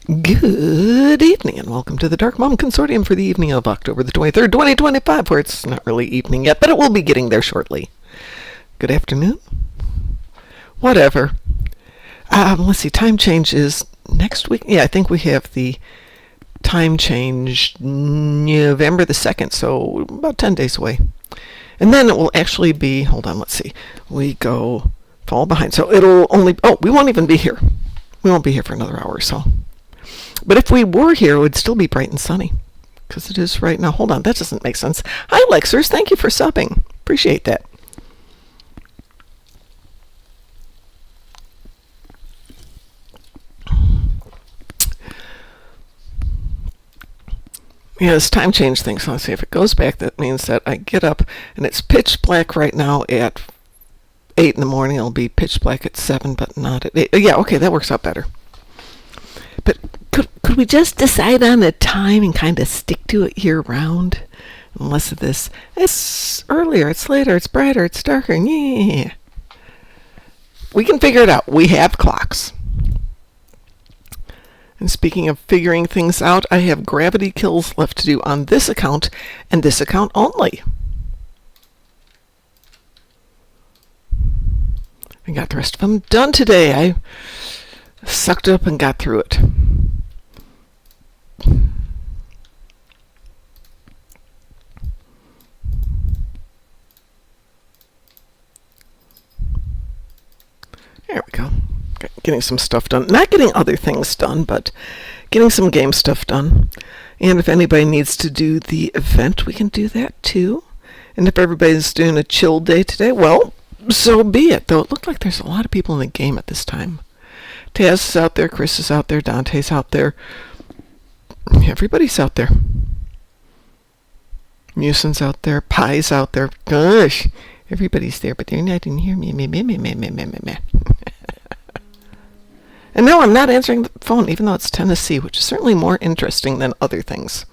Good evening and welcome to the Darkmom Consortium for the evening of October the 23rd, 2025, where it's not really evening yet, but it will be getting there shortly. Good afternoon? Whatever. Let's see, time change is next week. Yeah, I think we have the time change November the 2nd, so about 10 days away. And then it will actually be, hold on, let's see, we go fall behind. So it'll only, we won't even be here. We won't be here for another hour or so. But if we were here, it would still be bright and sunny, because it is right now. Hold on, that doesn't make sense. Hi, Lexers. Thank you for subbing. Appreciate that. Yeah, this time change thing. So let's see if it goes back. That means that I get up and it's pitch black right now at 8 in the morning. It'll be pitch black at 7, but not at 8. Yeah, okay, that works out better. But could we just decide on a time and kind of stick to it year round? And less of this, it's earlier, it's later, it's brighter, it's darker, yeah. We can figure it out. We have clocks. And speaking of figuring things out, I have gravity kills left to do on this account and this account only. I got the rest of them done today. I sucked up and got through it. There we go. Getting some stuff done. Not getting other things done, but getting some game stuff done. And if anybody needs to do the event, we can do that too. And if everybody's doing a chill day today, well, so be it. Though it looked like there's a lot of people in the game at this time. Taz is out there, Chris is out there, Dante's out there. Everybody's out there. Muson's out there, Pie's out there. Gosh, everybody's there, but they're not in here. Meh. And no, I'm not answering the phone, even though it's Tennessee, which is certainly more interesting than other things.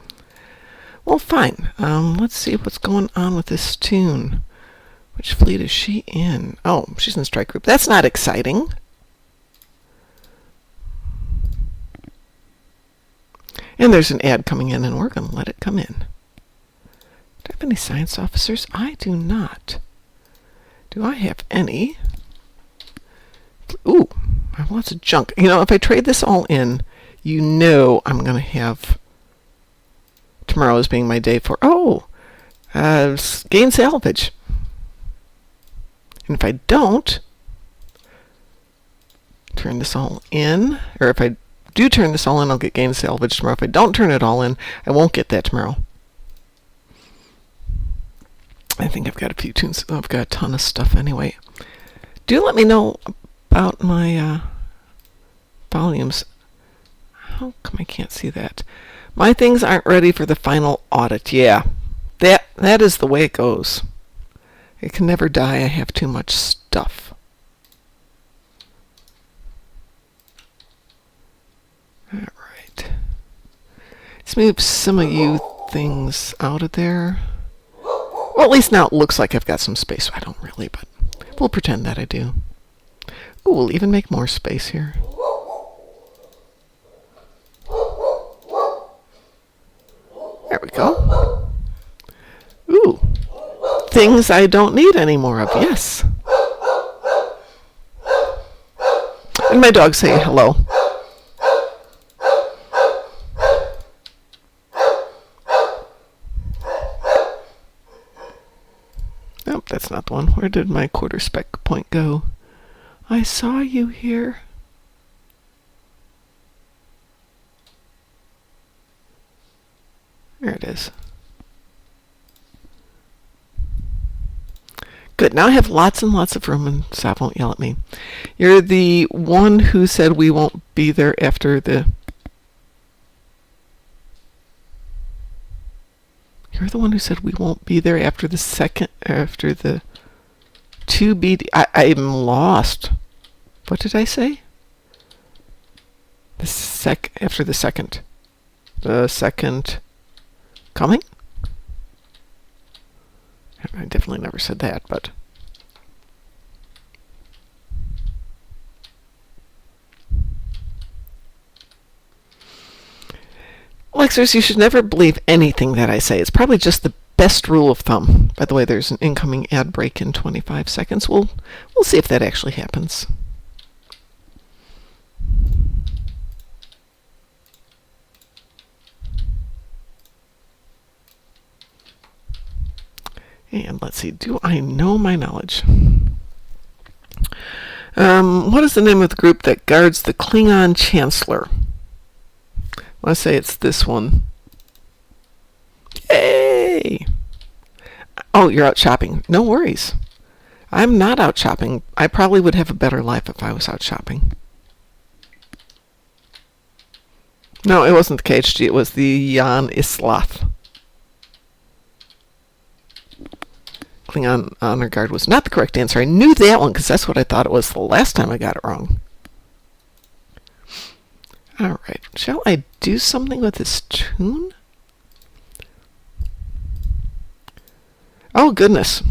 Well, fine. Let's see what's going on with this tune. Which fleet is she in? Oh, she's in strike group. That's not exciting. And there's an ad coming in, and we're going to let it come in. Do I have any science officers? I do not. Do I have any? Ooh, I have lots of junk. You know, if I trade this all in, you know I'm going to have tomorrow as being my day for, gain salvage. And if I don't turn this all in, or if I do turn this all in, I'll get gain salvage tomorrow. If I don't turn it all in, I won't get that tomorrow. I think I've got a few tunes. I've got a ton of stuff anyway. Do let me know about my volumes. How come I can't see that? My things aren't ready for the final audit. Yeah, that is the way it goes. It can never die. I have too much stuff. All right. Let's move some of you things out of there. Well, at least now it looks like I've got some space. I don't really, but we'll pretend that I do. Ooh, we'll even make more space here. There we go. Ooh. Things I don't need any more of. Yes. And my dog's saying hello. Nope, that's not the one. Where did my quarter spec point go? I saw you here. There it is. Good. Now I have lots and lots of room, and Sav won't yell at me. You're the one who said we won't be there after the... You're the one who said we won't be there after the 2BD... I'm lost. What did I say? After the second. The second coming? I definitely never said that, but... Lexers, you should never believe anything that I say. It's probably just the best rule of thumb. By the way, there's an incoming ad break in 25 seconds. We'll see if that actually happens. And let's see, do I know my knowledge? What is the name of the group that guards the Klingon Chancellor? I want to say it's this one. Hey! Oh, you're out shopping. No worries. I'm not out shopping. I probably would have a better life if I was out shopping. No, it wasn't the KHG. It was the Jan Islath. Klingon Honor Guard was not the correct answer. I knew that one because that's what I thought it was the last time I got it wrong. Alright, shall I do something with this tune? Oh, goodness.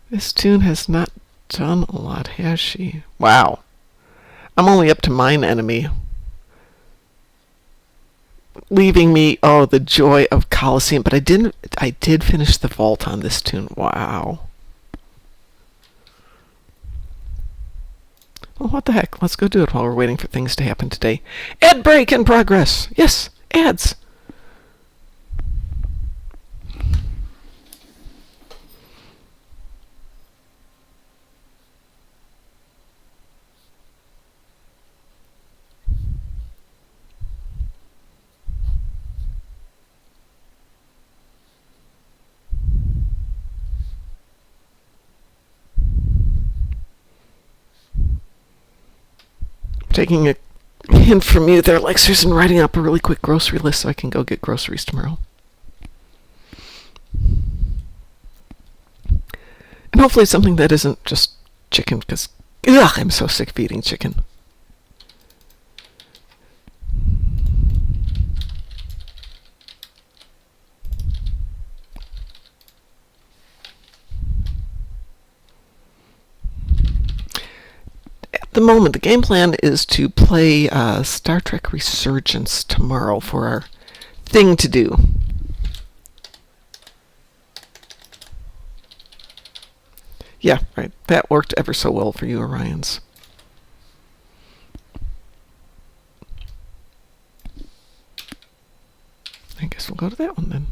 This tune has not done a lot, has she? Wow. I'm only up to Mine Enemy. Leaving me, oh, the joy of Colosseum. But I did finish the vault on this tune. Wow. Well, what the heck? Let's go do it while we're waiting for things to happen today. Ad break in progress. Yes, ads. Taking a hint from you there, Lexers, and writing up a really quick grocery list so I can go get groceries tomorrow. And hopefully something that isn't just chicken, because I'm so sick of eating chicken. The moment, the game plan is to play Star Trek Resurgence tomorrow for our thing to do. Yeah, right. That worked ever so well for you, Orions. I guess we'll go to that one then.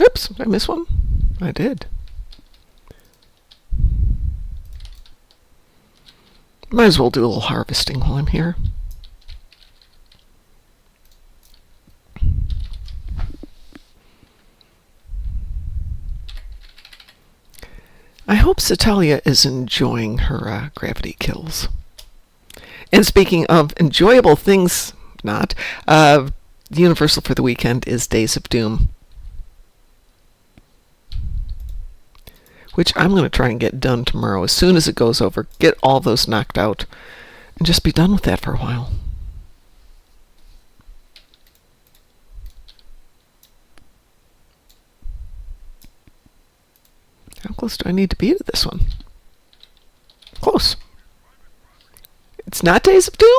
Oops, did I miss one? I did. Might as well do a little harvesting while I'm here. I hope Setalia is enjoying her gravity kills. And speaking of enjoyable things, not, Universal for the weekend is Days of Doom, which I'm going to try and get done tomorrow as soon as it goes over. Get all those knocked out and just be done with that for a while. How close do I need to be to this one? Close. It's not Days of Doom?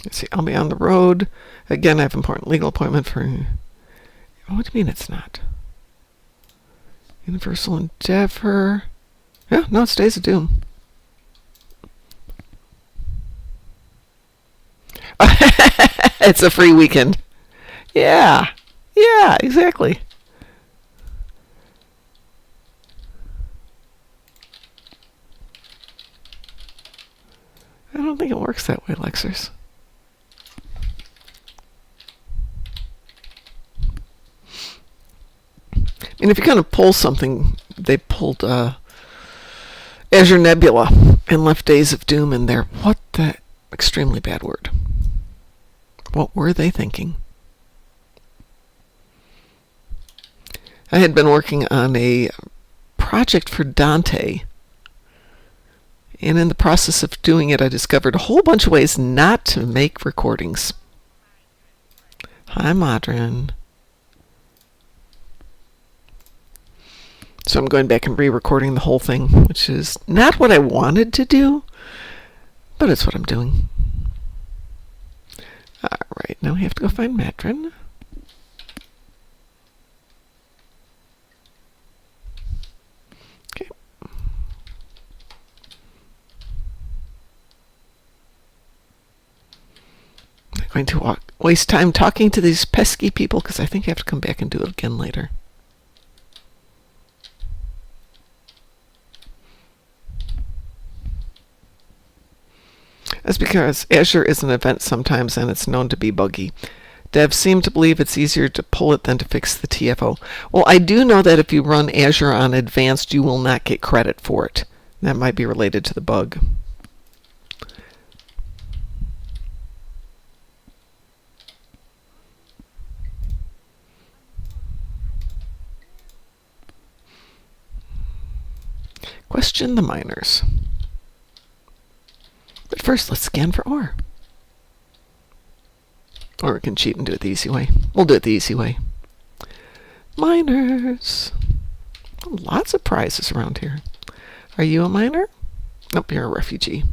Let's see, I'll be on the road. Again, I have an important legal appointment for... What do you mean it's not? Universal Endeavor. Yeah, no, it's Days of Doom. It's a free weekend. Yeah. Yeah, exactly. I don't think it works that way, Lexers. I mean, if you're going to pull something, they pulled Azure Nebula and left Days of Doom in there. What the extremely bad word. What were they thinking? I had been working on a project for Dante, And in the process of doing it, I discovered a whole bunch of ways not to make recordings. Hi, Modern. So I'm going back and re-recording the whole thing, which is not what I wanted to do, but it's what I'm doing. Alright, now we have to go find Matron. Okay. I'm going to waste time talking to these pesky people because I think I have to come back and do it again later. That's because Azure is an event sometimes and it's known to be buggy. Devs seem to believe it's easier to pull it than to fix the TFO. Well, I do know that if you run Azure on Advanced, you will not get credit for it. That might be related to the bug. Question the miners. But first, let's scan for ore. Or we can cheat and do it the easy way. We'll do it the easy way. Miners. Lots of prizes around here. Are you a miner? Nope, you're a refugee.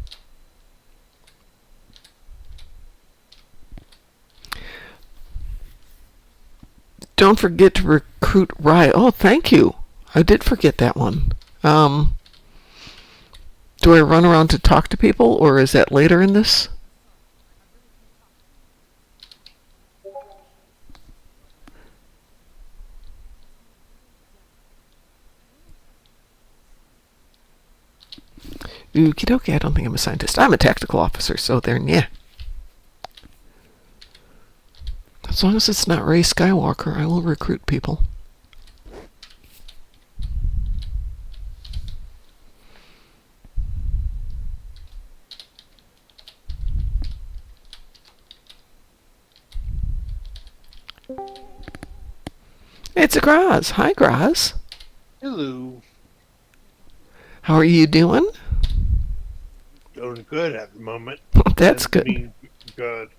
Don't forget to recruit Rye. Oh, thank you. I did forget that one. Do I run around to talk to people, or is that later in this? Okie dokie, I don't think I'm a scientist. I'm a tactical officer, so there, yeah. As long as it's not Rey Skywalker, I will recruit people. It's a Groz. Hi, Groz. Hello. How are you doing? Doing good at the moment. That's good. Good.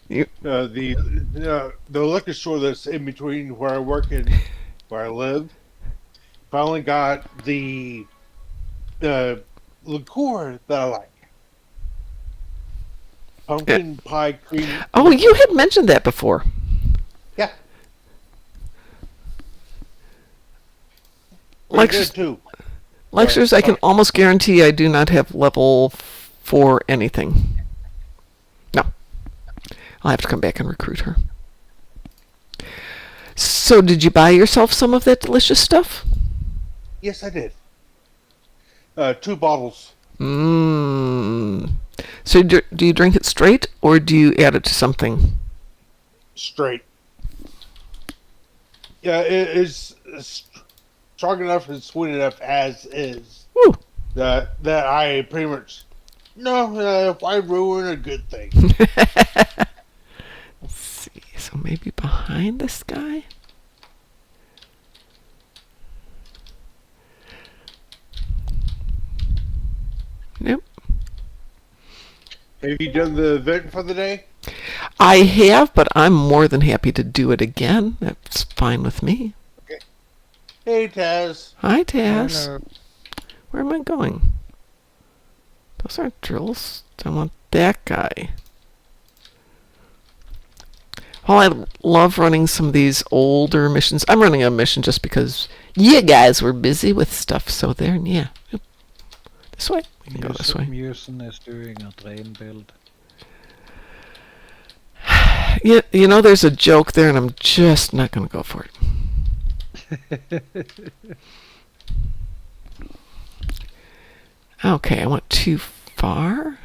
You, The liquor store that's in between where I work and where I live finally got the liqueur that I like. Pumpkin pie cream. oh, you had mentioned that before. Yeah. Lectures, Good too. lectures, I can almost guarantee I do not have level 4 anything. No. I'll have to come back and recruit her. So, did you buy yourself some of that delicious stuff? Yes, I did. 2 bottles. Mmm. So, do you drink it straight, or do you add it to something? Straight. Yeah, it's strong enough and sweet enough as is. Woo. That I pretty much why ruin a good thing? Let's see. So maybe behind this guy. Nope. Have you done the event for the day? I have, but I'm more than happy to do it again. That's fine with me. Okay. Hey, Taz. Hi, Taz. Hello. Where am I going? Those aren't drills. I want that guy. Well, I love running some of these older missions. I'm running a mission just because you guys were busy with stuff. So there, yeah. Oop. This way. We can go this way. Musen is doing a drain build. You know, there's a joke there, and I'm just not going to go for it. Okay, I went too far.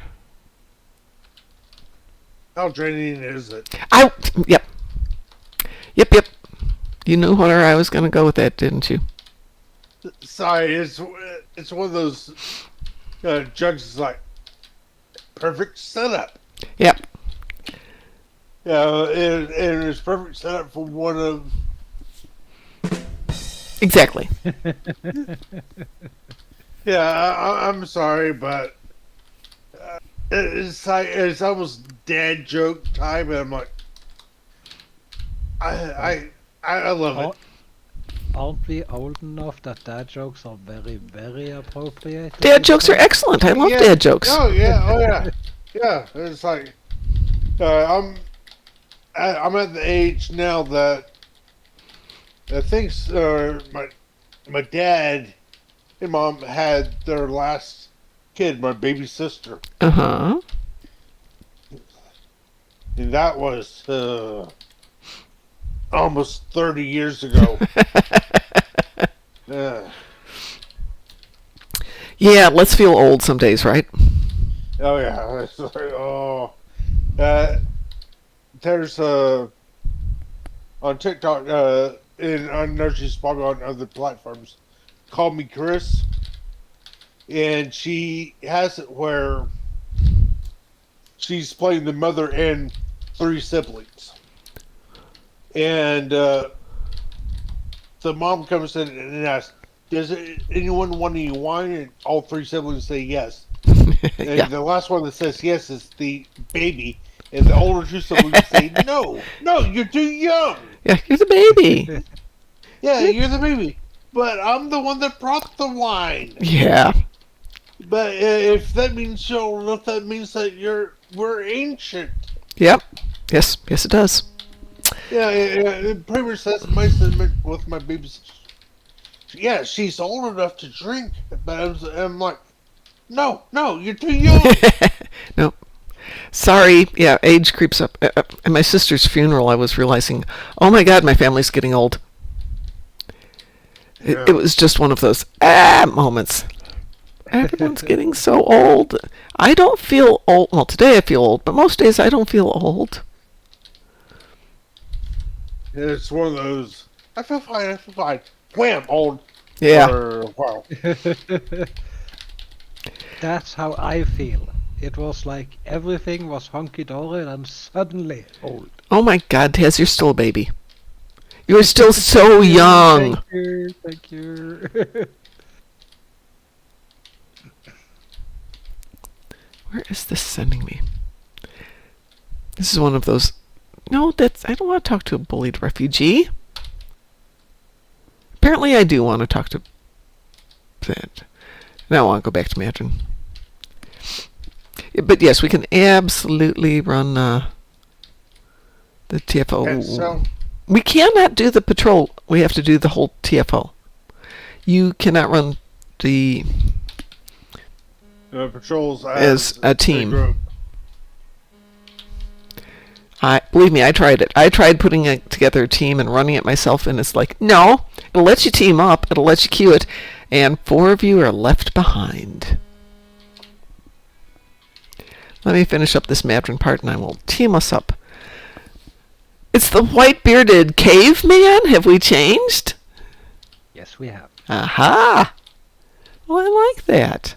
How draining is it? Yep. Yep. You knew where I was going to go with that, didn't you? Sorry, it's one of those judges like perfect setup. Yep. Yeah, it was perfect setup for one of Exactly. Yeah, I'm sorry, but it's almost dad joke time, and I'm like, Aren't, I love it. aren't aren't we old enough that dad jokes are very, very appropriate at Dad this jokes are point? excellent. I love Yeah. dad jokes. Oh yeah. Oh yeah. Yeah. It's like I'm I'm at the age now that I think my dad and mom had their last kid, my baby sister, Uh-huh. and that was almost 30 years ago. Uh, Yeah, let's feel old some days, right? oh yeah. It's like, oh, uh, there's on TikTok, and I know she's probably on other platforms. Call Me Chris, and she has it where she's playing the mother and three siblings, and the mom comes in and asks, "Does anyone want any wine?" And all three siblings say yes. Yeah. And the last one that says yes is the baby, and the older two siblings say, "No, no, you're too young. Yeah, you're the baby. Yeah, you're the baby, but I'm the one that brought the wine." Yeah. But if that means so, if that means that we're ancient. Yep. Yes. Yes, it does. Yeah, pretty much that's my sentiment with my baby sister. Yeah, she's old enough to drink, but I'm like, no, no, you're too young. No. Sorry. Yeah, age creeps up. At my sister's funeral, I was realizing, oh my God, my family's getting old. It was just one of those moments. Everyone's getting so old. I don't feel old. Well, today I feel old, but most days I don't feel old. It's one of those. I feel fine. I feel fine. Wham! Old. Yeah. For a while. That's how I feel. It was like everything was hunky-dory and suddenly old. Oh my God, Taz, you're still a baby. You're still so young. Thank you, thank you. Where is this sending me? This is one of those. No, I don't want to talk to a bullied refugee. Apparently, I do want to talk to that. Now I want to go back to Mandarin. But yes, we can absolutely run the TFO. And so, We cannot do the patrol. We have to do the whole TFO. You cannot run the patrols as a team. group. Believe me, I tried it. I tried putting together a team and running it myself, and it's like, no, it'll let you team up, it'll let you queue it, and 4 of you are left behind. Let me finish up this Madron part, and I will team us up. It's the white-bearded caveman. Have we changed? Yes, we have. Aha! Well, I like that.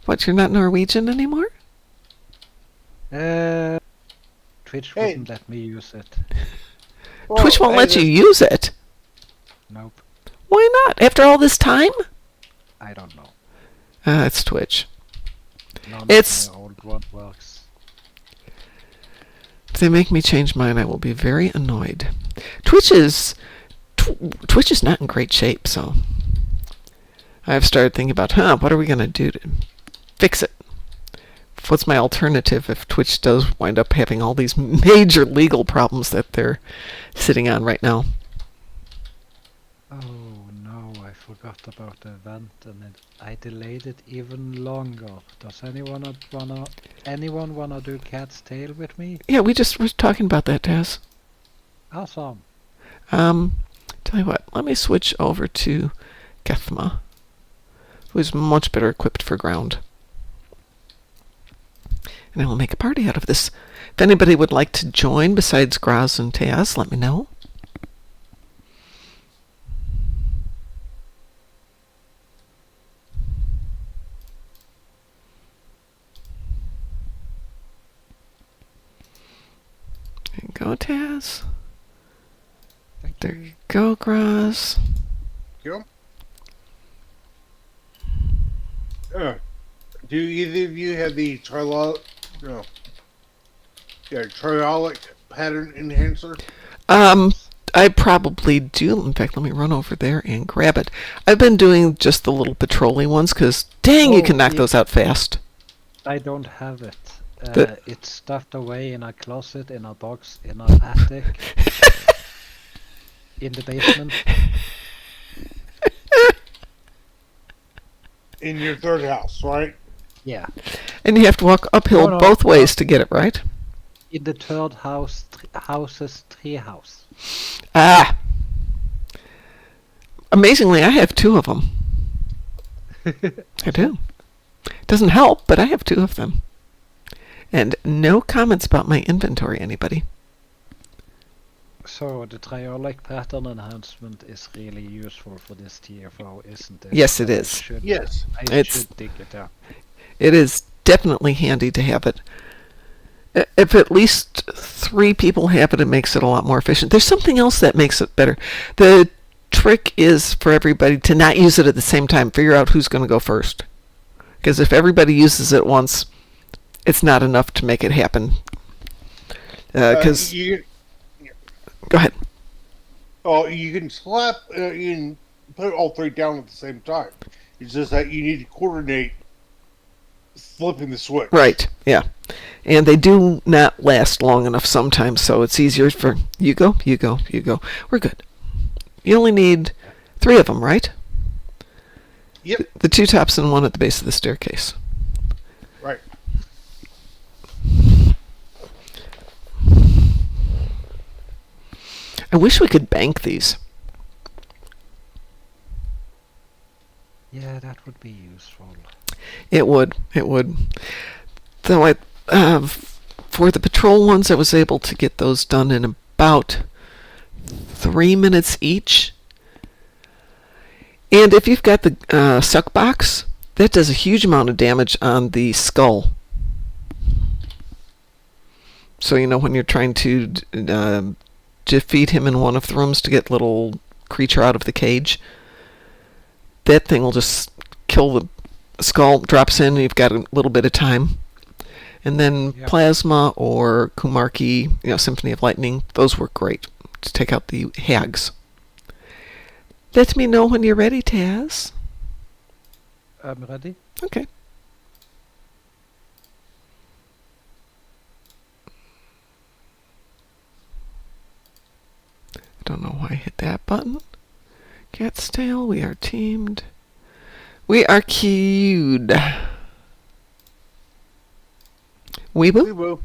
What, you're not Norwegian anymore? Twitch Hey. wouldn't let me use it. Well, Twitch won't hey, let you use it. Nope, Why not? After all this time? I don't know. It's Twitch. None It's- of my old one works. If they make me change mine, I will be very annoyed. Twitch is not in great shape, so I've started thinking about, what are we going to do to fix it? What's my alternative if Twitch does wind up having all these major legal problems that they're sitting on right now? Oh no, I forgot about the event and I delayed it even longer. Does anyone wanna do Cat's Tail with me? Yeah, we just were talking about that, Taz. Awesome. Tell you what, let me switch over to Gethma, who's much better equipped for ground. And I will make a party out of this. If anybody would like to join besides Groz and Taz, let me know. There you go, Taz. Thank There you. you go, Groz. you. Do either of you have the triolic pattern enhancer? I probably do. In fact, let me run over there and grab it. I've been doing just the little patrolly ones because, dang, you Oh, can knock yeah. those out fast. I don't have it. The- It's stuffed away in a closet, in a box, in an attic, in the basement. In your third house, right? Yeah. And you have to walk uphill No, both ways to get it, right? In the third house's tree house. Ah. Amazingly, I have 2 of them. I do. Doesn't help, but I have 2 of them. And no comments about my inventory, anybody. So the triolic pattern enhancement is really useful for this TFO, isn't it? Yes, it is. Yes. I It's- should dig it up. It is definitely handy to have it. If at least 3 people have it, it makes it a lot more efficient. There's something else that makes it better. The trick is for everybody to not use it at the same time. Figure out who's going to go first. Because if everybody uses it once, it's not enough to make it happen. Because You go ahead. can slap, you can put all 3 down at the same time. It's just that you need to coordinate flipping the switch. Right, yeah. And they do not last long enough sometimes, so it's easier for you go. We're good. You only need 3 of them, right? Yep. The 2 tops and 1 at the base of the staircase. Right. I wish we could bank these. Yeah, that would be useful. It would. Though for the patrol ones, I was able to get those done in about 3 minutes each. And if you've got the suck box, that does a huge amount of damage on the skull. So, when you're trying to defeat him in one of the rooms to get little creature out of the cage, that thing will just kill the skull, drops in, and you've got a little bit of time. And then Yeah. Plasma or Kumarki, Symphony of Lightning, those work great to take out the hags. Let me know when you're ready, Taz. I'm ready. Okay. I don't know why I hit that button. Cat's tail, we are teamed. We are queued. We Weeboo? will.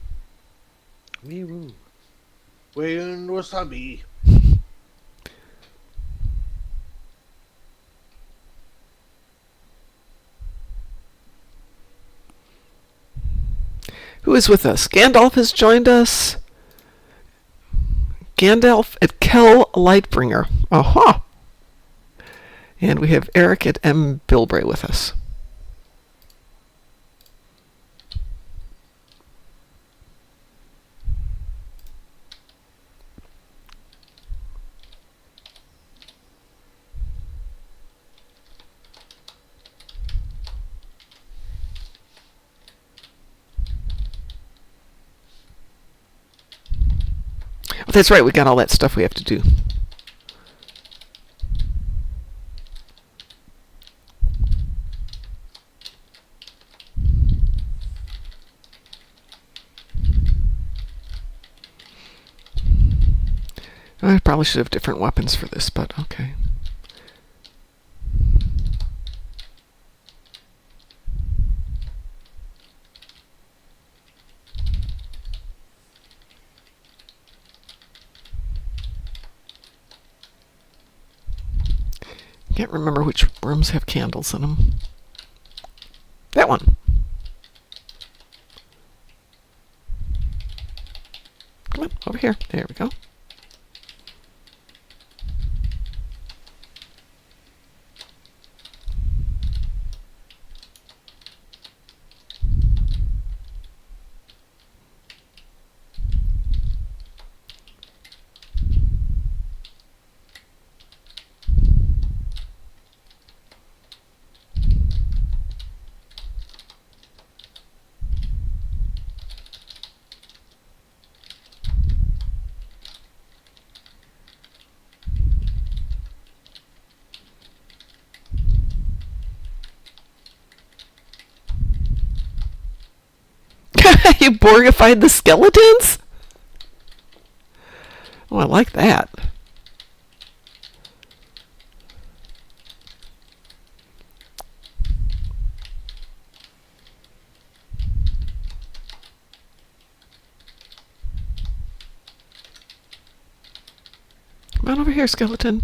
Wee woo. When wasabi. Who is with us? Gandalf has joined us. Gandalf at Kel Lightbringer. Aha! And we have Eric at M. Bilbray with us. Oh, that's right, we got all that stuff we have to do. I probably should have different weapons for this, but okay. Can't remember which rooms have candles in them. That one. Come on, over here. There we go. You Borgified the skeletons? Oh, I like that. Come on over here, skeleton.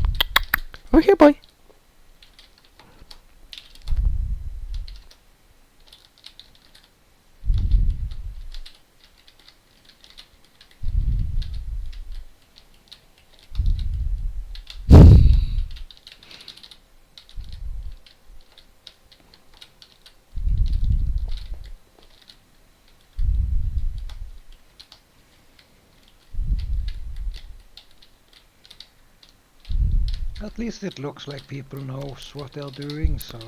Over here, boy. At least it looks like people knows what they're doing, so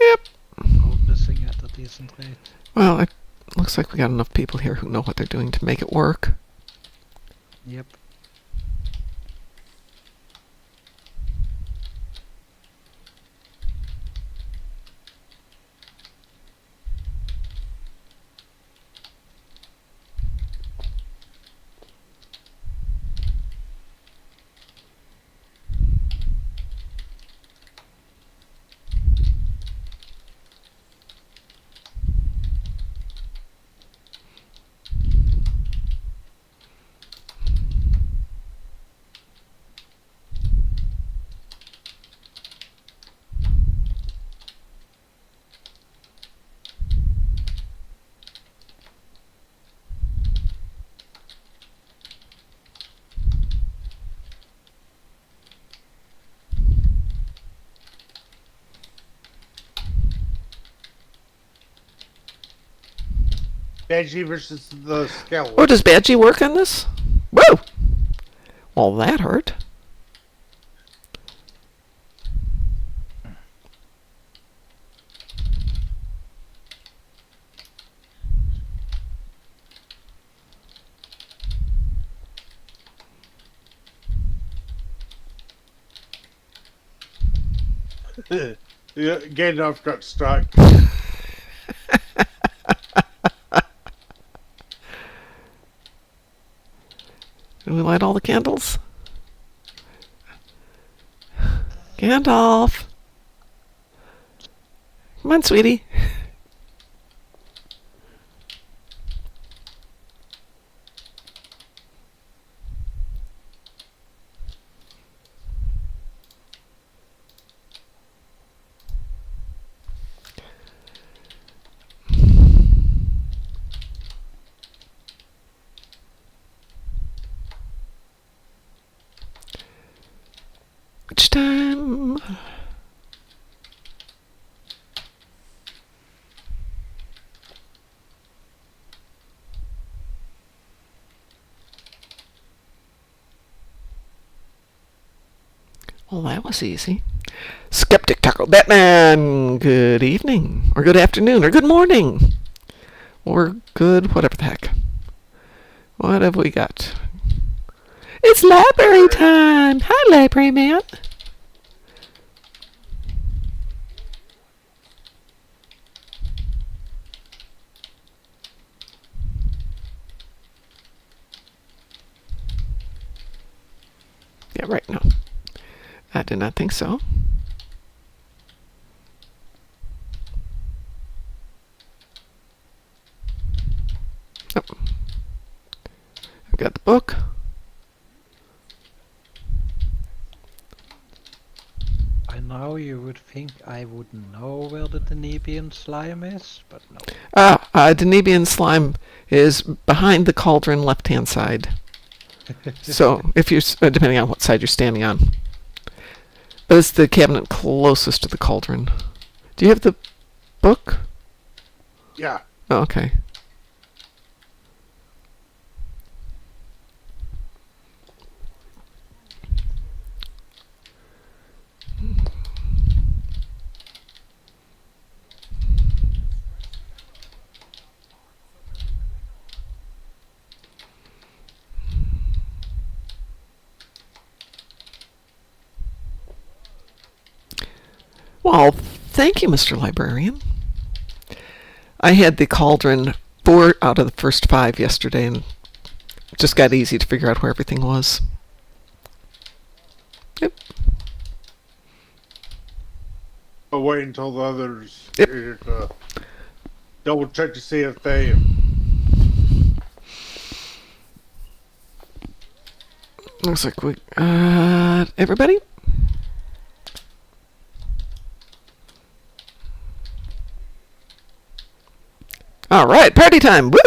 Yep. progressing at a decent rate. Well, it looks like we got enough people here who know what they're doing to make it work. Yep. Banshee versus the skeleton. Oh, does Badgie work on this? Whoa! Well, that hurt. Yeah, Gandalf got stuck. Did we light all the candles? Gandalf! Come on, sweetie. Which time? Well, that was easy. Skeptic Taco Batman, good evening, or good afternoon, or good morning, or good whatever the heck. What have we got? It's library time! Hi, library man! Yeah, right, no. I did not think so. Oh. I've got the book. By now you would think I would know where the Danubian slime is, but no. Danubian slime is behind the cauldron left-hand side. So, if you're, depending on what side you're standing on. But it's the cabinet closest to the cauldron. Do you have the book? Yeah. Oh, okay. Well, thank you, Mr. Librarian. I had the cauldron 4 out of the first 5 yesterday, and just got easy to figure out where everything was. Yep. I'll wait until the others Yep. double check to see if they. Looks like we everybody. All right, party time! Woo!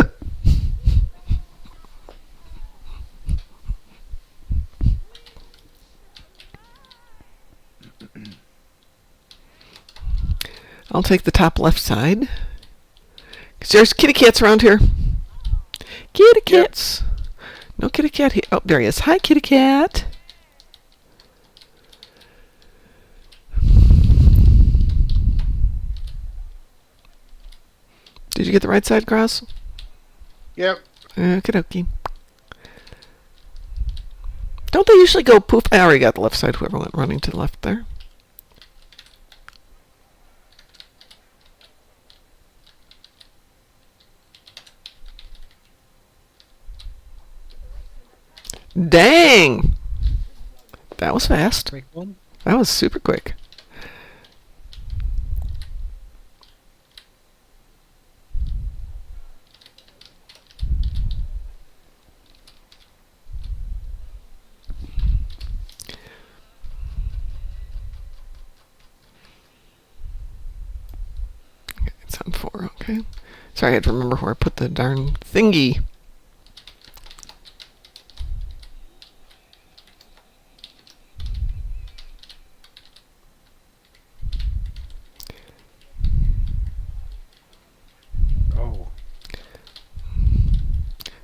I'll take the top left side. Cause there's kitty cats around here. Kitty cats. Yep. No kitty cat here. Oh, there he is. Hi, kitty cat. Did you get the right side, Groz? Yep. Okie dokie. Don't they usually go poof? I already got the left side, whoever went running to the left there. Dang! That was fast. Quick one. That was super quick. It's on 4, okay. Sorry, I had to remember where I put the darn thingy. Oh.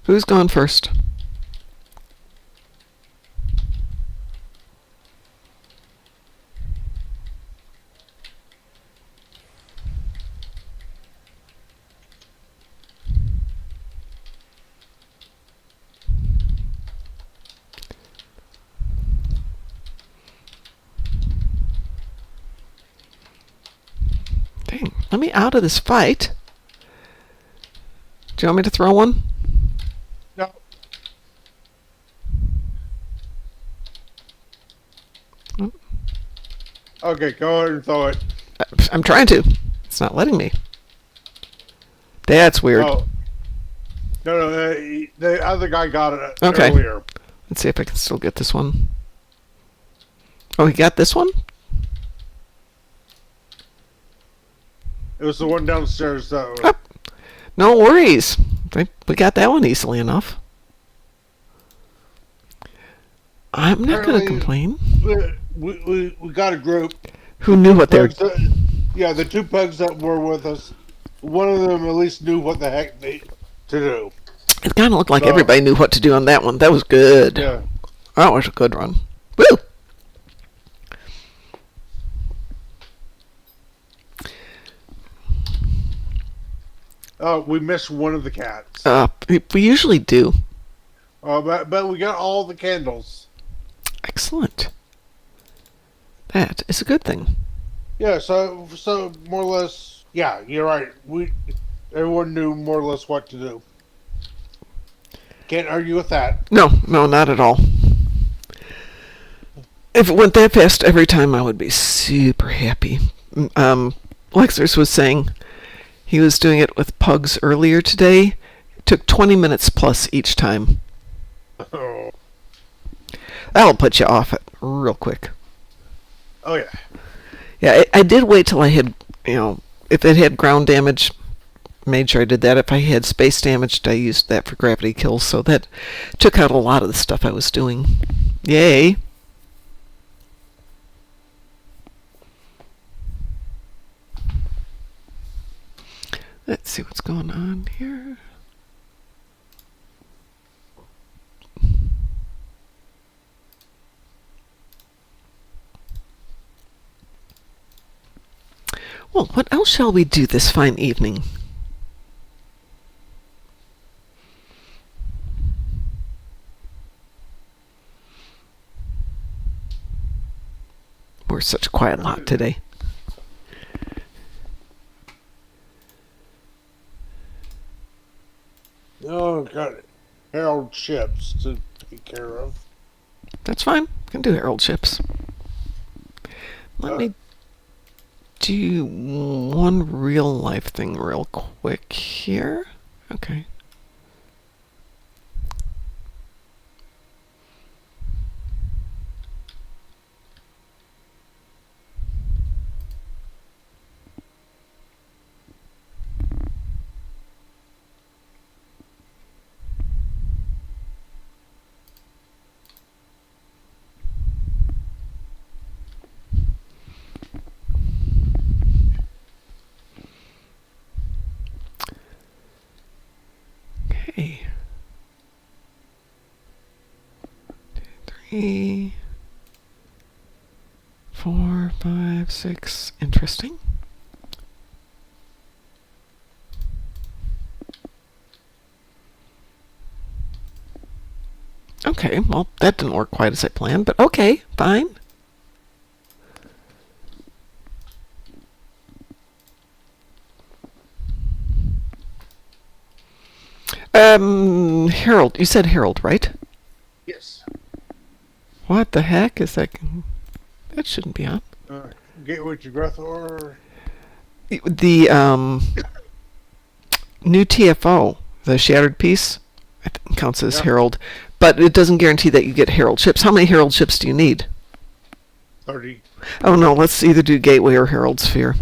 Who's gone first? Dang, let me out of this fight. Do you want me to throw one? No. Okay, go ahead and throw it. I'm trying to. It's not letting me. That's weird. Oh. No, the other guy got it Okay. earlier. Let's see if I can still get this one. Oh, he got this one? It was the one downstairs that was... Oh, no worries. We got that one easily enough. I'm not going to complain. We got a group. Who knew what they were... Yeah, the 2 pugs that were with us, one of them at least knew what the heck to do. It kind of looked like everybody knew what to do on that one. That was good. Yeah. That was a good run. Woo! We missed one of the cats. We usually do. But we got all the candles. Excellent. That is a good thing. Yeah, so more or less, yeah, you're right. Everyone knew more or less what to do. Can't argue with that. No, not at all. If it went that fast every time, I would be super happy. Lexers was saying he was doing it with pugs earlier today. It took 20 minutes plus each time. Oh, That'll put you off it real quick. oh yeah. Yeah, I did wait till I had, if it had ground damage, made sure I did that. If I had space damage, I used that for gravity kills, so that took out a lot of the stuff I was doing. Yay! Let's see what's going on here. Well, what else shall we do this fine evening? We're such a quiet lot today. Oh, got Herald ships to take care of. That's fine. Can do herald ships. Let me do one real life thing real quick here. Okay. Okay. 2, 3, 4, 5, 6. Interesting. Okay, well, that didn't work quite as I planned, but okay, fine. Harold, you said Harold, right? Yes. What the heck is that? That shouldn't be on. Gateway to Grethor. The new TFO, the Shattered Piece, I think counts as Yeah. Herald, but it doesn't guarantee that you get Herald ships. How many Herald ships do you need? 30. Oh no, let's either do Gateway or Herald Sphere.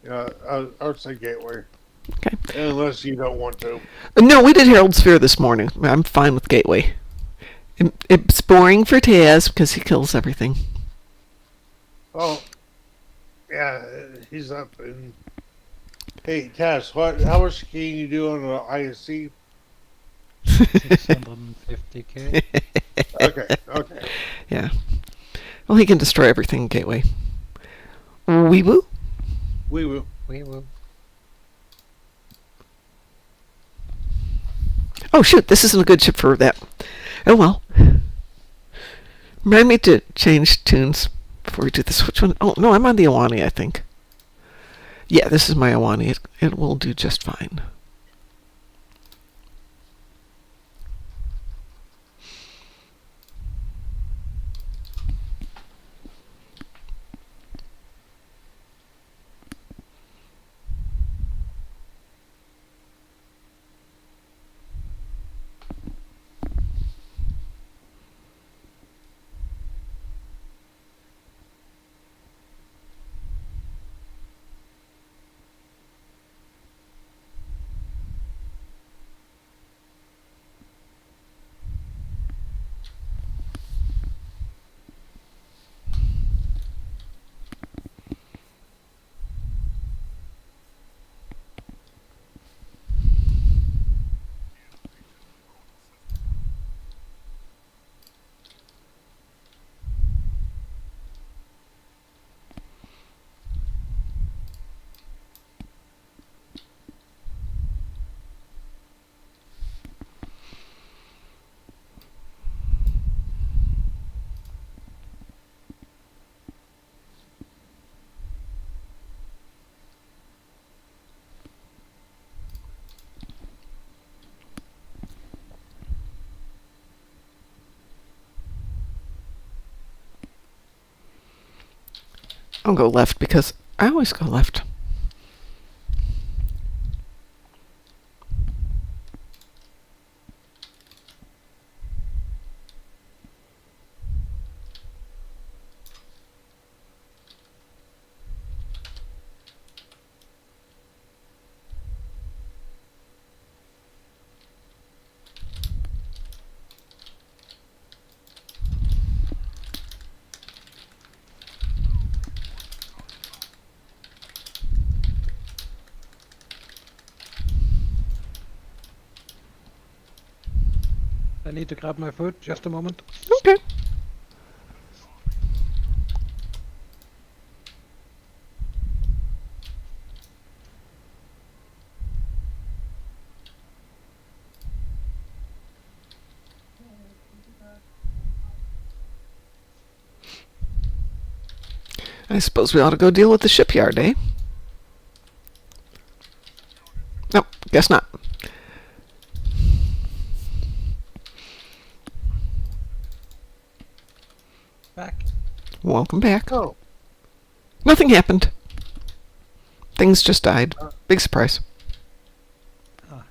Yeah, I would say Gateway. Okay. Unless you don't want to. No, we did Herald Sphere this morning. I'm fine with Gateway. It's boring for Taz because he kills everything. Oh, yeah, he's up and. Hey, Tess, how much skiing you do on the ISC? 650k. Okay. Yeah. Well, he can destroy everything in Gateway. Weeboo? We will. We will. Oh shoot, this isn't a good ship for that. Oh well. Remind me to change tunes before we do this. Which one? Oh no, I'm on the Awani, I think. Yeah, this is my Awani. It will do just fine. I'll go left because I always go left. I need to grab my food. Just a moment. Okay. I suppose we ought to go deal with the shipyard, eh? Nope, guess not. Welcome back. Oh, Nothing happened. Things just died. Uh. Big surprise. Ah.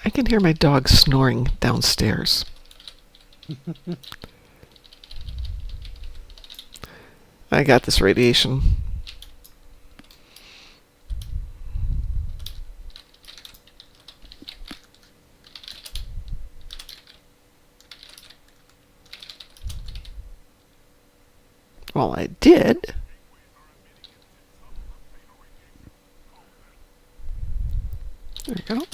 I can hear my dog snoring downstairs. I got this radiation. Well, I did. There you go.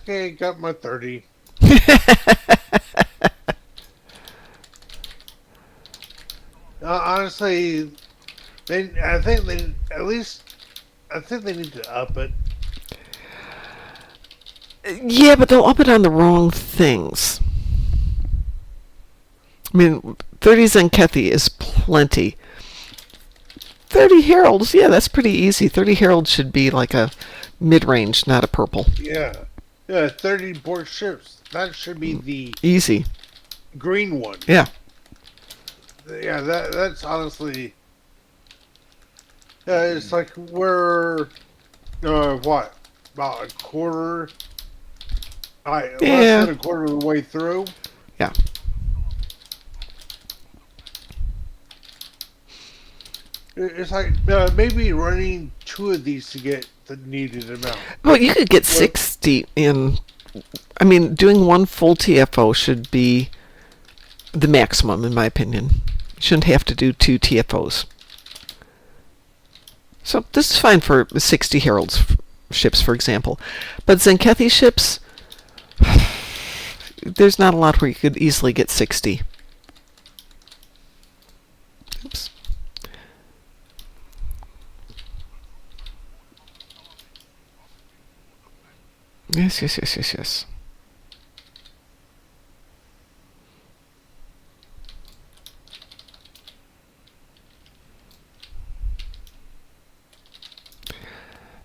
okay, got my 30. Honestly, I think they at least. I think they need to up it. Yeah, but they'll up it on the wrong things. I mean, 30 Zenkethi is plenty. 30 Heralds, yeah, that's pretty easy. 30 Heralds should be like a mid-range, not a purple. Yeah, 30 board ships. That should be the Easy. green one. Yeah. Yeah, that's honestly. Yeah, it's like we're what, about a quarter. Less than a quarter of the way through. Yeah. It's like maybe running 2 of these to get the needed amount. Well, you could get 60 in. I mean, doing one full TFO should be the maximum, in my opinion. You shouldn't have to do 2 TFOs. So this is fine for 60 Heralds ships, for example. But Zenkethi ships, there's not a lot where you could easily get 60. Oops. Yes.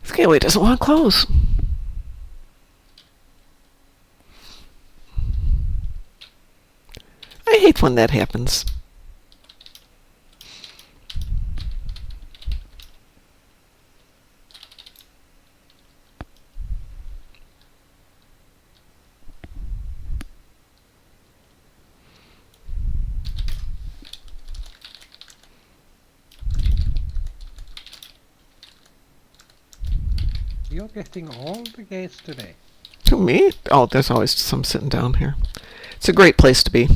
This gateway doesn't want to close. I hate when that happens. You're getting all the gates today. To me? Oh, there's always some sitting down here. It's a great place to be.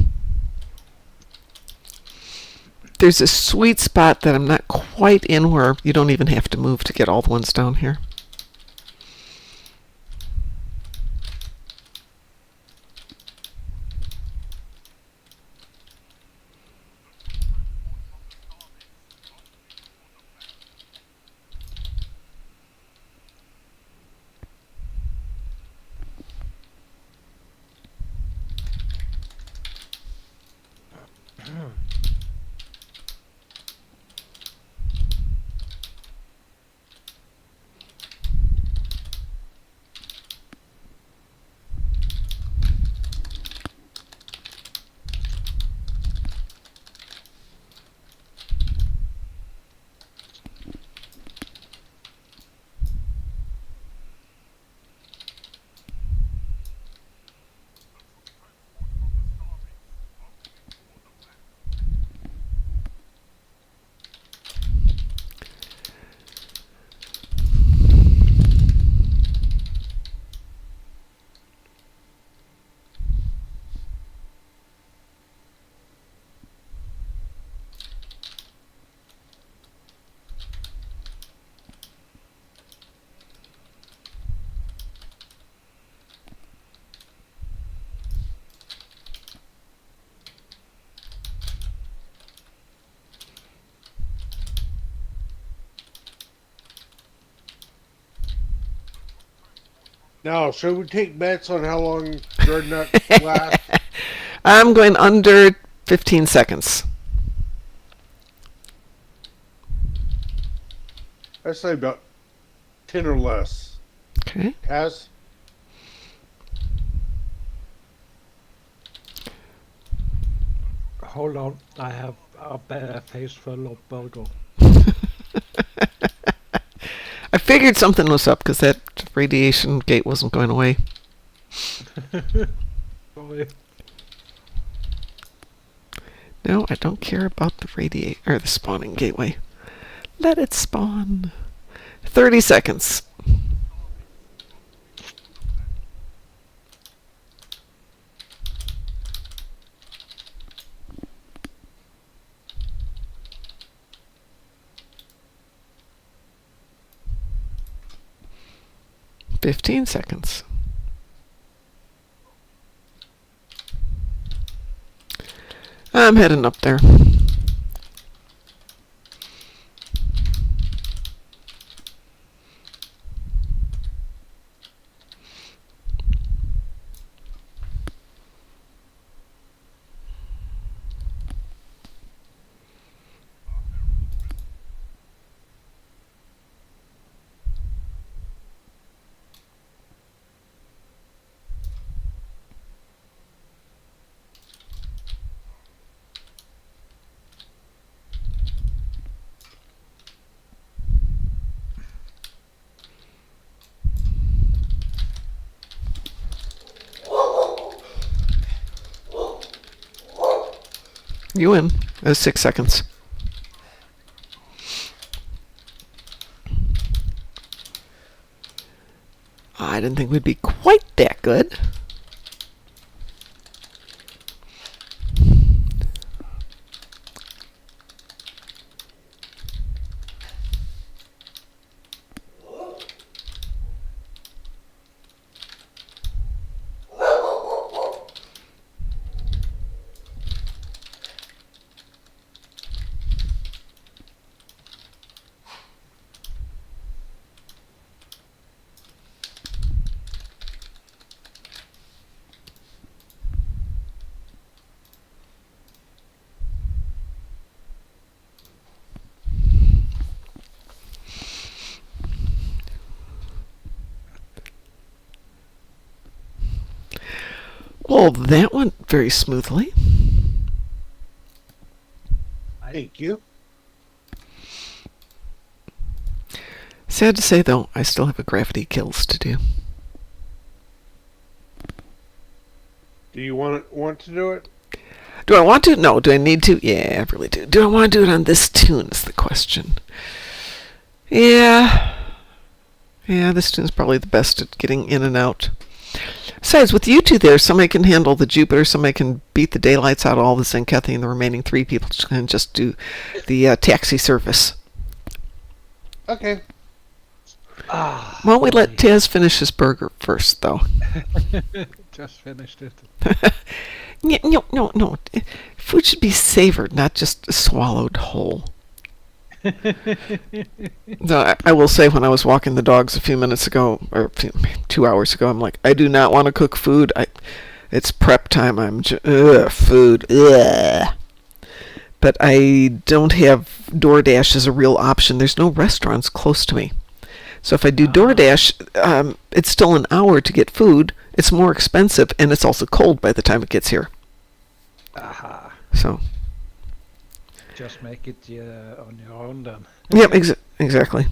There's a sweet spot that I'm not quite in where you don't even have to move to get all the ones down here. Now, should we take bets on how long Dreadnought lasts? I'm going under 15 seconds. I'd say about 10 or less. Okay. Kaz? Hold on, I have a face full of burger. I figured something was up because that radiation gate wasn't going away. Sorry. No, I don't care about the spawning gateway. Let it spawn. 30 seconds. Fifteen seconds. I'm heading up there. You win. That was 6 seconds. I didn't think we'd be quite that good. Well, that went very smoothly. Thank you. Sad to say, though, I still have a gravity kills to do. Do you want to do it? Do I want to? No. Do I need to? Yeah, I really do. Do I want to do it on this tune is the question. Yeah. Yeah, this tune's probably the best at getting in and out. Besides, with you two there, somebody can handle the Jupiter, somebody can beat the daylights out of all the Zenkethi, and the remaining 3 people can just do the taxi service. Okay. Ah. Why don't we let Taz finish his burger first, though? Just finished it. No. Food should be savored, not just swallowed whole. No, I will say, when I was walking the dogs a few minutes ago, or 2 hours ago, I'm like, I do not want to cook food. It's prep time. I'm food. Ugh. But I don't have DoorDash as a real option. There's no restaurants close to me. So if I do DoorDash, it's still an hour to get food. It's more expensive, and it's also cold by the time it gets here. Aha. So. Just make it on your own then. Yep, exactly.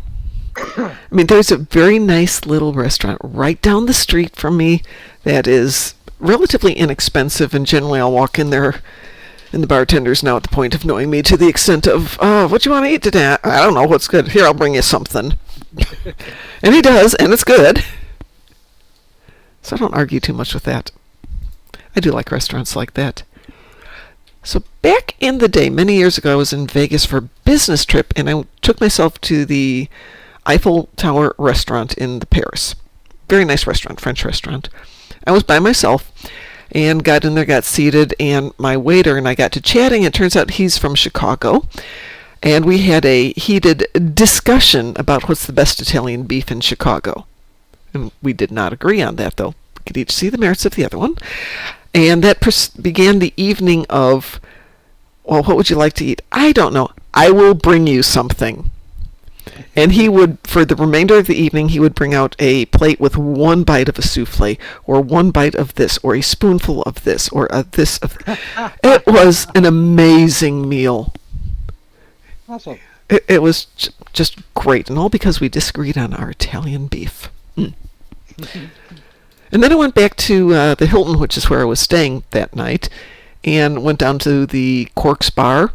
I mean, there's a very nice little restaurant right down the street from me that is relatively inexpensive, and generally I'll walk in there, and the bartender's now at the point of knowing me to the extent of, what do you want to eat today? I don't know what's good. Here, I'll bring you something. And he does, and it's good. So I don't argue too much with that. I do like restaurants like that. So back in the day, many years ago, I was in Vegas for a business trip, and I took myself to the Eiffel Tower restaurant in Paris. Very nice restaurant, French restaurant. I was by myself and got in there, got seated, and my waiter and I got to chatting. It turns out he's from Chicago, and we had a heated discussion about what's the best Italian beef in Chicago. And we did not agree on that, though. We could each see the merits of the other one. And that began the evening of, well, what would you like to eat? I don't know. I will bring you something. And he would, for the remainder of the evening, he would bring out a plate with one bite of a souffle, or one bite of this, or a spoonful of this, or a this of... It was an amazing meal. Awesome. It was just great, and all because we disagreed on our Italian beef. Mm. And then I went back to the Hilton, which is where I was staying that night, and went down to the Corks Bar,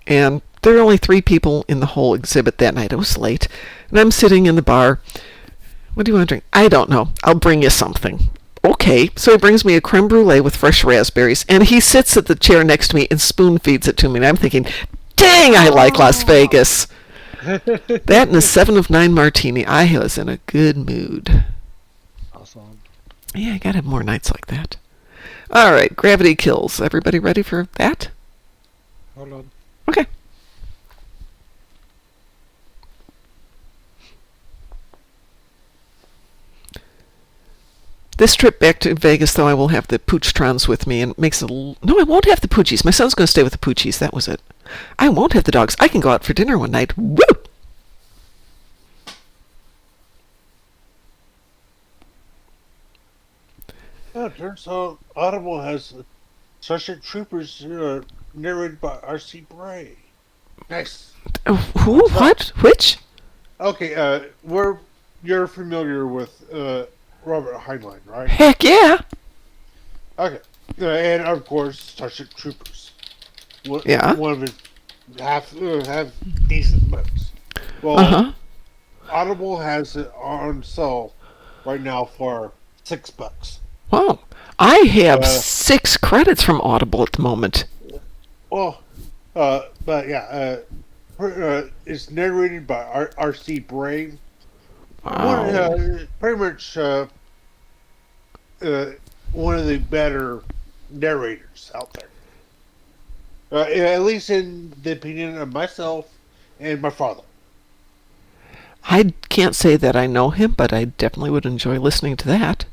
and there were only 3 people in the whole exhibit that night. It was late, and I'm sitting in the bar. What do you want to drink? I don't know. I'll bring you something. Okay, so he brings me a creme brulee with fresh raspberries, and he sits at the chair next to me and spoon feeds it to me, and I'm thinking, dang, I like Las Vegas. That and a 7 of 9 martini. I was in a good mood. Awesome. Yeah, I gotta have more nights like that. All right, Gravity Kills. Everybody ready for that? Hold on. Okay. This trip back to Vegas, though, I will have the Poochtrons with me, and it makes it no, I won't have the Poochies. My son's going to stay with the Poochies. That was it. I won't have the dogs. I can go out for dinner one night. Woo! Yeah, it turns out Audible has Starship Troopers narrated by R.C. Bray. Nice. Who? What? Which? Okay, you're familiar with Robert Heinlein, right? Heck yeah! Okay, and of course Starship Troopers. Yeah. One of his half decent books. Well, Audible has it on sale right now for $6. Wow. I have 6 credits from Audible at the moment. Well, but yeah, it's narrated by R.C. Bray. Wow. Pretty much one of the better narrators out there. At least in the opinion of myself and my father. I can't say that I know him, but I definitely would enjoy listening to that.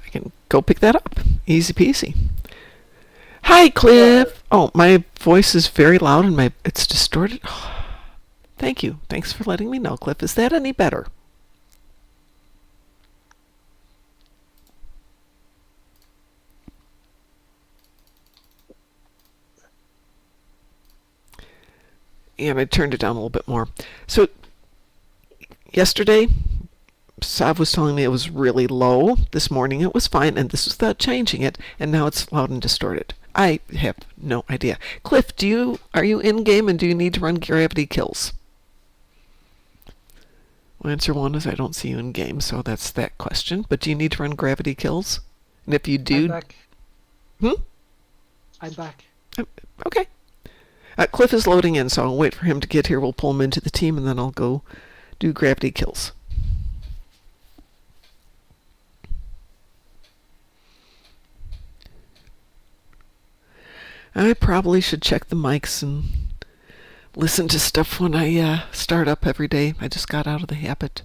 I can go pick that up. Easy peasy. Hi, Cliff. Oh, my voice is very loud and it's distorted. Thank you. Thanks for letting me know, Cliff. Is that any better? And I turned it down a little bit more. So, yesterday, Sav was telling me it was really low. This morning it was fine, and this was without changing it, and now it's loud and distorted. I have no idea. Cliff, are you in-game, and do you need to run Gravity Kills? Well, answer 1 is I don't see you in-game, so that's that question. But do you need to run Gravity Kills? And if you do... I'm back. I'm back. Okay. Cliff is loading in, so I'll wait for him to get here. We'll pull him into the team, and then I'll go do Gravity Kills. I probably should check the mics and listen to stuff when I start up every day. I just got out of the habit.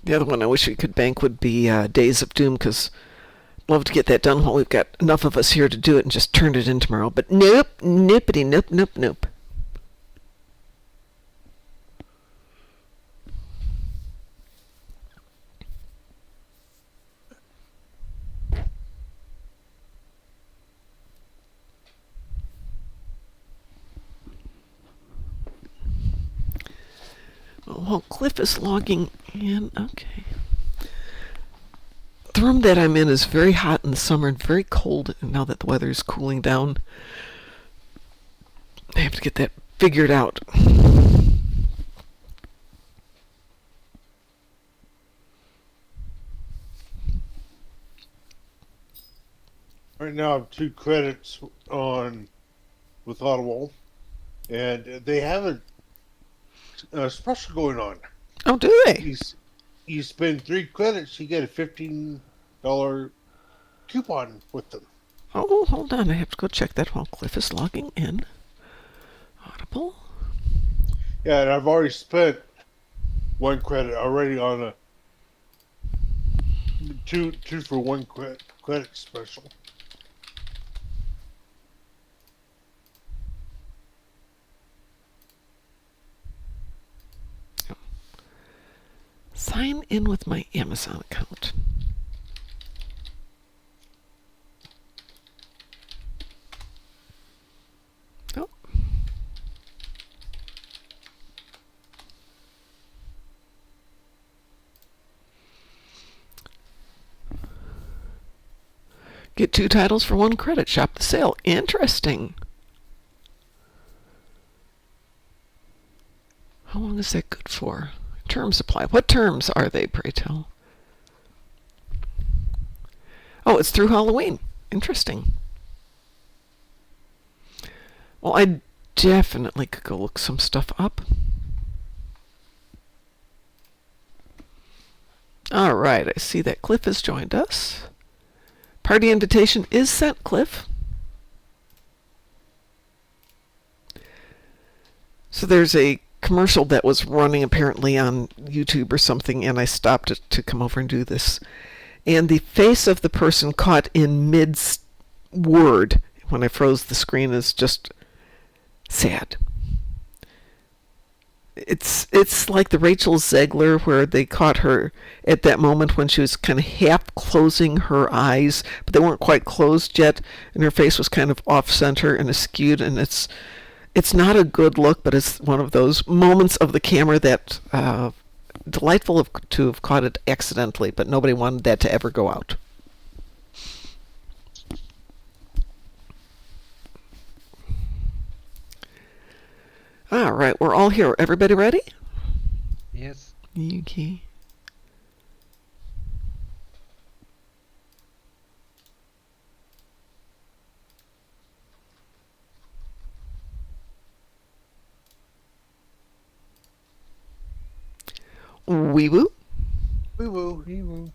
The other one I wish we could bank would be Days of Doom, because I'd love to get that done while we've got enough of us here to do it and just turn it in tomorrow. But nope, noopity, nope, nope, nope. Well, Cliff is logging in. Okay. The room that I'm in is very hot in the summer and very cold now that the weather is cooling down. I have to get that figured out. Right now, I have 2 credits on with Audible, and they have a special going on. Oh, do they? You spend 3 credits, you get a $15 coupon with them. Oh, hold on. I have to go check that while Cliff is logging in. Audible. Yeah, and I've already spent 1 credit already on a two for 1 credit special. Sign in with my Amazon account. Oh. Get 2 titles for 1 credit. Shop the sale. Interesting. How long is that good for? Terms apply. What terms are they, pray tell? Oh, it's through Halloween. Interesting. Well, I definitely could go look some stuff up. All right, I see that Cliff has joined us. Party invitation is sent, Cliff. So there's a commercial that was running apparently on YouTube or something, and I stopped it to come over and do this. And the face of the person caught in mid-word when I froze the screen is just sad. It's like the Rachel Zegler where they caught her at that moment when she was kind of half closing her eyes, but they weren't quite closed yet, and her face was kind of off center and askewed, and it's not a good look, but it's one of those moments of the camera that delightful to have caught it accidentally, but nobody wanted that to ever go out. All right, we're all here. Everybody ready? Yes. Okay. Wee woo. Woo woo. Wee woo.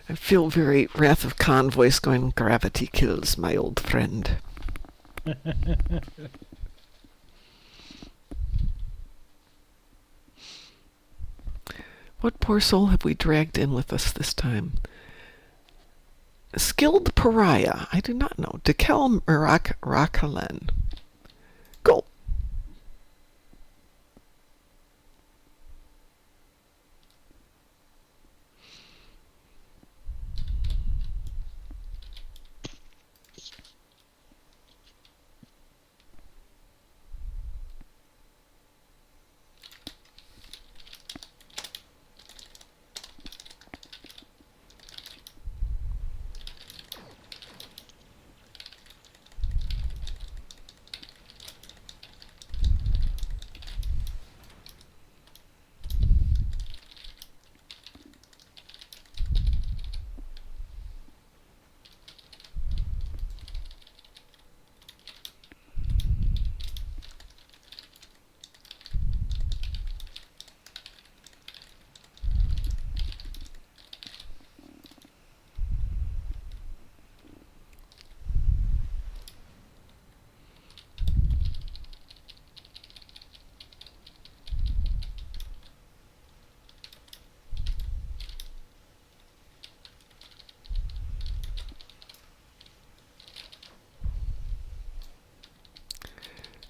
I feel very Wrath of Khan voice going, gravity kills my old friend. What poor soul have we dragged in with us this time? Skilled Pariah. I do not know. Dekel Rakalen. Go.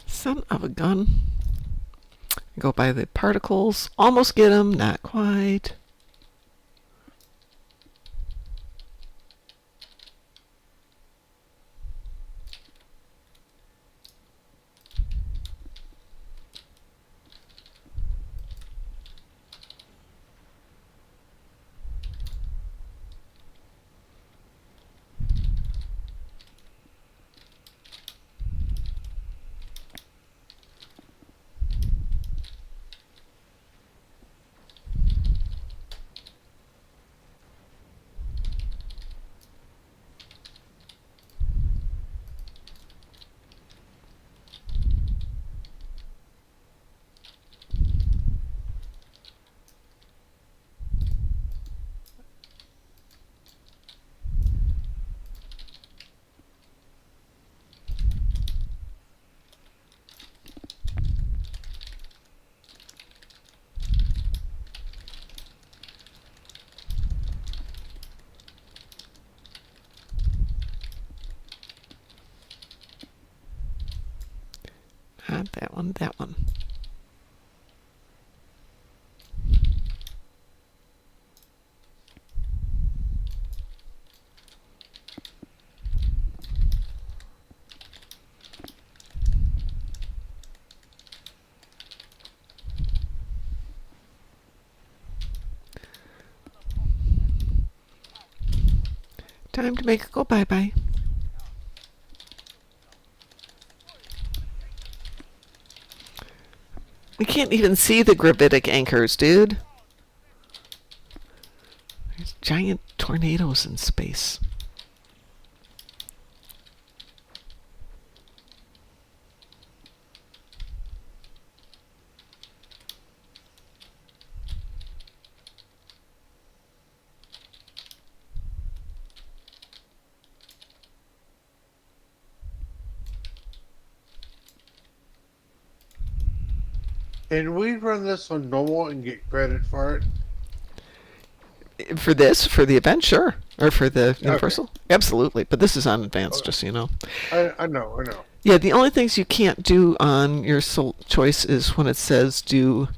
Son of a gun. Go by the particles. Almost get them. Not quite. that one, that one. Time to make it go bye-bye. We can't even see the gravitic anchors, dude. There's giant tornadoes in space. Can we run this on normal and get credit for it? For this, for the event, sure. Or for the Universal? Absolutely. But this is on advanced, just so you know. I know. Yeah, the only things you can't do on your choice is when it says do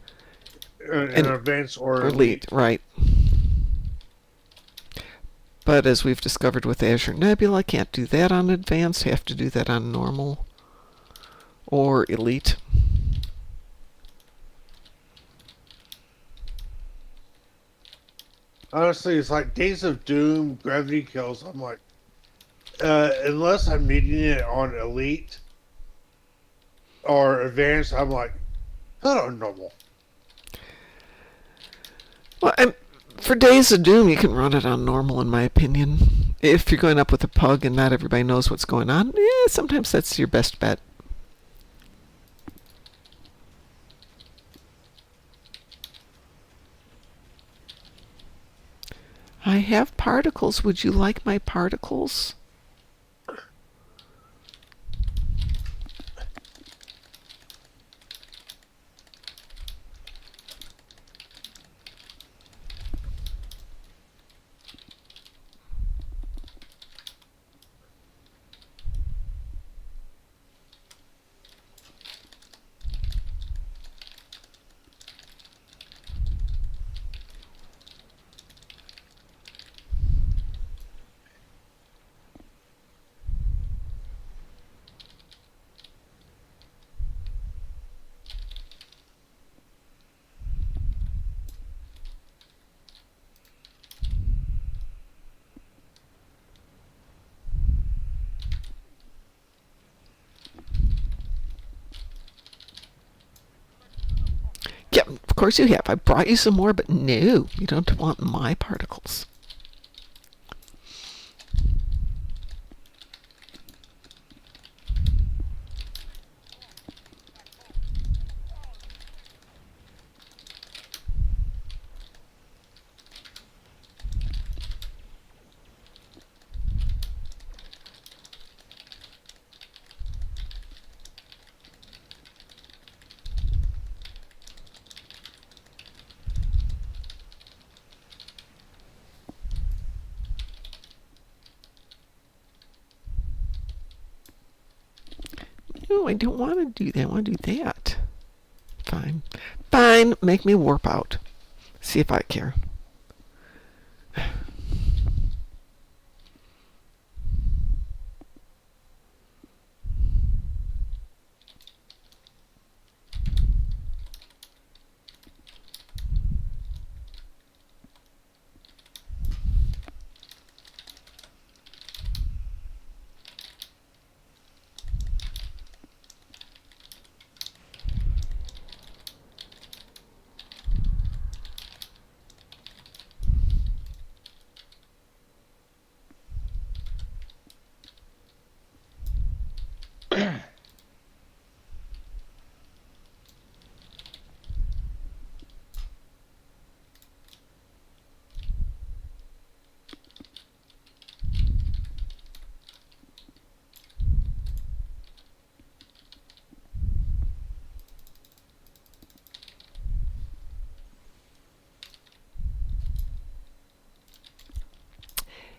An advanced or elite. right. But as we've discovered with Azure Nebula, can't do that on advanced. Have to do that on normal or elite. Honestly, it's like Days of Doom, Gravity Kills. I'm like, unless I'm needing it on elite or advanced, I'm like, put on normal. Well, for Days of Doom, you can run it on normal, in my opinion. If you're going up with a pug and not everybody knows what's going on, sometimes that's your best bet. I have particles. Would you like my particles? Yeah, of course you have. I brought you some more, but no, you don't want my particles. No, I don't want to do that. I want to do that. Fine. Fine. Make me warp out. See if I care.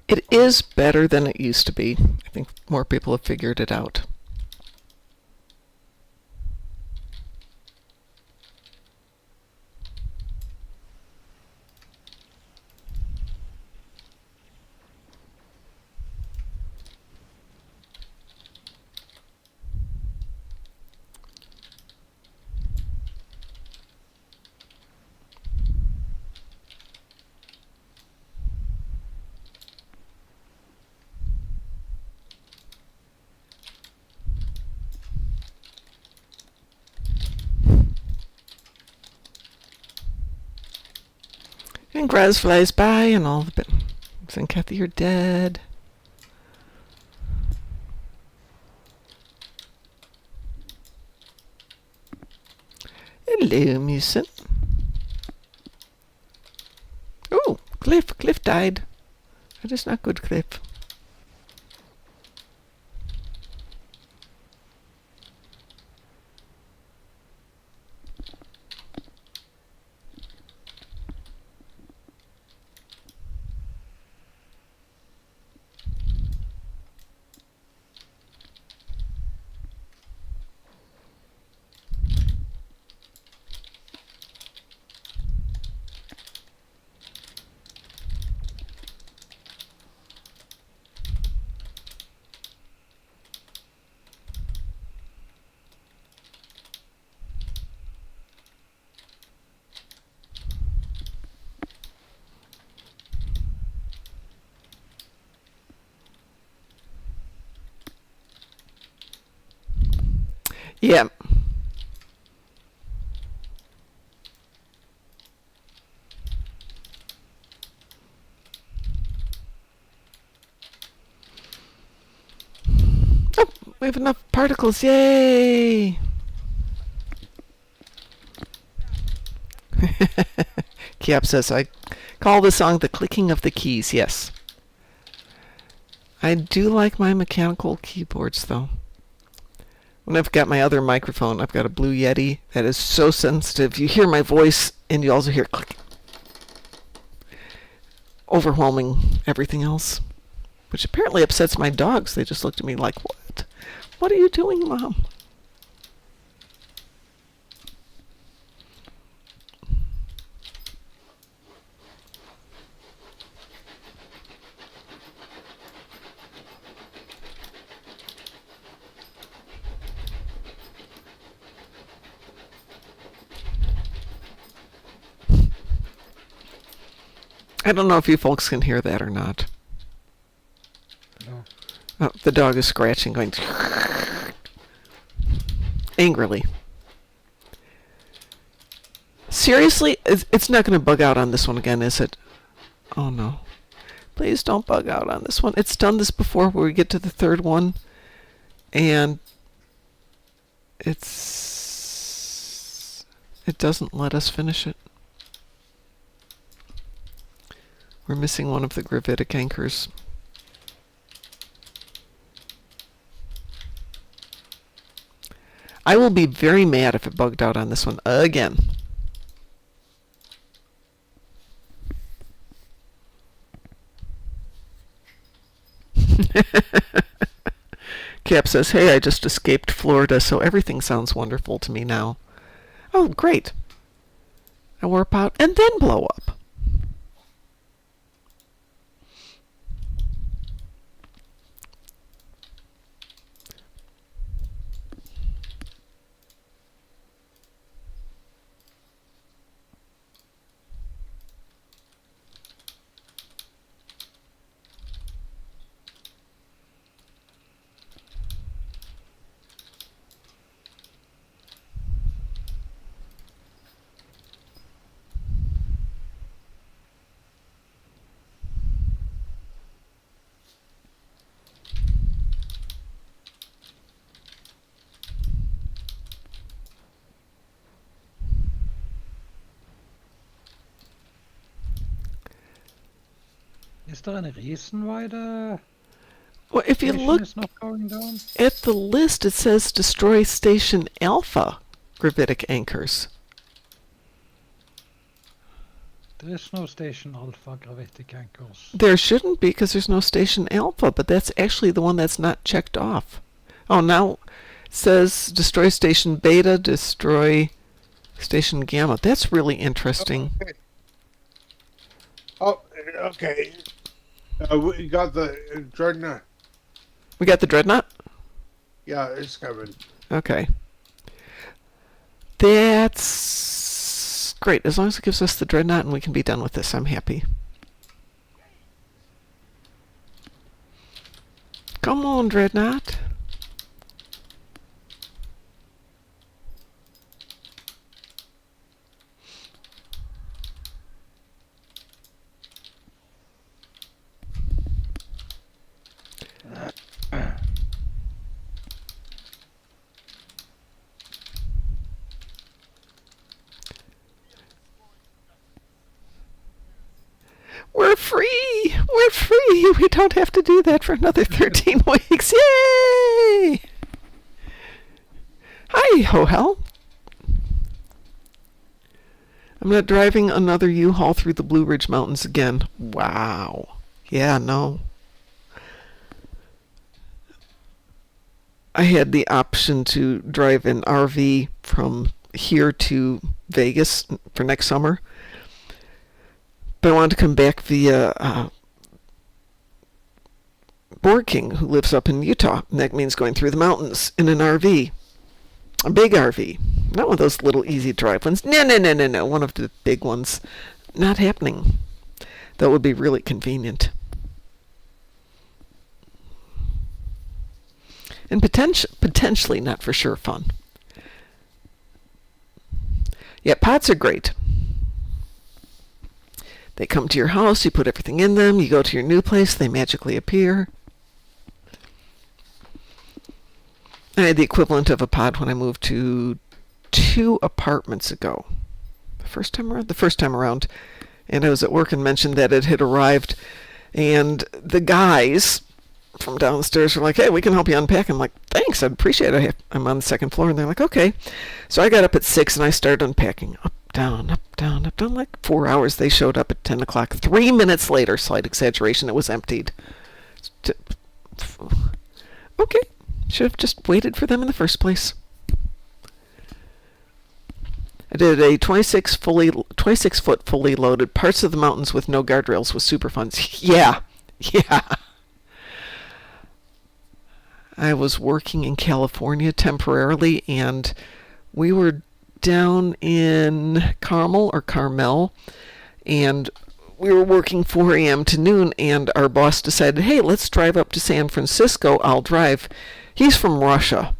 It is better than it used to be. I think more people have figured it out. And Groz flies by, and all the bits and Kathy are dead. Hello, Musin. Oh, Cliff. Cliff died. That is not good, Cliff. Yeah. Oh, we have enough particles. Yay! Kiap says, I call the song The Clicking of the Keys. Yes. I do like my mechanical keyboards, though. When I've got my other microphone, I've got a Blue Yeti that is so sensitive. You hear my voice, and you also hear click, overwhelming everything else, which apparently upsets my dogs. They just looked at me like, what? What are you doing, Mom? I don't know if you folks can hear that or not. No. Oh, the dog is scratching, going angrily. Seriously? It's not going to bug out on this one again, is it? Oh, no. Please don't bug out on this one. It's done this before where we get to the third one, and it doesn't let us finish it. We're missing one of the gravitic anchors. I will be very mad if it bugged out on this one again. Cap says, hey, I just escaped Florida, so everything sounds wonderful to me now. Oh, great. I warp out and then blow up. Is there any reason why the Well, if you station look is not going down? at the list, it says destroy station alpha gravitic anchors. There is no station alpha gravitic anchors. There shouldn't be because there's no station alpha, but that's actually the one that's not checked off. Oh, now it says destroy station beta, destroy station gamma. That's really interesting. Okay. Oh, okay. We got the Dreadnought. We got the dreadnought? Yeah, it's coming. Okay. That's great. As long as it gives us the dreadnought and we can be done with this, I'm happy. Come on, dreadnought. we don't have to do that for another 13 weeks. Yay! Hi, Ho-Hel. I'm not driving another U-Haul through the Blue Ridge Mountains again. Wow. Yeah, no. I had the option to drive an RV from here to Vegas for next summer, but I wanted to come back via Board King, who lives up in Utah, and that means going through the mountains in an RV, a big RV, not one of those little easy drive ones. No, one of the big ones. Not happening. That would be really convenient. And potentially, not for sure, fun. Yeah, pods are great. They come to your house, you put everything in them, you go to your new place, they magically appear. I had the equivalent of a pod when I moved to 2 apartments ago. The first time around. And I was at work and mentioned that it had arrived, and the guys from downstairs were like, hey, we can help you unpack. I'm like, thanks, I'd appreciate it. I'm on the 2nd floor. And they're like, okay. So I got up at 6 and I started unpacking. Up, down, up, down, up, down. Like 4 hours. They showed up at 10 o'clock. 3 minutes later, slight exaggeration, it was emptied. Okay. Should have just waited for them in the first place. I did a 26-foot fully loaded parts of the mountains with no guardrails with super fun. Yeah. I was working in California temporarily, and we were down in Carmel, and we were working 4 a.m. to noon, and our boss decided, hey, let's drive up to San Francisco. I'll drive. He's from Russia.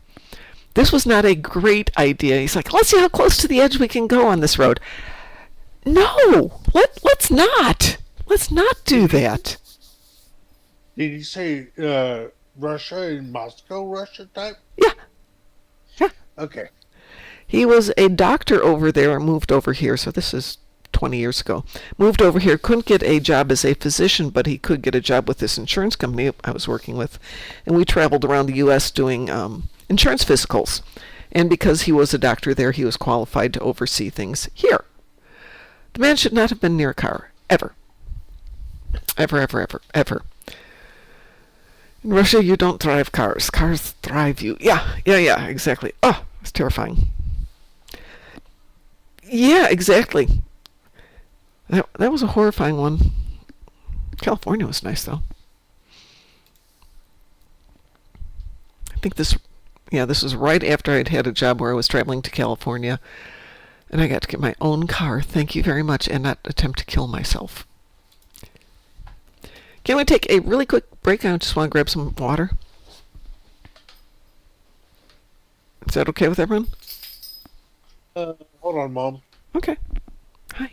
This was not a great idea. He's like, let's see how close to the edge we can go on this road. No, let's not. Let's not do that. Did you say Russia and Moscow, Russia type? Yeah. Okay. He was a doctor over there and moved over here, so this is 20 years ago. Moved over here, couldn't get a job as a physician, but he could get a job with this insurance company I was working with. And we traveled around the U.S. doing insurance physicals. And because he was a doctor there, he was qualified to oversee things here. The man should not have been near a car. Ever. Ever. In Russia, you don't drive cars. Cars drive you. Yeah, exactly. Oh, it's terrifying. Yeah, exactly. That was a horrifying one. California was nice, though. I think this was right after I'd had a job where I was traveling to California, and I got to get my own car, thank you very much, and not attempt to kill myself. Can we take a really quick break? I just want to grab some water. Is that okay with everyone? Hold on, Mom. Okay. Hi.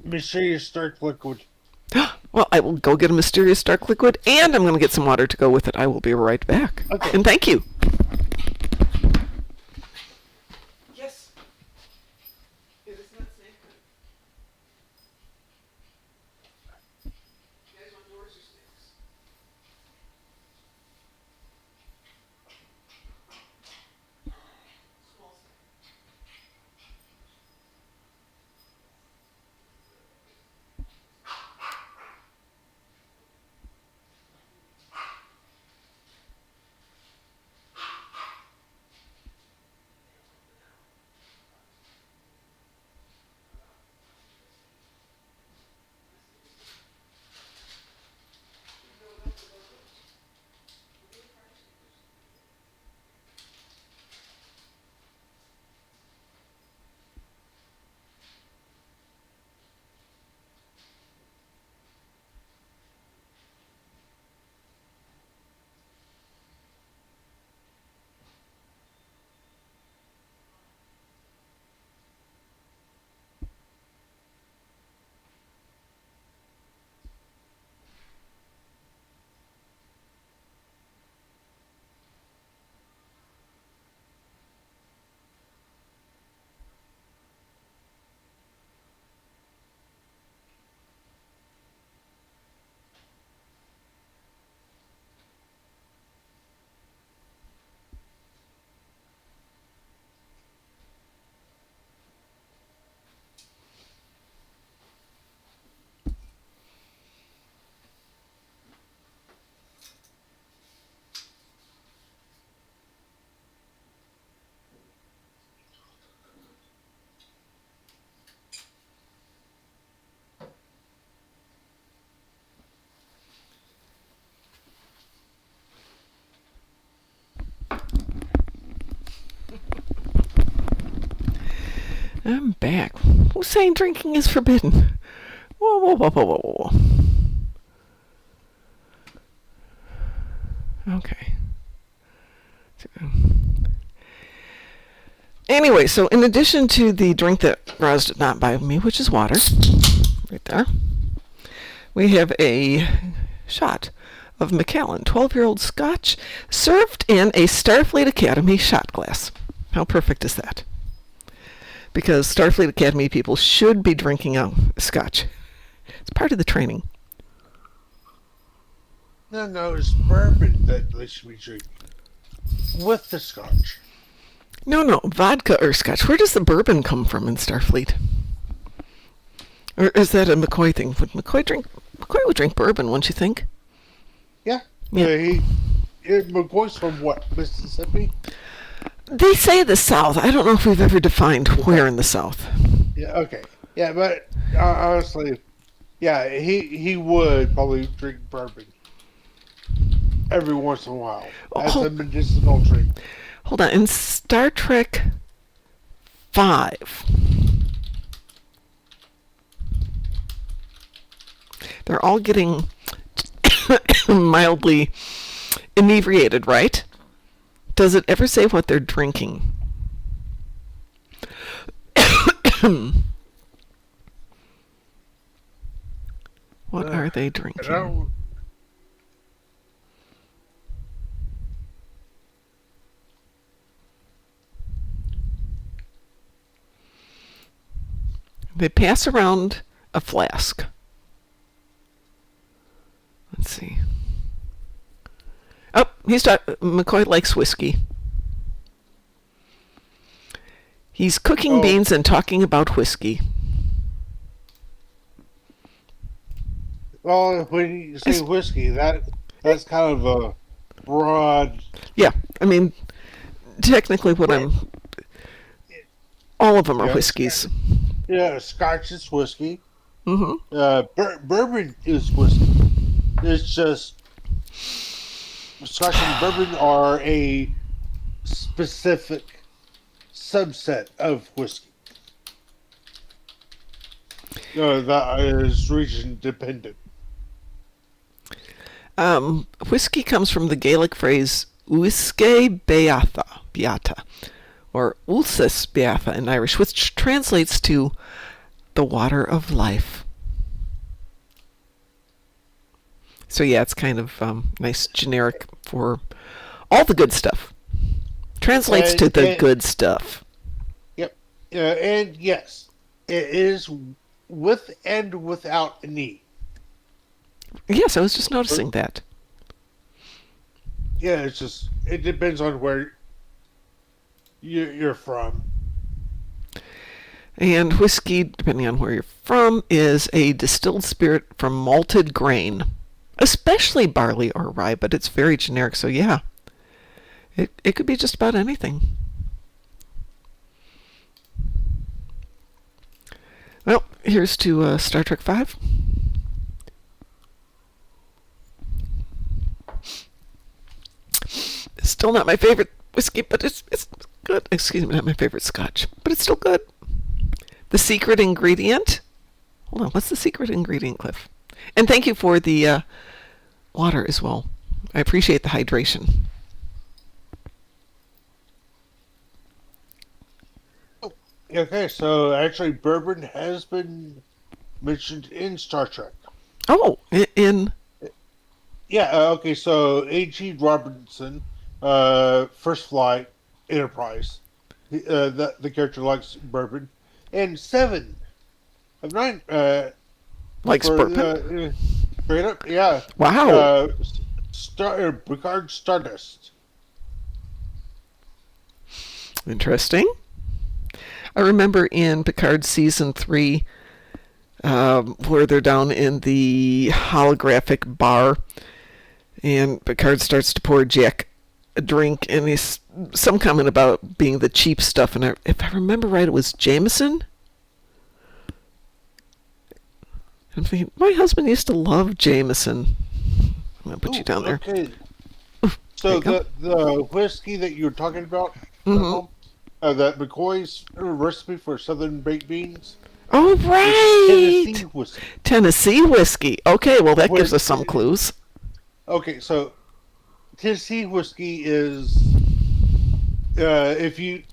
Mysterious dark liquid. Well, I will go get a mysterious dark liquid, and I'm going to get some water to go with it. I will be right back. Okay. And thank you. Yes. It is not safe. You guys want doors or snakes? Small snake. I'm back. Who's saying drinking is forbidden? Whoa, whoa, whoa, whoa, whoa, whoa. Okay. Anyway, so in addition to the drink that Groz did not buy me, which is water, right there, we have a shot of Macallan 12-year-old Scotch served in a Starfleet Academy shot glass. How perfect is that? Because Starfleet Academy people should be drinking out Scotch. It's part of the training. No, it's bourbon that they should be drinking. With the Scotch. No, vodka or Scotch. Where does the bourbon come from in Starfleet? Or is that a McCoy thing? Would McCoy would drink bourbon, wouldn't you think? Yeah. Yeah. McCoy's from what, Mississippi? They say the South. I don't know if we've ever defined where in the South. Yeah, okay. Yeah, but honestly, yeah, he would probably drink bourbon every once in a while. As a medicinal drink. Hold on. In Star Trek 5, they're all getting mildly inebriated, right? Does it ever say what they're drinking? What are they drinking? They pass around a flask. Let's see. Oh, McCoy likes whiskey. He's cooking beans and talking about whiskey. Well, when you say whiskey, that's kind of a broad... Yeah, I mean, technically all of them are whiskeys. Yeah, Scotch is whiskey. Mm-hmm. Bourbon is whiskey. It's just... Scotch and bourbon are a specific subset of whiskey. That is region dependent. Whiskey comes from the Gaelic phrase Uisce Beata, or Ulsis Beata in Irish, which translates to the water of life. So yeah, it's kind of nice generic for all the good stuff. Translates to the good stuff. Yep. And yes, it is with and without an E. Yes, I was just noticing that. Yeah, it depends on where you're from. And whiskey, depending on where you're from, is a distilled spirit from malted grain, especially barley or rye, but it's very generic, so yeah. It could be just about anything. Well, here's to Star Trek 5. Still not my favorite whiskey, but it's good. Excuse me, not my favorite Scotch, but it's still good. The secret ingredient? Hold on, what's the secret ingredient, Cliff? And thank you for the water as well. I appreciate the hydration. Okay, so actually bourbon has been mentioned in Star Trek. Oh, in... Yeah, okay, so A.G. Robinson, First Flight, Enterprise, the character likes bourbon, and 7 of 9 likes bourbon? Straight up, yeah. Wow. Picard Stardust. Interesting. I remember in Picard Season 3, where they're down in the holographic bar, and Picard starts to pour Jack a drink, and he's some comment about being the cheap stuff, and if I remember right, it was Jameson? I'm thinking, my husband used to love Jameson. I'm going to put you down there. Okay. So the whiskey that you were talking about, that McCoy's recipe for Southern baked beans. Oh, It's right. Tennessee whiskey. Tennessee whiskey. Okay, well, that gives Which, us some clues. okay, so Tennessee whiskey is, if you,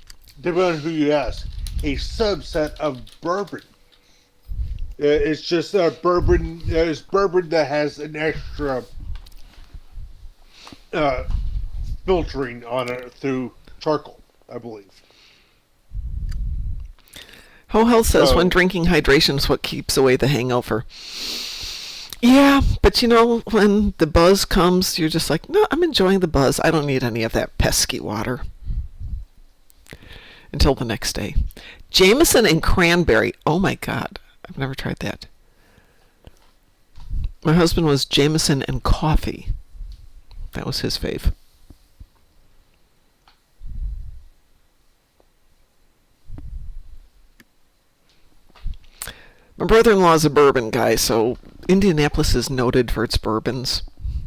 depending on who you ask, a subset of bourbon. It's just bourbon. It's bourbon that has an extra uh, filtering on it through charcoal, I believe. Hohel says when So, drinking hydration is what keeps away the hangover. Yeah, but you know, when the buzz comes, you're just like, no, I'm enjoying the buzz. I don't need any of that pesky water. Until the next day. Jameson and cranberry. Oh my God. I've never tried that. My husband was Jameson and coffee. That was his fave. My brother-in-law is a bourbon guy, so Indianapolis is noted for its bourbons.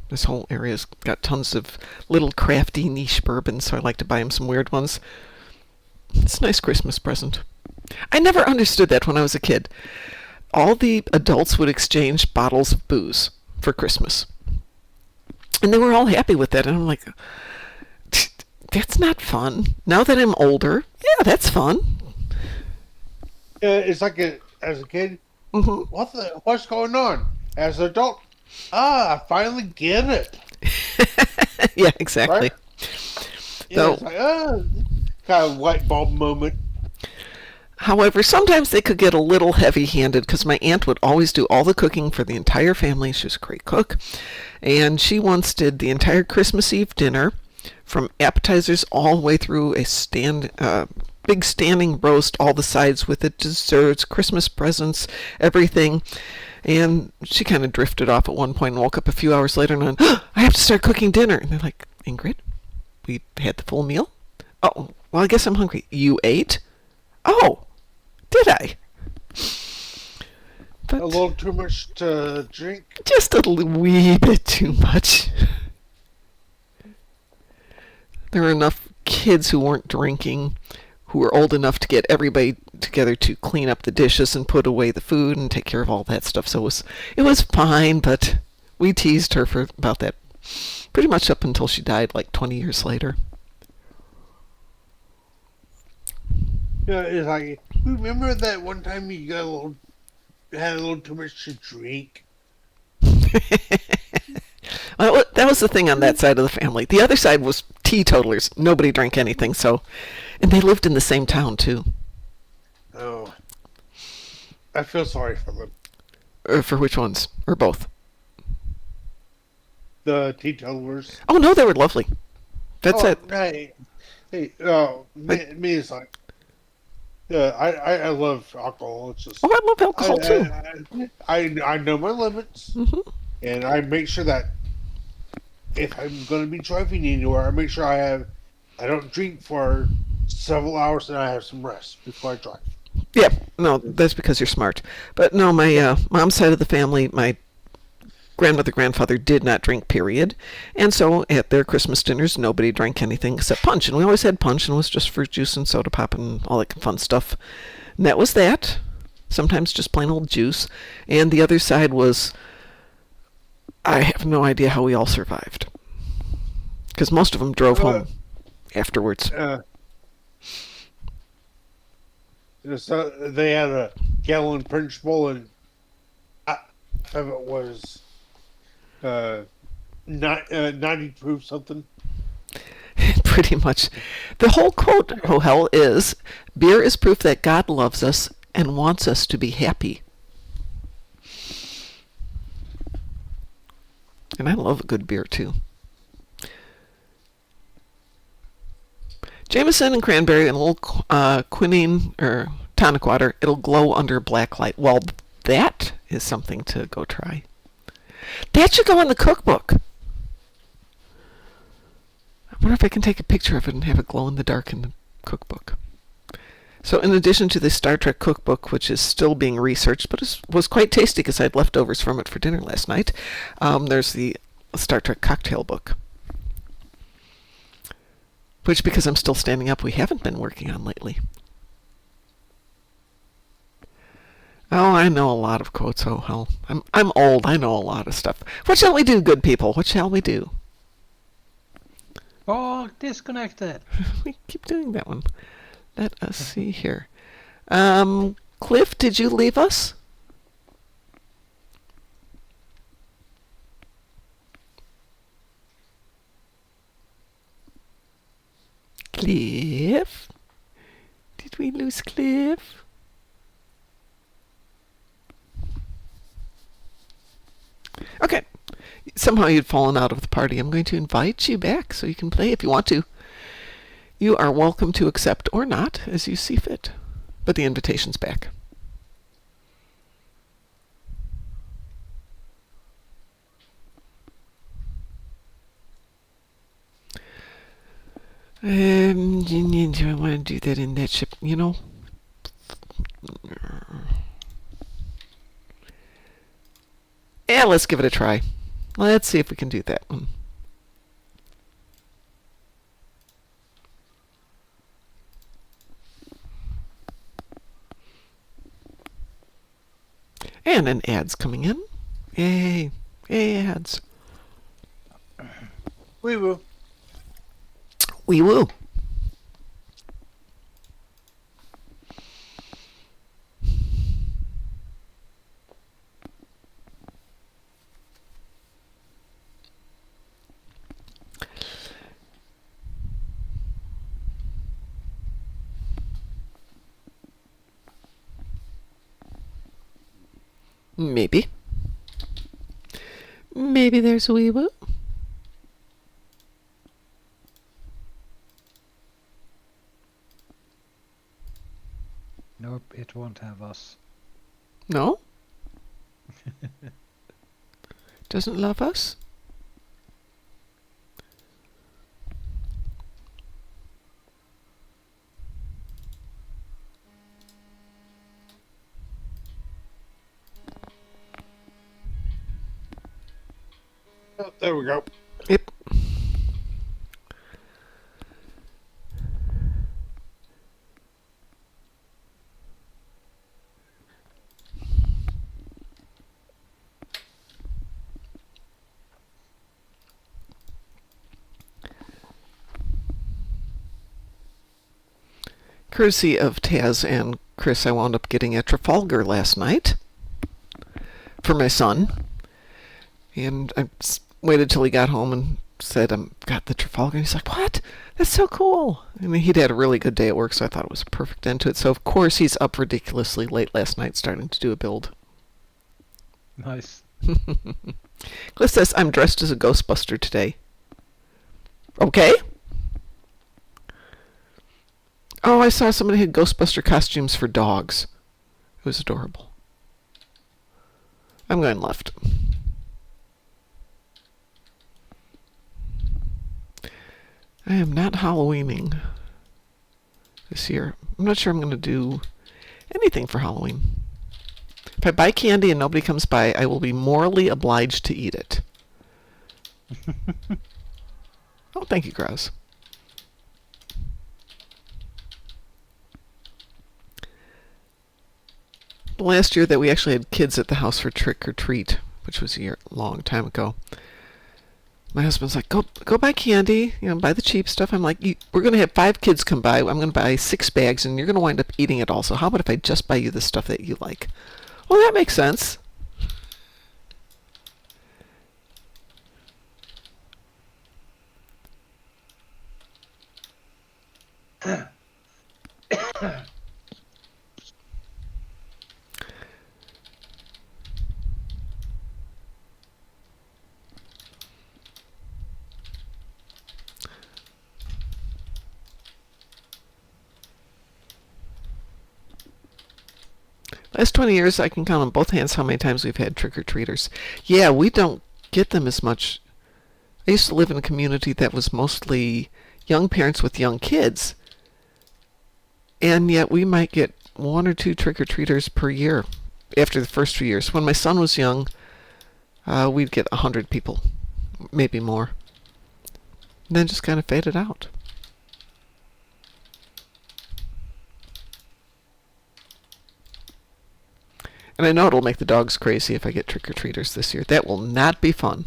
This whole area's got tons of little crafty niche bourbons, so I like to buy him some weird ones. It's a nice Christmas present. I never understood that when I was a kid. All the adults would exchange bottles of booze for Christmas. And they were all happy with that, and I'm like, that's not fun. Now that I'm older, yeah, that's fun. it's like as a kid, Hmm. what's going on? As an adult, I finally get it. Yeah, exactly. Right? Yeah, So, it's like, kind of light bulb moment. however, sometimes they could get a little heavy-handed because my aunt would always do all the cooking for the entire family. She was a great cook. And she once did the entire Christmas Eve dinner from appetizers all the way through a big standing roast, all the sides with the desserts, Christmas presents, everything. And she kind of drifted off at one point and woke up a few hours later and went, oh, I have to start cooking dinner. And they're like, Ingrid, we had the full meal? Oh, well, I guess I'm hungry. You ate? Oh, did I? But A little too much to drink. just a wee bit too much. There were enough kids who weren't drinking, who were old enough to get everybody together to clean up the dishes and put away the food and take care of all that stuff. So it was fine, but we teased her for about that pretty much up until she died like 20 years later. It's like, remember that one time you had a little too much to drink? Well, that was the thing on that side of the family. The other side was teetotalers. Nobody drank anything, and they lived in the same town too. Oh, I feel sorry for them. For which ones? Or both? The teetotalers. Oh no, they were lovely. That's it. Hey, me is like, I love alcohol. It's just, Oh, I love alcohol too. I know my limits, Hmm. and I make sure that if I'm going to be driving anywhere, I make sure I don't drink for several hours and I have some rest before I drive. Yeah, no, that's because you're smart. But no, my mom's side of the family, my grandfather did not drink, period. And so at their Christmas dinners, nobody drank anything except punch. And we always had punch, and it was just fruit juice and soda pop and all that fun stuff. And that was that. Sometimes just plain old juice. And the other side was, I have no idea how we all survived. Because most of them drove home afterwards. So they had a gallon punch bowl, and half of it was 90 proof something. Pretty much. The whole quote, Hohel, is, beer is proof that God loves us and wants us to be happy. And I love a good beer, too. Jameson and cranberry and a little quinine or tonic water. It'll glow under black light. Well, that is something to go try. That should go in the cookbook. I wonder if I can take a picture of it and have it glow in the dark in the cookbook. So in addition to the Star Trek cookbook, which is still being researched, but was quite tasty because I had leftovers from it for dinner last night, there's the Star Trek cocktail book. which, because I'm still standing up, we haven't been working on lately. Oh, I know a lot of quotes. Oh, hell. I'm old. I know a lot of stuff. What shall we do, good people? What shall we do? Oh, disconnected. We keep doing that one. Let us see here. Cliff, did you leave us? Cliff? Did we lose Cliff? Okay. Somehow you'd fallen out of the party. I'm going to invite you back so you can play if you want to. You are welcome to accept or not, as you see fit. But the invitation's back. Do I want to do that in that ship? You know? Yeah, let's give it a try. Let's see if we can do that one. And an ad's coming in. Yay. Yay, ads. Wee woo. Wee woo. Maybe. Maybe there's a wee woo. Nope, it won't have us. No? Doesn't love us? Oh, there we go. Yep. Courtesy of Taz and Chris, I wound up getting a Trafalgar last night for my son. And I waited till he got home and said, got the Trafalgar. And he's like, what? That's so cool. I mean, he'd had a really good day at work, so I thought it was a perfect end to it. So, of course, he's up ridiculously late last night starting to do a build. Nice. Cliff says, I'm dressed as a Ghostbuster today. Okay. Oh, I saw somebody had Ghostbuster costumes for dogs. It was adorable. I'm going left. I am not Halloweening this year. I'm not sure I'm going to do anything for Halloween. If I buy candy and nobody comes by, I will be morally obliged to eat it. Oh, thank you, Groz. The last year that we actually had kids at the house for trick or treat, which was a long time ago, my husband's like, go buy candy, buy the cheap stuff. I'm like, we're going to have 5 kids come by. I'm going to buy 6 bags, and you're going to wind up eating it all. So how about if I just buy you the stuff that you like? Well, that makes sense. Last 20 years, I can count on both hands how many times we've had trick-or-treaters. Yeah, we don't get them as much. I used to live in a community that was mostly young parents with young kids, and yet we might get 1 or 2 trick-or-treaters per year after the first few years. When my son was young, we'd get 100 people, maybe more. And then just kind of faded out. And I know it'll make the dogs crazy if I get trick-or-treaters this year. That will not be fun.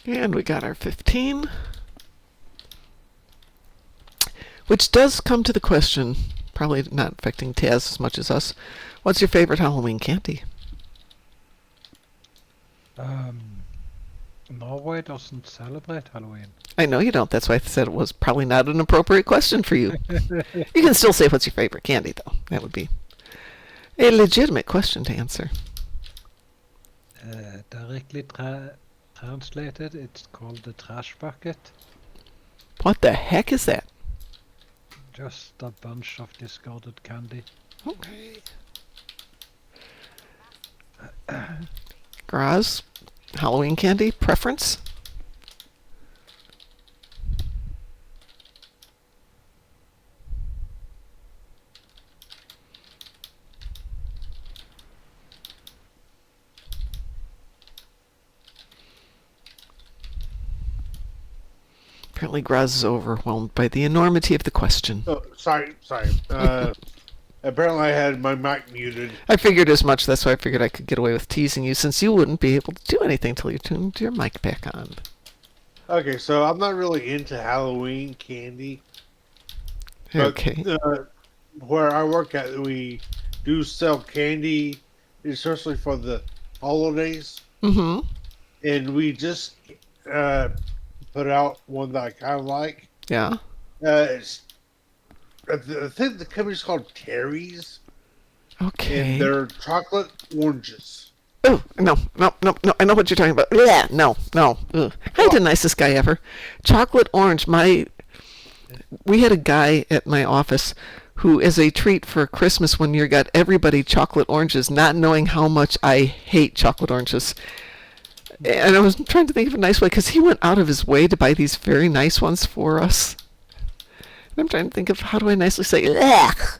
And we got our 15. Which does come to the question, probably not affecting Taz as much as us, what's your favorite Halloween candy? Norway doesn't celebrate Halloween. I know you don't. That's why I said it was probably not an appropriate question for you. You can still say what's your favorite candy, though. That would be a legitimate question to answer. Directly translated, it's called the trash bucket. What the heck is that? Just a bunch of discarded candy. Okay. Groz, Halloween candy preference? Apparently Groz is overwhelmed by the enormity of the question. Oh, sorry. Apparently I had my mic muted. I figured as much. That's why I figured I could get away with teasing you, since you wouldn't be able to do anything till you tuned your mic back on. Okay, so I'm not really into Halloween candy. But, Okay. where I work at, we do sell candy, especially for the holidays. Mm-hmm. And we just put out one that I kind of like. Yeah. I think the company's called Terry's, Okay. and they're chocolate oranges. Oh, no. I know what you're talking about. Yeah, no. Ugh. I ain't the nicest guy ever. Chocolate orange. We had a guy at my office who, as a treat for Christmas one year, got everybody chocolate oranges, not knowing how much I hate chocolate oranges. And I was trying to think of a nice way, because he went out of his way to buy these very nice ones for us. And I'm trying to think of how do I nicely say, ugh.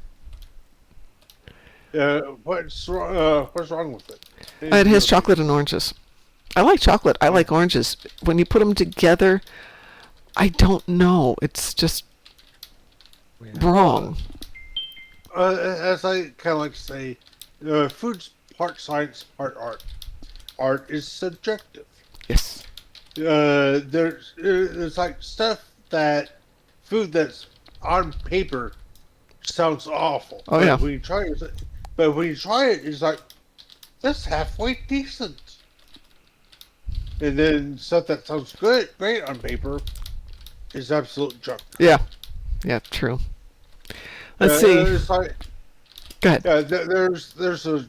What's wrong with it? It has chocolate and oranges. I like chocolate. I like oranges. When you put them together, I don't know. It's just wrong. As I kind of like to say, food's part science, part art. Art is subjective. Yes. There's like food that's on paper sounds awful. Oh, but yeah. when you try it, it's like, that's halfway decent. And then stuff that sounds great on paper, is absolute junk. Yeah. Yeah, true. Let's see. It's like, Go ahead. there's a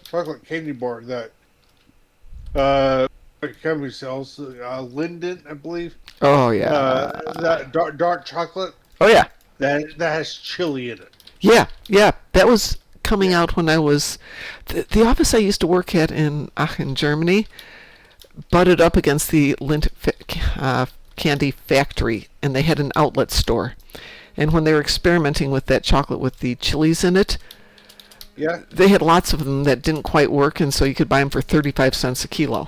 chocolate candy bar that the company sells, Linden, I believe. Oh, yeah. That dark chocolate Oh, yeah. that has chili in it. Yeah. That was coming out when I was... The office I used to work at in Aachen, Germany, butted up against the Lindt candy factory, and they had an outlet store. And when they were experimenting with that chocolate with the chilies in it, Yeah. they had lots of them that didn't quite work, and so you could buy them for 35 cents a kilo.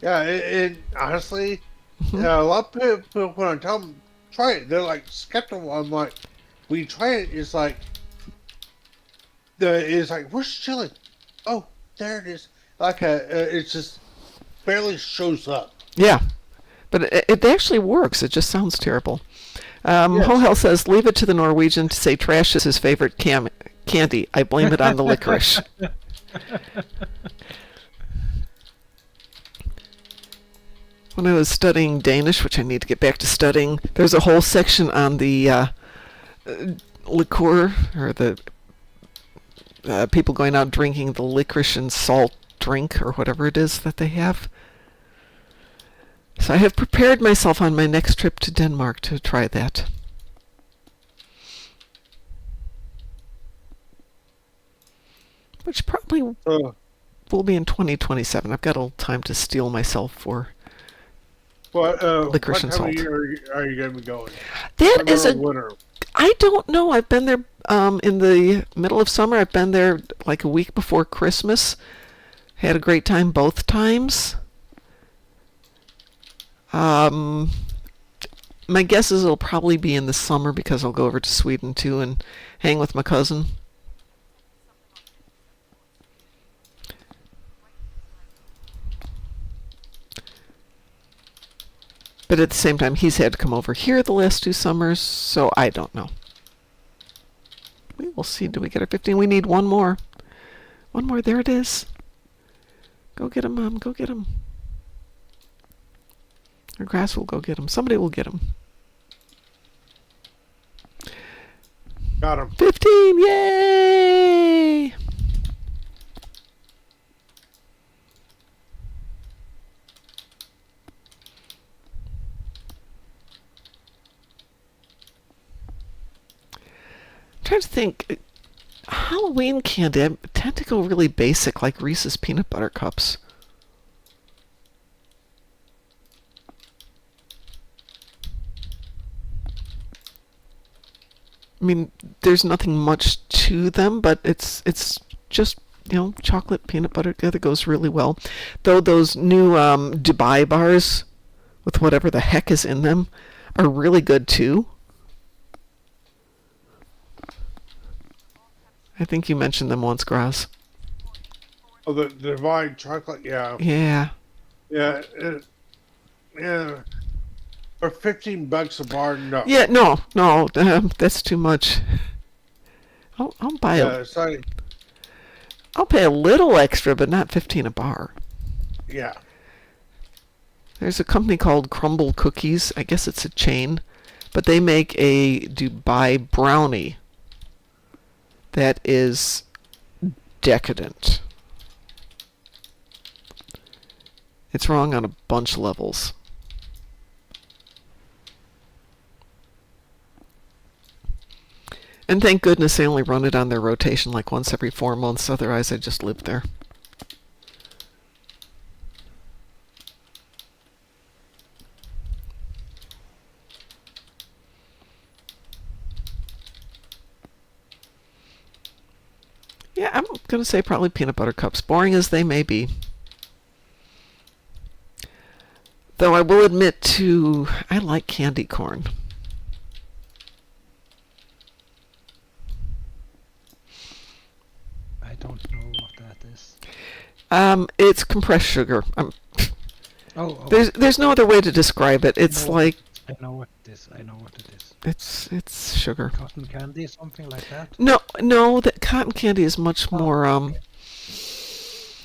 Yeah, and honestly, a lot of people, when I tell them, try it, they're like skeptical. I'm like, when you try it, it's like, where's chili? Oh, there it is. It just barely shows up. Yeah, but it actually works. It just sounds terrible. Yes. Hohel says, leave it to the Norwegian to say trash is his favorite candy. I blame it on the licorice. When I was studying Danish, which I need to get back to studying, there's a whole section on the liqueur, or the people going out drinking the licorice and salt drink, or whatever it is that they have. So I have prepared myself on my next trip to Denmark to try that. which probably So, will be in 2027. I've got a little time to steel myself for licorice what and time of salt. year are you going to be going? That Summer is or a winter? I don't know. I've been there in the middle of summer. I've been there like a week before Christmas. Had a great time both times. My guess is it'll probably be in the summer because I'll go over to Sweden too and hang with my cousin. But at the same time, he's had to come over here the last 2 summers, so I don't know. We will see. Do we get our 15? We need one more. One more. There it is. Go get him, Mom. Go get him. Or Grass will go get him. Somebody will get him. Got him. 15! Yay! I'm trying to think. Halloween candy, I tend to go really basic, like Reese's Peanut Butter Cups. I mean, there's nothing much to them, but it's just, chocolate peanut butter together goes really well. Though those new Dubai bars with whatever the heck is in them are really good too. I think you mentioned them once, Groz. Oh, the divine chocolate, yeah. Yeah. Yeah, yeah. For $15 a bar, no. Yeah, no, that's too much. I'll buy Yeah, it's like, I'll pay a little extra, but not 15 a bar. yeah. There's a company called Crumble Cookies. I guess it's a chain, but they make a Dubai brownie that is decadent. It's wrong on a bunch of levels. And thank goodness they only run it on their rotation like once every 4 months, otherwise I'd just live there. Yeah, I'm going to say probably peanut butter cups, boring as they may be. Though I will admit I like candy corn. I don't know what that is. It's compressed sugar. Oh, There's no other way to describe it. It's No. like I know what it is. I know what it is. it's sugar. Cotton candy, something like that. No, that cotton candy is much more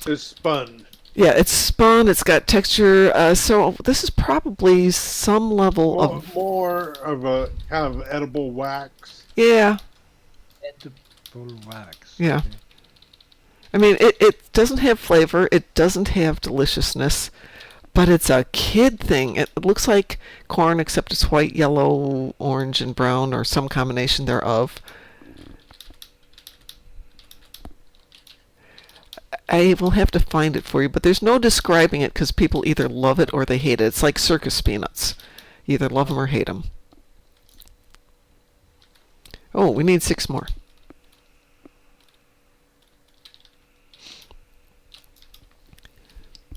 It's spun. yeah, it's spun, it's got texture, so this is probably some level More of a kind of edible wax. yeah. Edible wax. Yeah. Okay. I mean, it doesn't have flavor, it doesn't have deliciousness, but it's a kid thing. It looks like corn except it's white, yellow, orange, and brown, or some combination thereof. I will have to find it for you, but there's no describing it because people either love it or they hate it. It's like circus peanuts. You either love them or hate them. Oh, we need 6 more.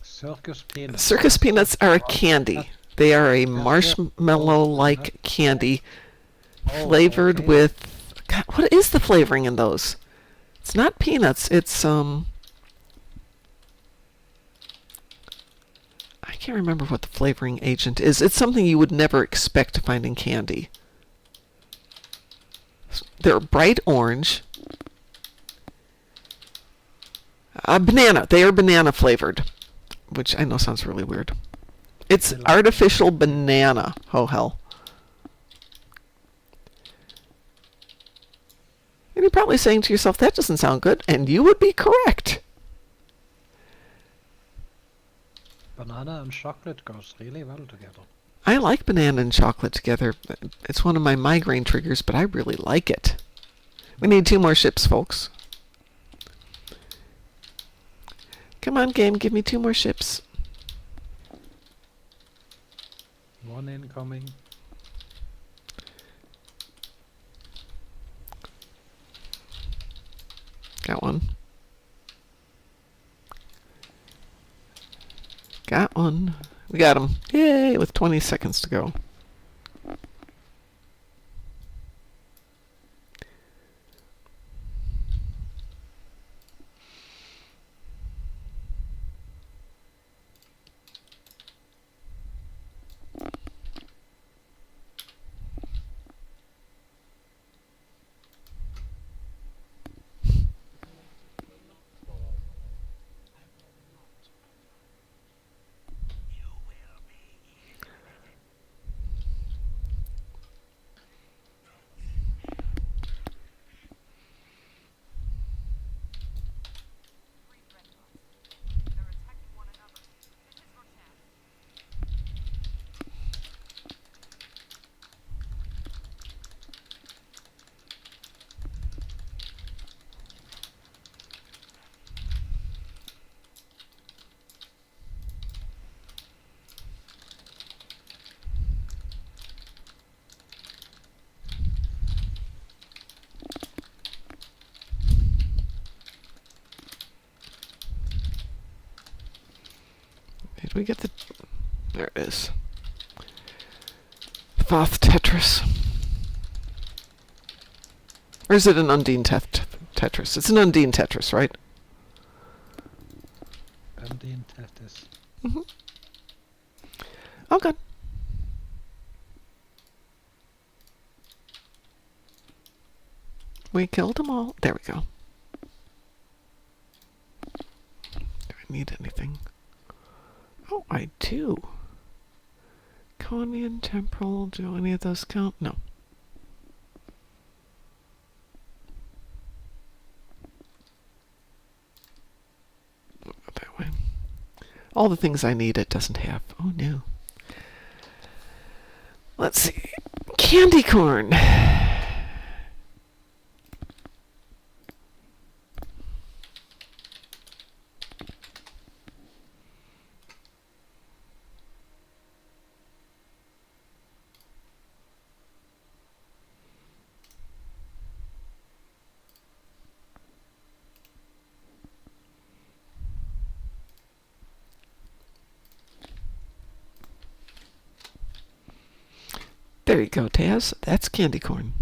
Circus peanuts. Circus peanuts are a candy. They are a marshmallow-like candy flavored okay. with... God, what is the flavoring in those? It's not peanuts. It's, I can't remember what the flavoring agent is. It's something you would never expect to find in candy. They're bright orange. Banana. They are banana flavored, which I know sounds really weird. It's artificial banana. Oh, hell. And you're probably saying to yourself, that doesn't sound good, and you would be correct. Banana and chocolate goes really well together. I like banana and chocolate together. It's one of my migraine triggers, but I really like it. We need 2 more ships, folks. Come on, game, give me 2 more ships. One incoming. Got one. Got one. We got him. Yay, with 20 seconds to go. Did we get the... There it is. Thoth Tetris. Or is it an Undine Tetris? It's an Undine Tetris, right? Undine Tetris. Mm-hmm. Oh, good. We killed them all. There we go. Do I need anything? Oh, I do. Conian, Temporal, do any of those count? No. Go that way. All the things I need it doesn't have. Oh, no. Let's see. Candy corn. There you go, Taz. That's candy corn.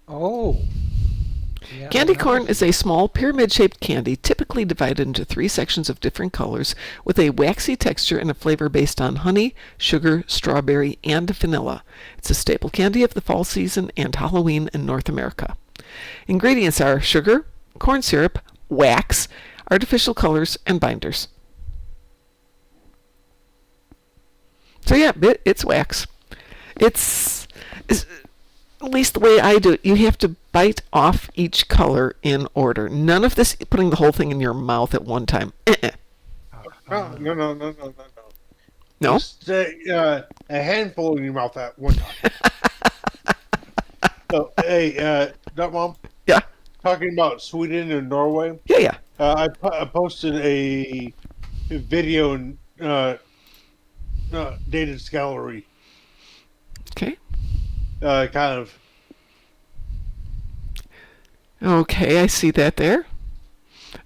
Oh! Yeah, Candy that corn was- is a small pyramid-shaped candy typically divided into 3 sections of different colors with a waxy texture and a flavor based on honey, sugar, strawberry, and vanilla. It's a staple candy of the fall season and Halloween in North America. Ingredients are sugar, corn syrup, wax, artificial colors, and binders. So yeah, it's wax. It's at least the way I do it. You have to bite off each color in order. None of this putting the whole thing in your mouth at one time. No. No? Just a handful in your mouth at one time. So, hey, Darkmom, Yeah. talking about Sweden and Norway, Yeah. I posted a video in Data's gallery. Okay. Kind of. Okay, I see that there.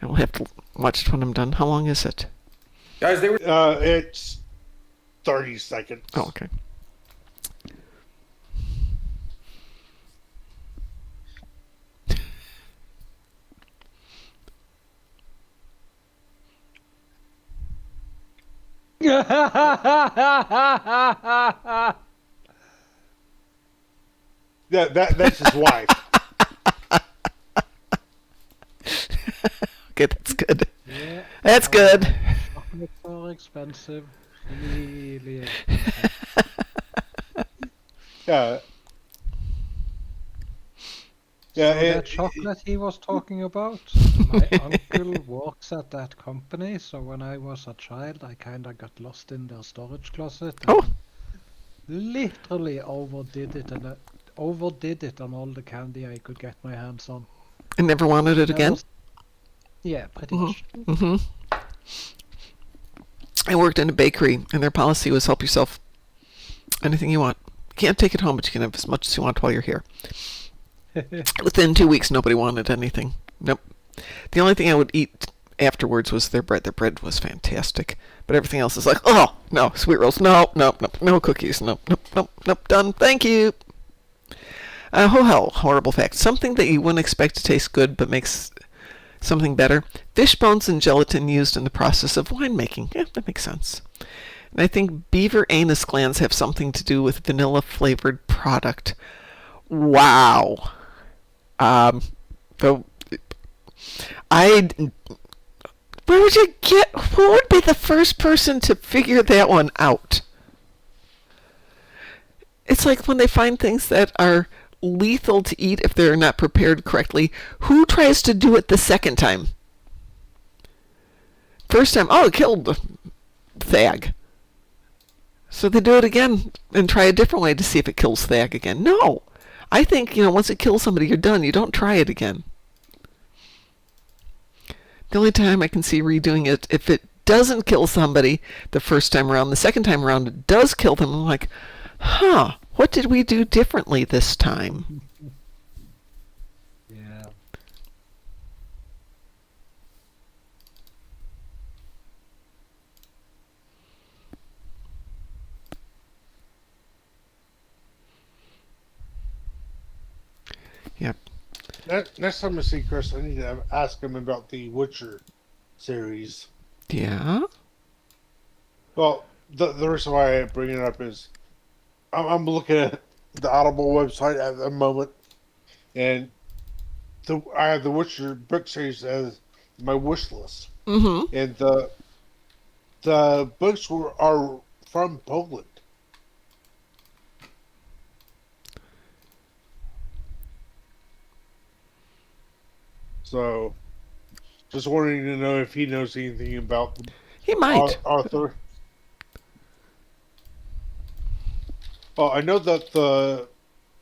I will have to watch it when I'm done. How long is it? Guys, they were. It's 30 seconds. Oh, okay. Yeah, that's his wife. Okay, that's good. Yeah. That's good. Chocolates are expensive. Really expensive. Yeah. So Yeah, that chocolate he was talking about, my uncle works at that company, so when I was a child I kinda got lost in their storage closet and Oh. literally overdid it on all the candy I could get my hands on. I never wanted it again? Yeah, pretty Mhm. much. Mhm. I worked in a bakery, and their policy was help yourself. Anything you want. You can't take it home, but you can have as much as you want while you're here. Within 2 weeks, nobody wanted anything. Nope. The only thing I would eat afterwards was their bread. Their bread was fantastic. But everything else is like, oh, no, sweet rolls, no, no, no, no cookies, no, nope, nope, nope, done, thank you. Oh, hell, horrible fact. Something that you wouldn't expect to taste good but makes something better. Fish bones and gelatin used in the process of winemaking. Yeah, that makes sense. And I think beaver anus glands have something to do with vanilla-flavored product. Wow. So where would you get? Who would be the first person to figure that one out? It's like when they find things that are lethal to eat if they're not prepared correctly. Who tries to do it the second time? First time, oh, it killed the thag. So they do it again and try a different way to see if it kills thag again. No. I think, once it kills somebody, you're done. You don't try it again. The only time I can see redoing it, if it doesn't kill somebody the first time around, the second time around it does kill them, I'm like, what did we do differently this time? Yeah. Yep. Next time I see Chris, I need to ask him about the Witcher series. Yeah? Well, the reason why I bring it up is I'm looking at the Audible website at the moment, and I have the Witcher book series as my wish list, Mm-hmm. and the books are from Poland. So, just wanting to know if he knows anything about He might. Arthur. Well, I know that the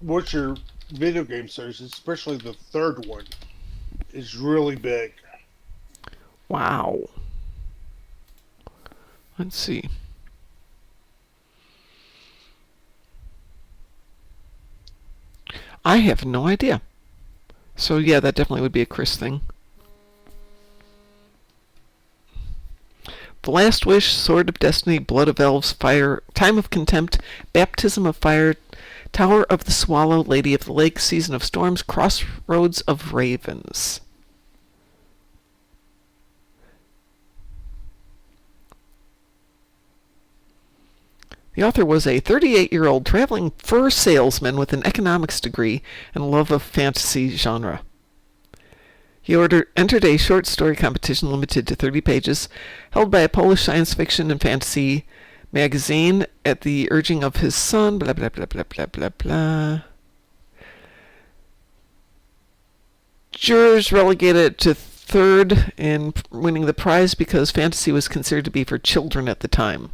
Witcher video game series, especially the third one, is really big. Wow. Let's see. I have no idea. So yeah, that definitely would be a Chris thing. The Last Wish, Sword of Destiny, Blood of Elves, Fire, Time of Contempt, Baptism of Fire, Tower of the Swallow, Lady of the Lake, Season of Storms, Crossroads of Ravens. The author was a 38-year-old traveling fur salesman with an economics degree and love of fantasy genre. He entered a short story competition limited to 30 pages, held by a Polish science fiction and fantasy magazine at the urging of his son, blah, blah, blah, blah, blah, blah, blah. Jurors relegated it to third in winning the prize because fantasy was considered to be for children at the time.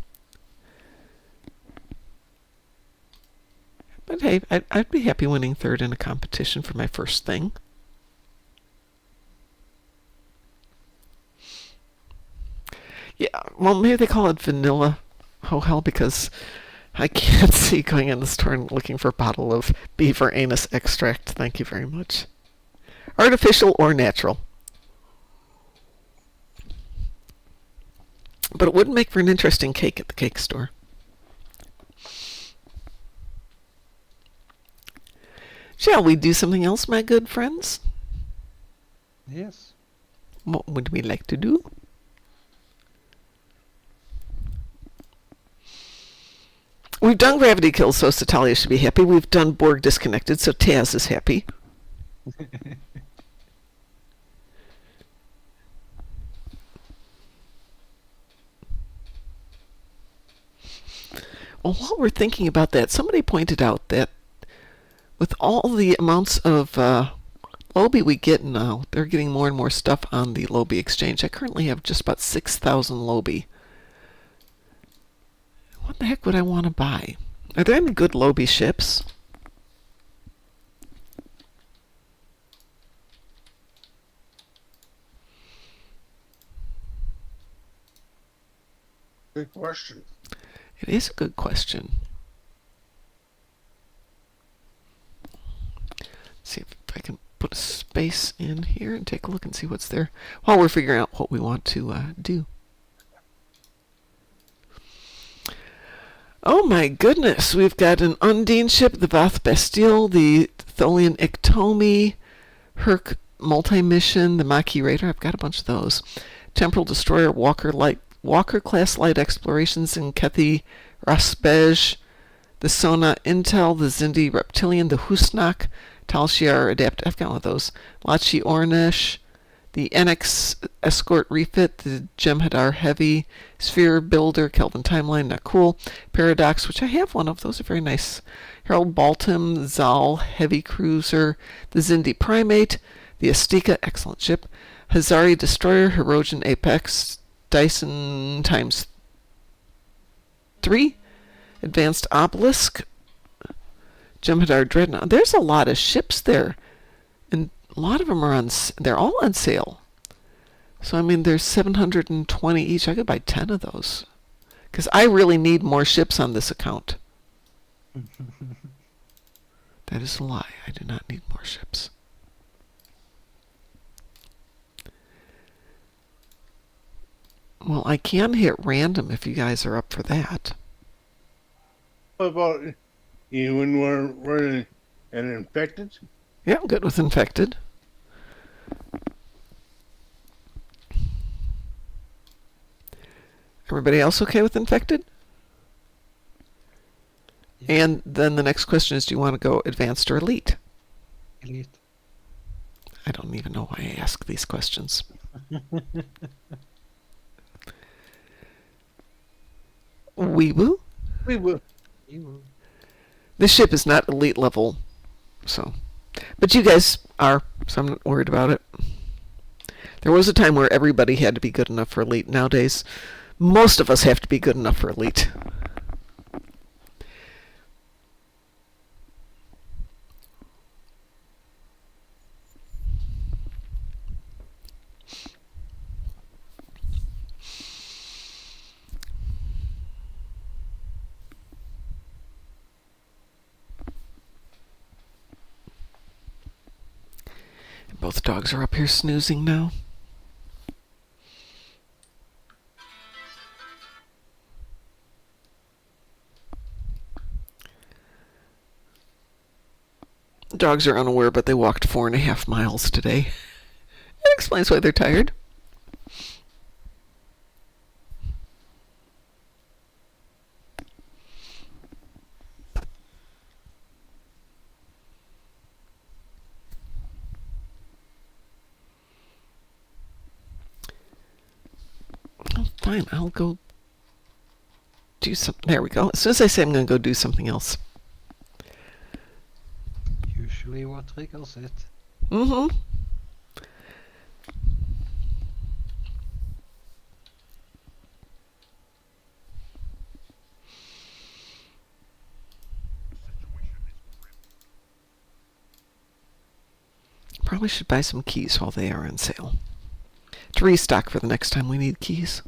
But hey, I'd be happy winning third in a competition for my first thing. Yeah, well, maybe they call it vanilla hell because I can't see going in the store and looking for a bottle of beaver anus extract. Thank you very much. Artificial or natural. But it would make for an interesting cake at the cake store. Shall we do something else, my good friends? Yes. What would we like to do? We've done Gravity Kills, so Setalia should be happy. We've done Borg Disconnected, so Taz is happy. Well, while we're thinking about that, somebody pointed out that with all the amounts of Lobi we get now, they're getting more and more stuff on the Lobi exchange. I currently have just about 6,000 Lobi. What the heck would I want to buy? Are there any good Lobi ships? Good question. It is a good question. See if I can put a space in here and take a look and see what's there while we're figuring out what we want to do. Oh my goodness, we've got an Undine ship, the Vath Bastille, the Tholian Iktomi, Herc multi-mission, the Maquis Raider. I've got a bunch of those. Temporal Destroyer, Walker class light explorations in Kethi Raspej, the Sona Intel, the Zindi Reptilian, the Husnak, Tal Shiar Adapt. I've got one of those. Lachi Ornish, the NX Escort Refit, the Jem'Hadar Heavy, Sphere Builder, Kelvin Timeline, not cool. Paradox, which I have one of. Those are very nice. Harold Baltam, Zal Heavy Cruiser, the Zindi Primate, the Astika, excellent ship. Hazari Destroyer, Hirogen Apex, Dyson times 3, Advanced Obelisk, Jem'Hadar Dreadnought. There's a lot of ships there, and a lot of them are they're all on sale. So, I mean, there's 720 each. I could buy 10 of those. Because I really need more ships on this account. That is a lie. I do not need more ships. Well, I can hit random if you guys are up for that. What about you when we're running an infected? Yeah, I'm good with infected. Everybody else okay with infected? Yeah. And then the next question is, do you want to go advanced or elite? Elite. I don't even know why I ask these questions. Weeboo? We will. This ship is not elite level, so. But you guys are, so I'm not worried about it. There was a time where everybody had to be good enough for elite. Nowadays, most of us have to be good enough for elite. Both dogs are up here snoozing now. Dogs are unaware, but they walked 4.5 miles today. That explains why they're tired. Oh, fine, I'll go do something. There we go. As soon as I say I'm going to go do something else. Usually what triggers it. Mm-hmm. Probably should buy some keys while they are on sale. To restock for the next time we need keys.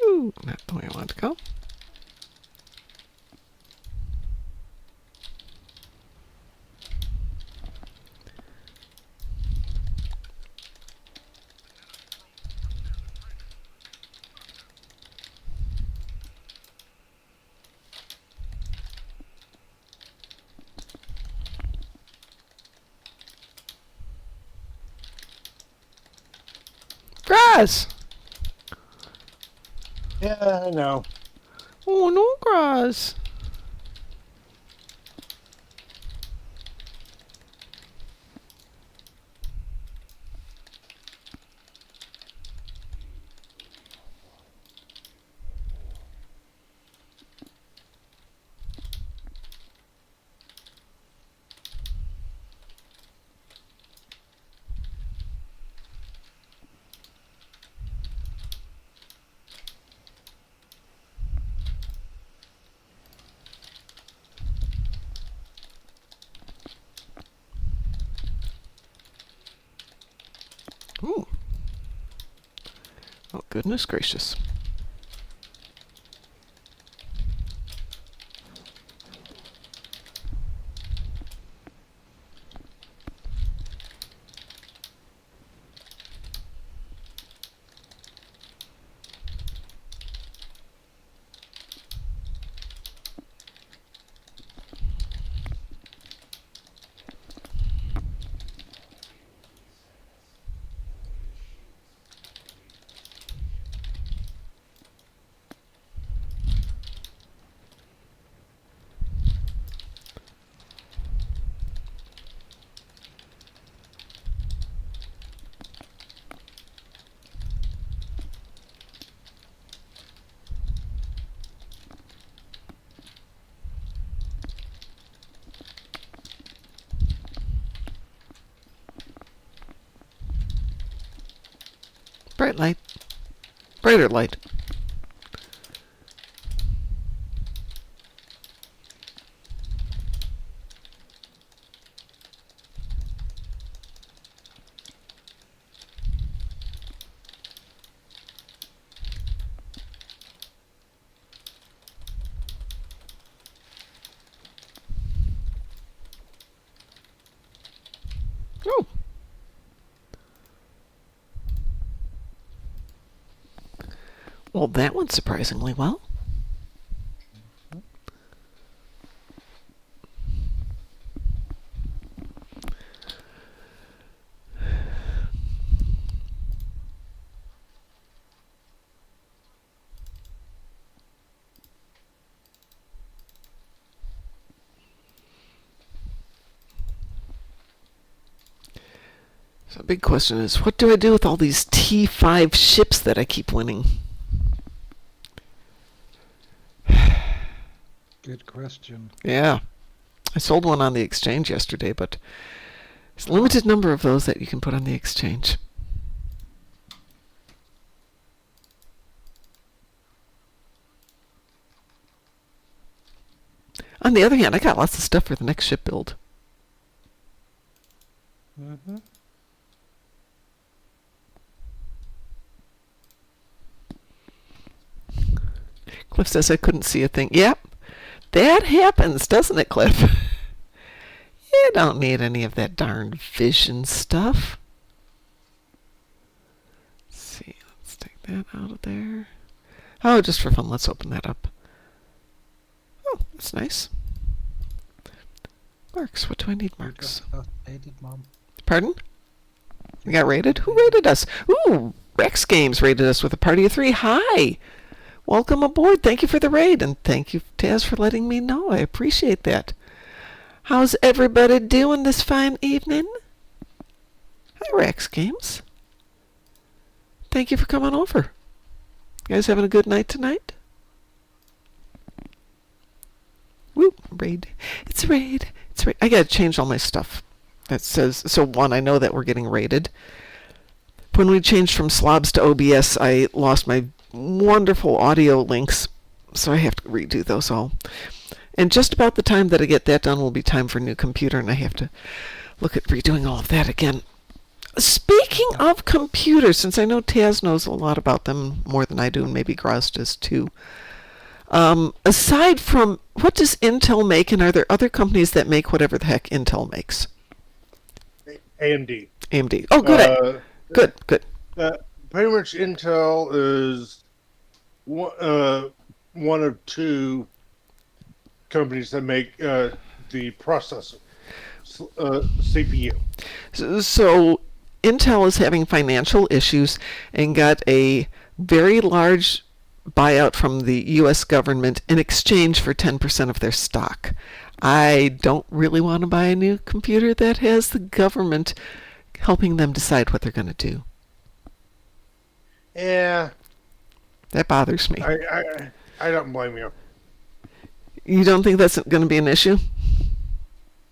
Ooh, not the way I want to go. Groz! Yeah, I know. Oh no, Groz. Ooh. Oh, goodness gracious. Bright light. Brighter light. Oh. Well, that went surprisingly well. So the big question is, what do I do with all these T5 ships that I keep winning? Good question. Yeah. I sold one on the exchange yesterday, but there's a limited number of those that you can put on the exchange. On the other hand, I got lots of stuff for the next ship build. Mm-hmm. Cliff says I couldn't see a thing. Yep. That happens, doesn't it, Cliff? You don't need any of that darn vision stuff. Let's see. Let's take that out of there. Oh, just for fun, let's open that up. Oh, that's nice. Marks. What do I need marks? Mom. Pardon? We got rated? Who rated us? Ooh, Rex Games rated us with a party of 3. Hi! Welcome aboard. Thank you for the raid, and thank you, Taz, for letting me know. I appreciate that. How's everybody doing this fine evening? Hi, Rex Games. Thank you for coming over. You guys having a good night tonight? Woo, raid. It's a raid. It's a raid. I gotta change all my stuff. That says, so one, I know that we're getting raided. When we changed from slobs to OBS, I lost my wonderful audio links, so I have to redo those all. And just about the time that I get that done will be time for a new computer, and I have to look at redoing all of that again. Speaking of computers, since I know Taz knows a lot about them more than I do, and maybe Groz does too, aside from, what does Intel make, and are there other companies that make whatever the heck Intel makes? AMD. AMD. Oh, good. Good. Pretty much Intel is one of 2 companies that make the processor, CPU. So Intel is having financial issues and got a very large buyout from the U.S. government in exchange for 10% of their stock. I don't really want to buy a new computer that has the government helping them decide what they're going to do. Yeah, That bothers me. I don't blame you. You don't think that's going to be an issue?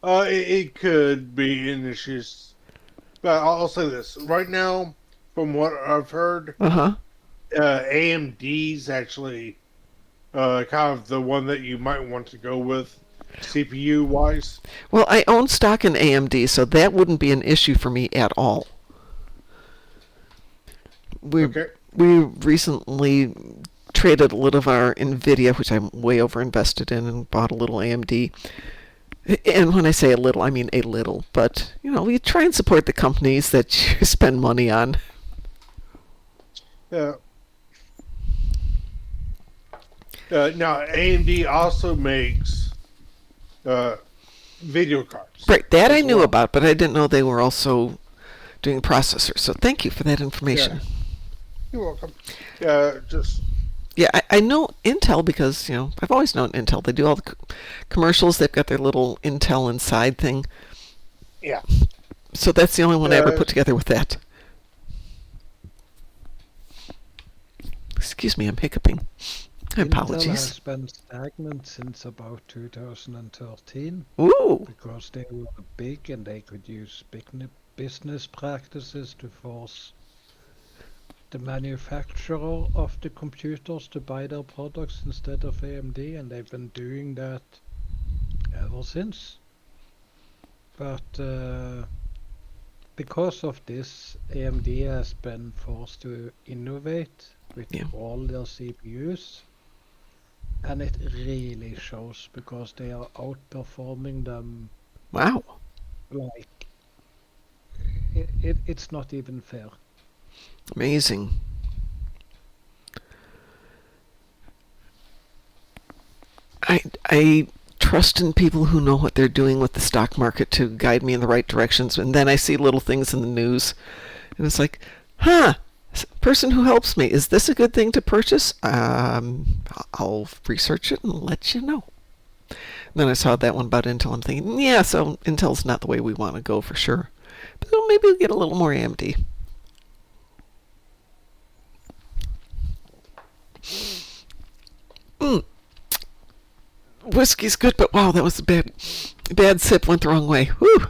It could be an issue, but I'll say this right now. From what I've heard, Uh-huh. AMD's actually kind of the one that you might want to go with, CPU wise. Well, I own stock in AMD, so that wouldn't be an issue for me at all. We recently traded a little of our NVIDIA, which I'm way over invested in, and bought a little AMD. And when I say a little, I mean a little. But, we try and support the companies that you spend money on. Yeah. Now, AMD also makes video cards. Right, that I knew about, but I didn't know they were also doing processors. So thank you for that information. Yeah. You're welcome. Yeah, I know Intel because, I've always known Intel. They do all the commercials. They've got their little Intel Inside thing. Yeah. So that's the only one I ever put together with that. Excuse me, I'm hiccuping. Apologies. Intel has been stagnant since about 2013. Ooh. Because they were big and they could use business practices to force the manufacturer of the computers to buy their products instead of AMD, and they've been doing that ever since. But because of this, AMD has been forced to innovate with all their CPUs, and it really shows because they are outperforming them. Wow. Like, it's not even fair. Amazing. I trust in people who know what they're doing with the stock market to guide me in the right directions, and then I see little things in the news, and it's like, person who helps me, is this a good thing to purchase? I'll research it and let you know. And then I saw that one about Intel. I'm thinking, yeah, so Intel's not the way we want to go for sure. But maybe we'll get a little more AMD. Whiskey's good, but wow, that was a bad sip. Went the wrong way. Whew.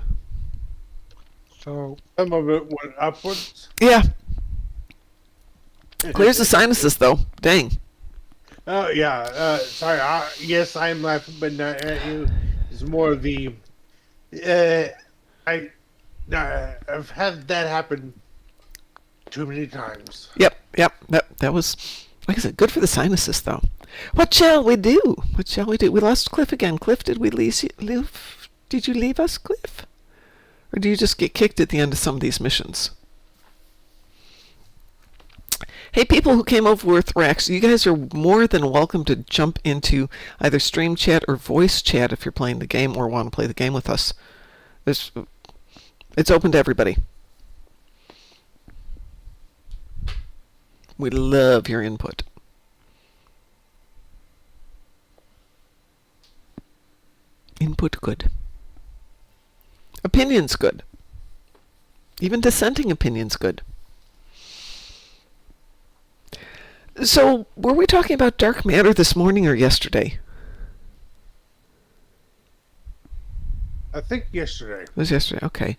So some of it went upwards. Yeah. Clears the sinuses, though. Dang. Oh yeah. Sorry. Yes, I'm laughing, but not at you. It's more of the. I've had that happen too many times. Yep. That was, like I said, good for the sinuses, though. What shall we do? We lost Cliff again. Cliff, did we leave? Did you leave us, Cliff? Or do you just get kicked at the end of some of these missions? Hey, people who came over with Rex, you guys are more than welcome to jump into either stream chat or voice chat if you're playing the game or want to play the game with us. It's open to everybody. We love your input. Input good. Opinions good. Even dissenting opinions good. So, were we talking about dark matter this morning or yesterday? I think yesterday. It was yesterday, okay.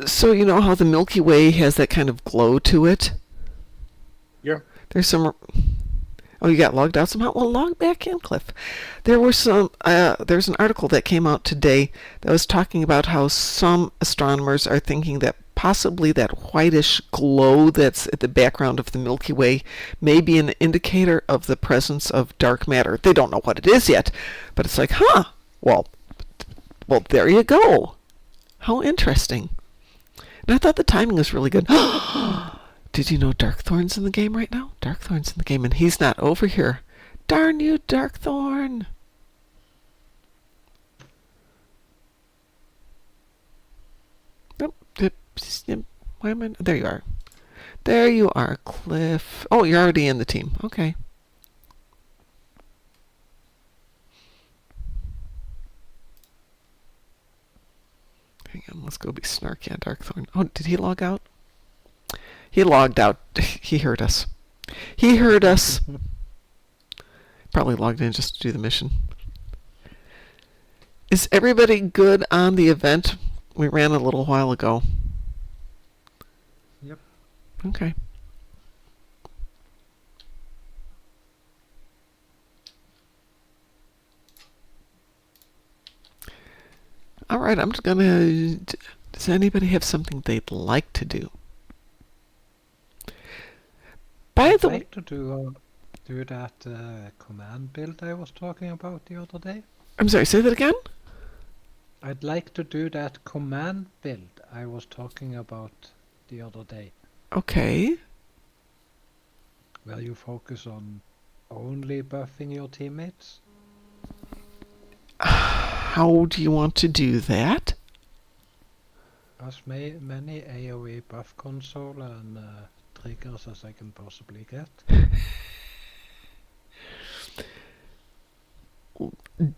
So, you know how the Milky Way has that kind of glow to it? Yeah. There's some... Oh, you got logged out somehow? Well, log back in, Cliff. There's an article that came out today that was talking about how some astronomers are thinking that possibly that whitish glow that's at the background of the Milky Way may be an indicator of the presence of dark matter. They don't know what it is yet, but it's like, well, there you go. How interesting. And I thought the timing was really good. Did you know Darkthorn's in the game right now? Darkthorn's in the game, and he's not over here. Darn you, Darkthorn! Nope. Why am I? There you are. There you are, Cliff. Oh, you're already in the team. Okay. Hang on, let's go be snarky on Darkthorn. Oh, did he log out? He logged out. He heard us. He heard us. Probably logged in just to do the mission. Is everybody good on the event we ran a little while ago? Yep. Okay. All right, I'm just gonna... Does anybody have something they'd like to do? By I'd the like to do that command build I was talking about the other day. I'm sorry, say that again? I'd like to do that command build I was talking about the other day, Okay. where you focus on only buffing your teammates. How do you want to do that? As many AoE buff console and triggers as I can possibly get.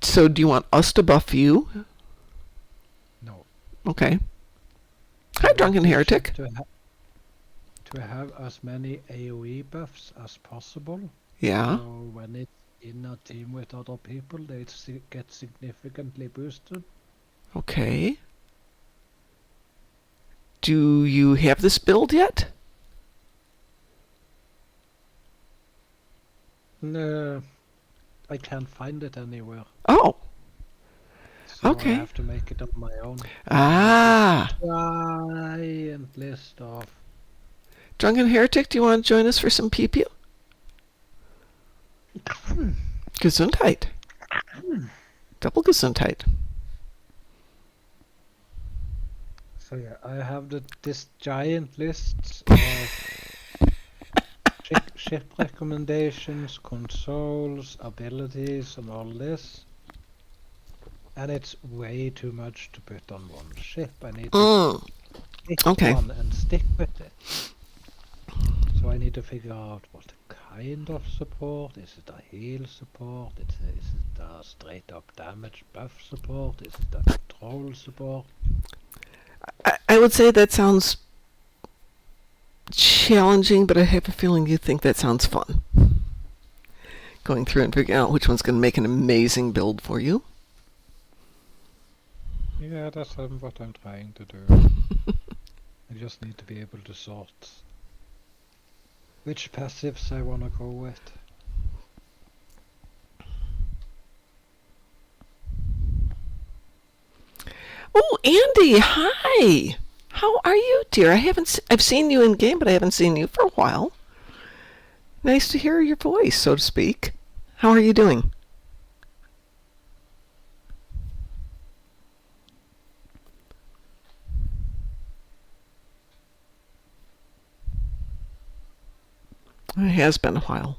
So do you want us to buff you? No. Okay. Hi, Drunken Heretic. To have as many AoE buffs as possible. Yeah. So when it's in a team with other people, they get significantly boosted. Okay. Do you have this build yet? No, I can't find it anywhere. Oh. So Okay. I have to make it on my own. Ah. Giant list of... Drunken Heretic, do you want to join us for some pew-pew? Gesundheit. Double Gesundheit. So yeah, I have this giant list of ship recommendations, consoles, abilities, and all this. And it's way too much to put on one ship. I need to pick Okay. one and stick with it. So I need to figure out what kind of support. Is it a heal support? Is it a straight up damage buff support? Is it a control support? I would say that sounds challenging, but I have a feeling you think that sounds fun. Going through and figuring out which one's going to make an amazing build for you. Yeah, that's what I'm trying to do. I just need to be able to sort which passives I want to go with. Oh, Andy, hi. How are you, dear? I've seen you in game, but I haven't seen you for a while. Nice to hear your voice, so to speak. How are you doing? It has been a while,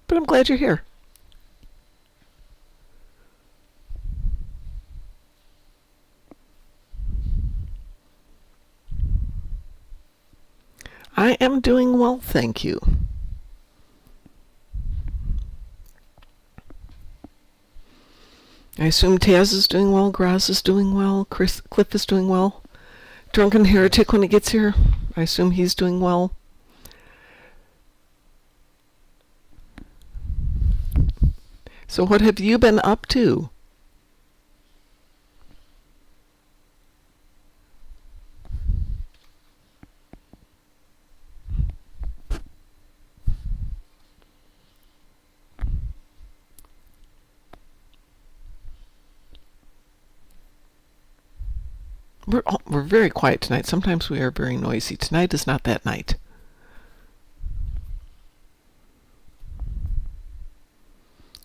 but I'm glad you're here. I am doing well, thank you. I assume Taz is doing well, Groz is doing well, Cliff is doing well. Drunken Heretic, when he gets here, I assume he's doing well. So what have you been up to? We're very quiet tonight. Sometimes we are very noisy. Tonight is not that night.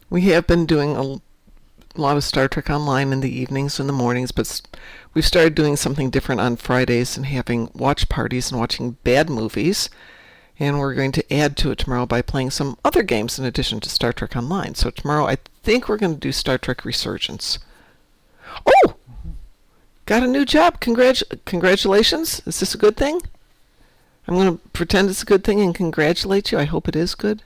We have been doing a lot of Star Trek Online in the evenings and the mornings, but we've started doing something different on Fridays and having watch parties and watching bad movies. And we're going to add to it tomorrow by playing some other games in addition to Star Trek Online. So tomorrow I think we're going to do Star Trek Resurgence. Oh! got a new job. Congratulations. Is this a good thing? I'm going to pretend it's a good thing and congratulate you. I hope it is good.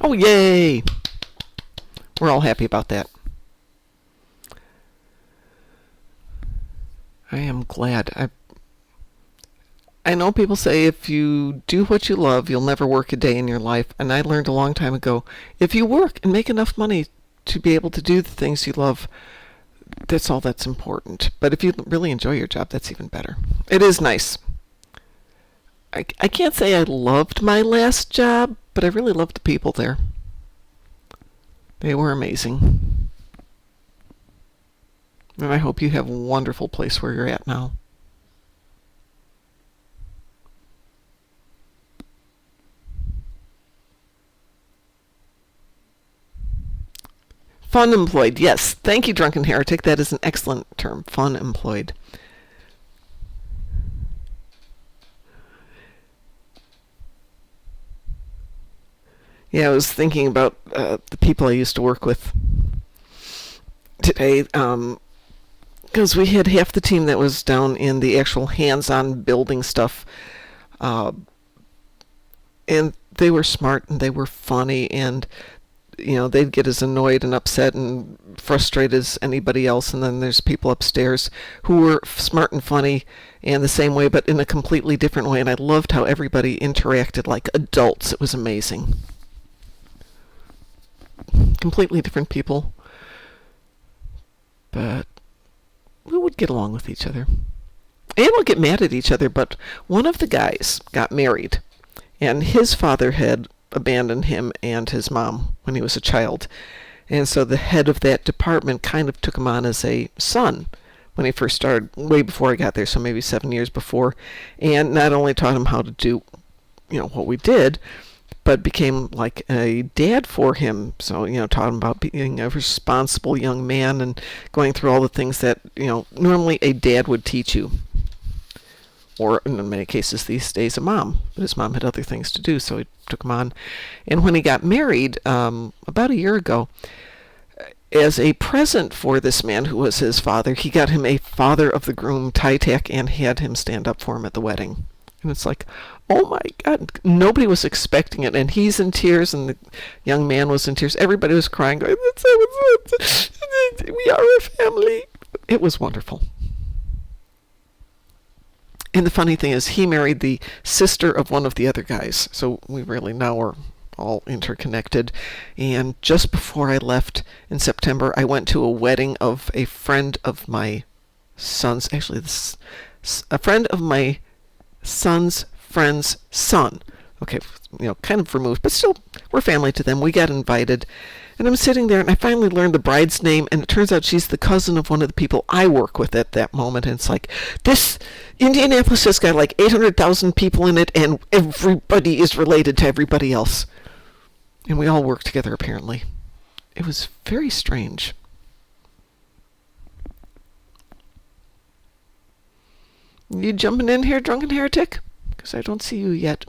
Oh, yay! We're all happy about that. I am glad. I know people say if you do what you love, you'll never work a day in your life. And I learned a long time ago, if you work and make enough money to be able to do the things you love, that's all that's important. But if you really enjoy your job, that's even better. It is nice. I can't say I loved my last job, but I really loved the people there. They were amazing. And I hope you have a wonderful place where you're at now. Fun employed, yes. Thank you, Drunken Heretic. That is an excellent term. Fun employed. Yeah, I was thinking about the people I used to work with today, because we had half the team that was down in the actual hands-on building stuff, and they were smart and they were funny, and they'd get as annoyed and upset and frustrated as anybody else. And then there's people upstairs who were smart and funny and the same way, but in a completely different way. And I loved how everybody interacted like adults. It was amazing. Completely different people, but we would get along with each other. And we'd get mad at each other, but one of the guys got married, and his father had abandoned him and his mom when he was a child. And so the head of that department kind of took him on as a son when he first started, way before I got there, so maybe 7 years before, and not only taught him how to do, what we did, but became like a dad for him. So, taught him about being a responsible young man and going through all the things that, normally a dad would teach you. Or in many cases these days a mom. But his mom had other things to do, so he took him on. And when he got married, about a year ago, as a present for this man who was his father, he got him a father of the groom tie tack and had him stand up for him at the wedding. And it's like, oh my God, nobody was expecting it. And he's in tears, and the young man was in tears. Everybody was crying, going, we are a family. It was wonderful. And the funny thing is, he married the sister of one of the other guys. So we really now are all interconnected. And just before I left in September, I went to a wedding of a friend of my son's, actually, a friend of my son's friend's son. Okay, kind of removed, but still, we're family to them. We got invited. And I'm sitting there, and I finally learned the bride's name, and it turns out she's the cousin of one of the people I work with at that moment. And it's like, this Indianapolis has got like 800,000 people in it, and everybody is related to everybody else. And we all work together, apparently. It was very strange. You jumping in here, Drunken Heretic? Because I don't see you yet.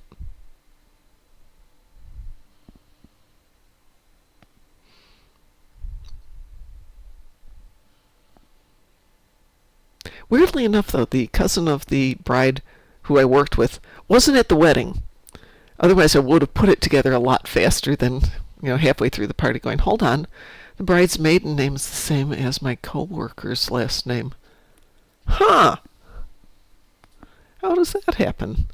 Weirdly enough, though, the cousin of the bride who I worked with wasn't at the wedding. Otherwise, I would have put it together a lot faster than, halfway through the party going, hold on, the bride's maiden name is the same as my co-worker's last name. Huh! How does that happen?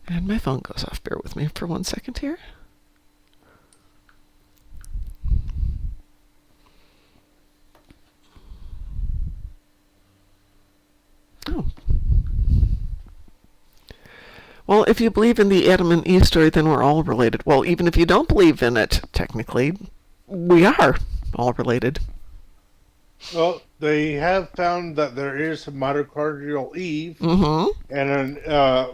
And my phone goes off. Bear with me for 1 second here. Oh. Well, if you believe in the Adam and Eve story, then we're all related. Well, even if you don't believe in it, technically, we are all related. Well, they have found that there is a mitochondrial Eve and an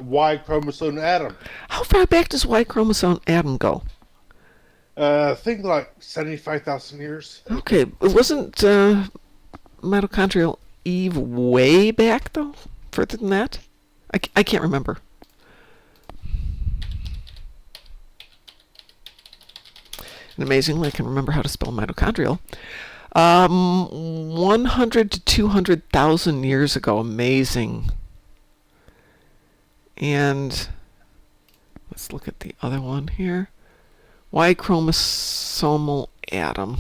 Y chromosome Adam. How far back does Y chromosome Adam go? I think like 75,000 years. Okay, wasn't mitochondrial Eve way back, though? Further than that? I can't remember. And amazingly, I can remember how to spell mitochondrial. 100 to 200,000 years ago. Amazing. And let's look at the other one here. Y chromosomal atom.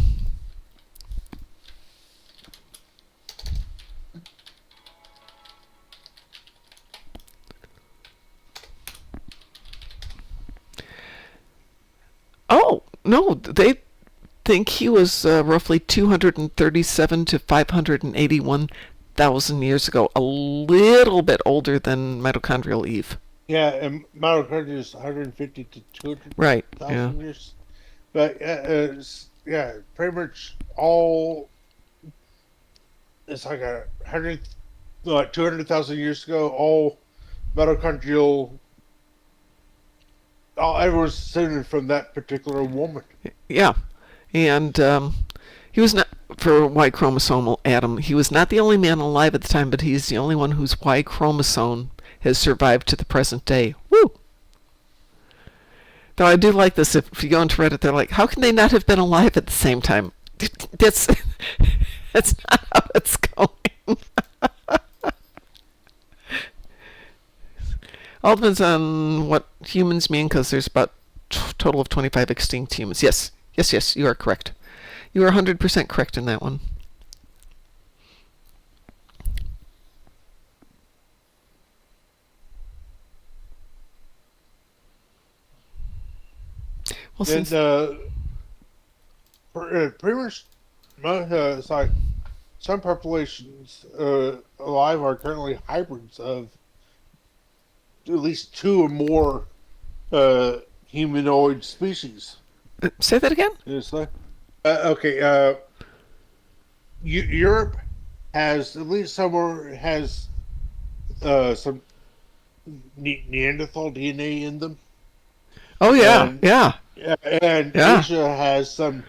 Oh, no, they think he was roughly 237 to 581,000 years ago. A little bit older than mitochondrial Eve. Yeah, and mitochondria is 150 to 200,000 Right, yeah. years. But yeah, pretty much all. It's like 200,000 years ago. All mitochondrial. Everyone's descended from that particular woman. Yeah, and he was not, for Y chromosomal atom, he was not the only man alive at the time, but he's the only one whose Y chromosome has survived to the present day. Woo! Though I do like this, if you go into Reddit, they're like, how can they not have been alive at the same time? That's not how it's going. All depends on what humans mean, because there's about total of 25 extinct humans. Yes, you are correct. You are 100% correct in that one. Well, And pretty much, it's like some populations alive are currently hybrids of at least two or more humanoid species. say that again? It's like, okay, Europe has at least somewhere has some Neanderthal DNA in them. Oh, yeah, And- yeah. And Yeah. Asia has some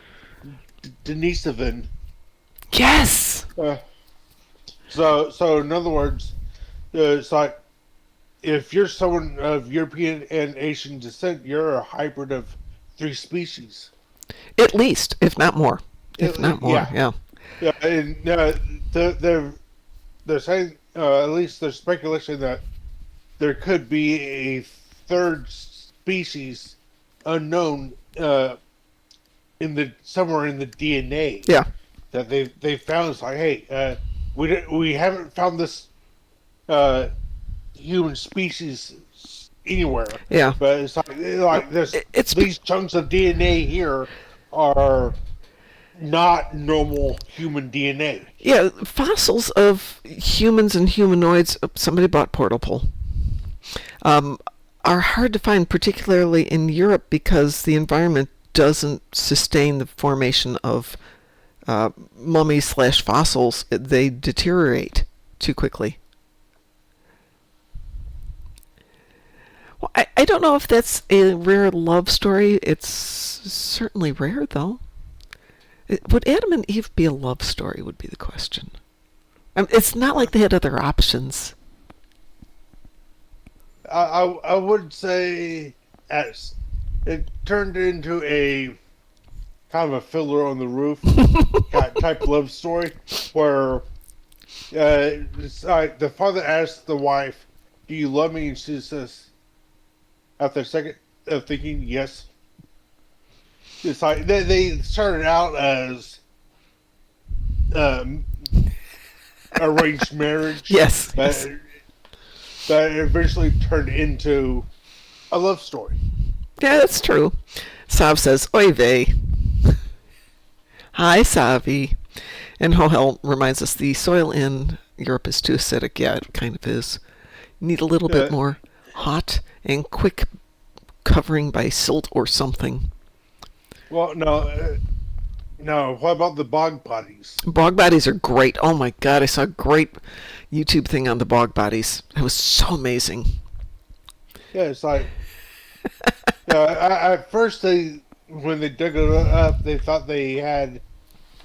Denisovan. Yes! So in other words, it's like if you're someone of European and Asian descent, you're a hybrid of three species. At least, if not more. If not more, Yeah. yeah. Yeah, and they're saying at least there's speculation that there could be a third species unknown somewhere in the DNA. Yeah. That they found. It's like, hey, we haven't found this human species anywhere. Yeah. But it's like there's It's these chunks of DNA here are not normal human DNA. Yeah, fossils of humans and humanoids. Somebody bought Portable. Are hard to find, particularly in Europe, because the environment doesn't sustain the formation of mummies/fossils. They deteriorate too quickly. Well, I don't know if that's a rare love story. It's certainly rare, though. Would Adam and Eve be a love story, would be the question. It's not like they had other options. I would say as it turned into a kind of a fiddler on the roof type love story where it's like the father asks the wife, "Do you love me?" and she says, after a second of thinking, "Yes." It's like they started out as arranged marriage. Yes. But that eventually turned into a love story. Yeah, that's true. Sav says, Oy vey. Hi, Savi. And Hohel reminds us the soil in Europe is too acidic. Yeah, it kind of is. You need a little bit more hot and quick covering by silt or something. Well, no. What about the bog bodies? Bog bodies are great. Oh my god, I saw a great YouTube thing on the bog bodies. It was so amazing. Yeah, it's like at first when they dug it up, they thought they had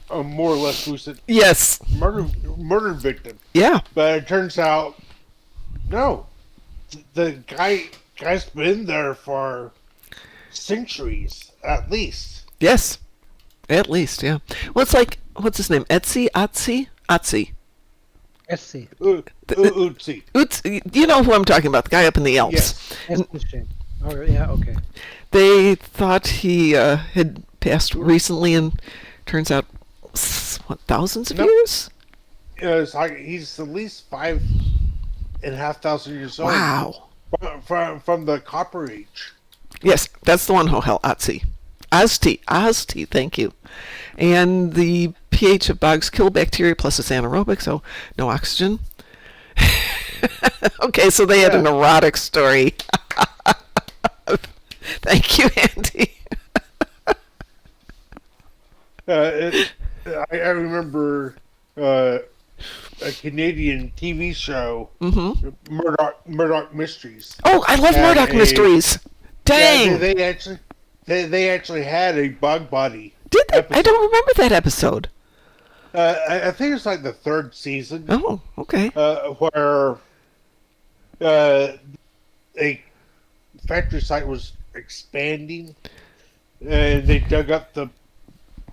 a more or less recent Yes. murder victim. Yeah. But it turns out, no. the guy's been there for centuries at least. Yes, at least, yeah. Well, it's like, what's his name? Otzi? Essie. Ootsie. You know who I'm talking about, the guy up in the Alps. Yes. Essie. Oh, yeah, okay. They thought he had passed recently, and turns out, what, thousands of Nope. years? It's like he's at least 5,500 years old. Wow. From the Copper Age. Yes, that's the one, Hohel Otzi. Ozti, thank you. And the pH of bogs kill bacteria, plus it's anaerobic, so no oxygen. Okay, so they had an erotic story. Thank you, Andy. I remember a Canadian TV show, Murdoch Mysteries. Oh, I love Had Murdoch a- Mysteries. Dang! Yeah, they actually had a bug body. Did they? I episode. don't remember that episode. I think it's like the third season. Oh, okay. Where a factory site was expanding, and they dug up the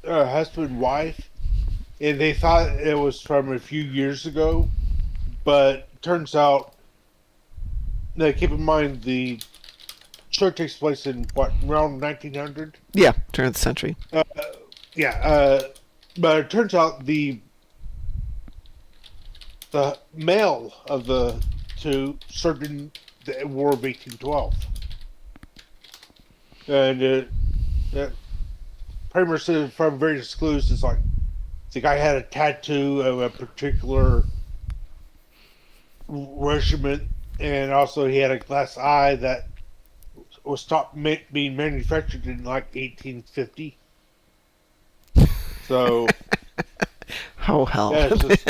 husband and wife, and they thought it was from a few years ago, but turns out, now keep in mind the show takes place in what, around 1900? Yeah, turn of the century. But it turns out the male of the two served in the War of 1812. And pretty much from various clues, it's like the guy had a tattoo of a particular regiment, and also he had a glass eye that was stopped being manufactured in like 1850. So, Oh, hell. yeah, it's just,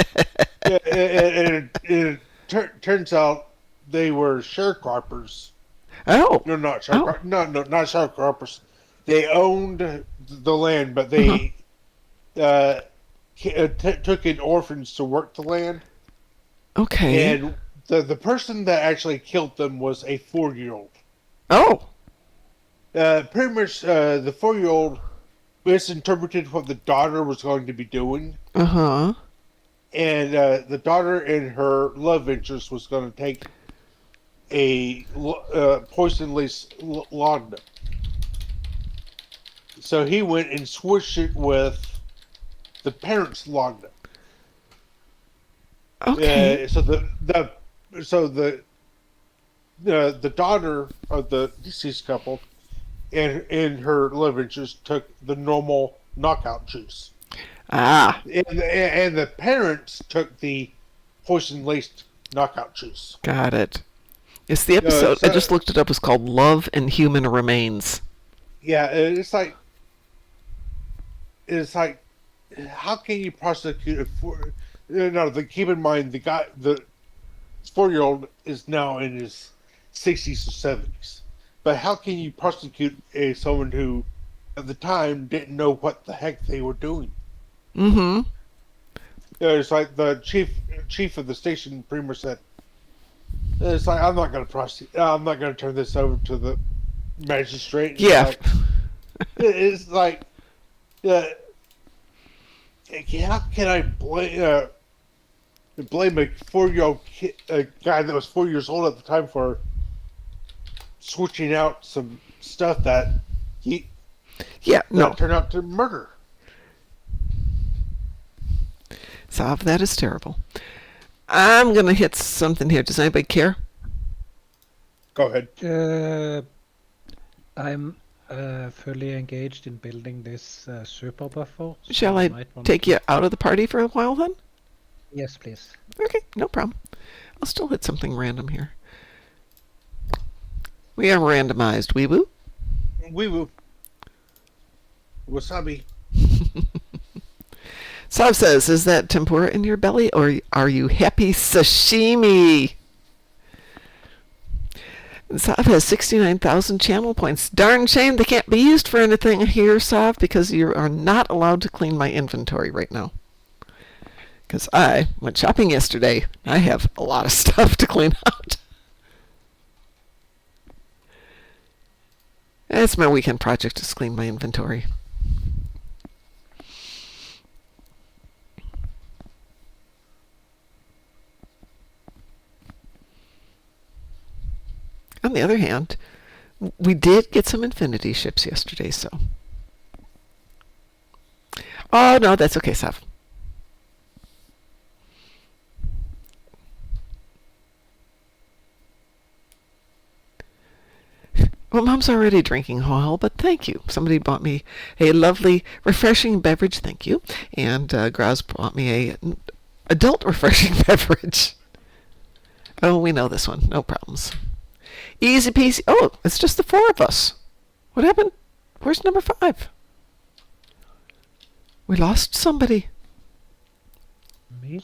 and it turns out they were sharecroppers. Oh, No, not sharecroppers. No, not sharecroppers. They owned the land, but they took in orphans to work the land. okay. And the person that actually killed them was a 4-year-old. Oh, Pretty much, the 4-year-old misinterpreted what the daughter was going to be doing, uh-huh. and the daughter and her love interest was going to take a poison-laced laudanum. So he went and switched it with the parents' laudanum. Okay. So the daughter of the deceased couple and her love interest took the normal knockout juice, Ah, and the parents took the poison-laced knockout juice. got it. It's the episode, I just looked it up, it's called Love and Human Remains. Yeah, it's like, how can you prosecute a keep in mind the 4-year-old is now in his 60s or 70s. But how can you prosecute someone who, at the time, didn't know what the heck they were doing? Mm-hmm. It's like the chief of the station pretty much said, it's like, I'm not going to prosecute. I'm not going to turn this over to the magistrate. Yeah. It's like, how can I blame a 4-year-old kid, a guy that was 4 years old at the time, for switching out some stuff that turned out to murder. Sav, that is terrible. I'm going to hit something here. Does anybody care? Go ahead. I'm fully engaged in building this super buffer. So Shall I might want take to- you out of the party for a while then? Yes, please. Okay, no problem. I'll still hit something random here. We are randomized, wee woo. Wee woo. Wasabi. Sav says, is that tempura in your belly, or are you happy sashimi? And Sav has 69,000 channel points. Darn shame they can't be used for anything here, Sav, because you are not allowed to clean my inventory right now. Because I went shopping yesterday. I have a lot of stuff to clean out. That's my weekend project, is clean my inventory. On the other hand, we did get some Infinity ships yesterday, so. Oh, no, that's okay, Sav. Well, Mom's already drinking oil, but thank you. Somebody bought me a lovely, refreshing beverage, thank you. And Groz bought me a adult refreshing beverage. Oh, we know this one. No problems. Easy peasy. Oh, it's just the 4 of us. What happened? Where's number 5? We lost somebody. Me?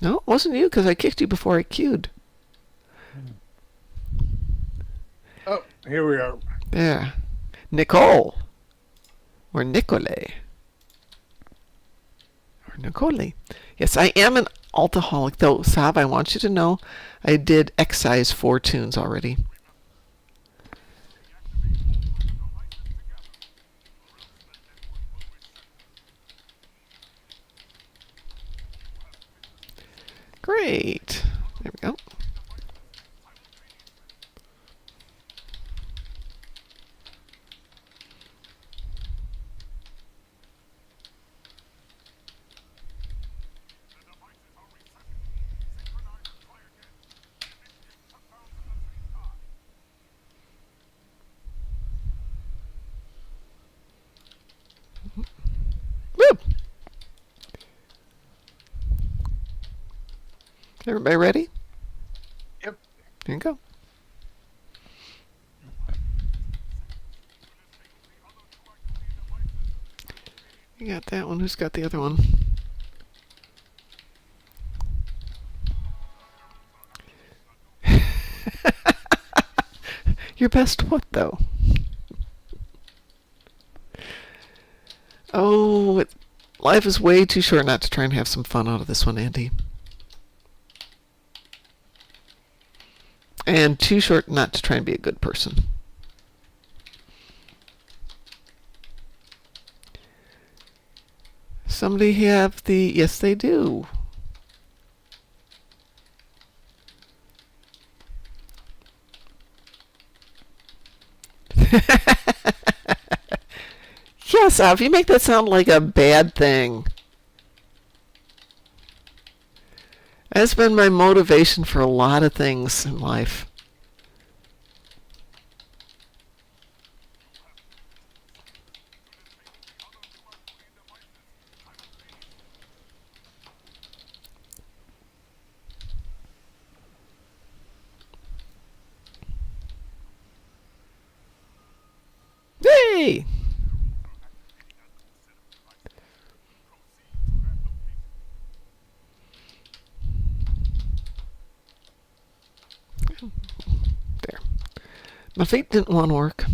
No, it wasn't you, because I kicked you before I queued. Oh, here we are. There. Nicole. Or Nicole. Or Nicole. Yes, I am an alcoholic, though, Sav, I want you to know I did excise 4 tunes already. Great. There we go. Woo! Everybody ready? Yep. Here you go. You got that one. Who's got the other one? Your best what, though? Oh, life is way too short not to try and have some fun out of this one, Andy. And too short not to try and be a good person. Somebody have the... Yes, they do. Yes, Alf, you make that sound like a bad thing. That's been my motivation for a lot of things in life. Hey! There. My feet didn't want to work.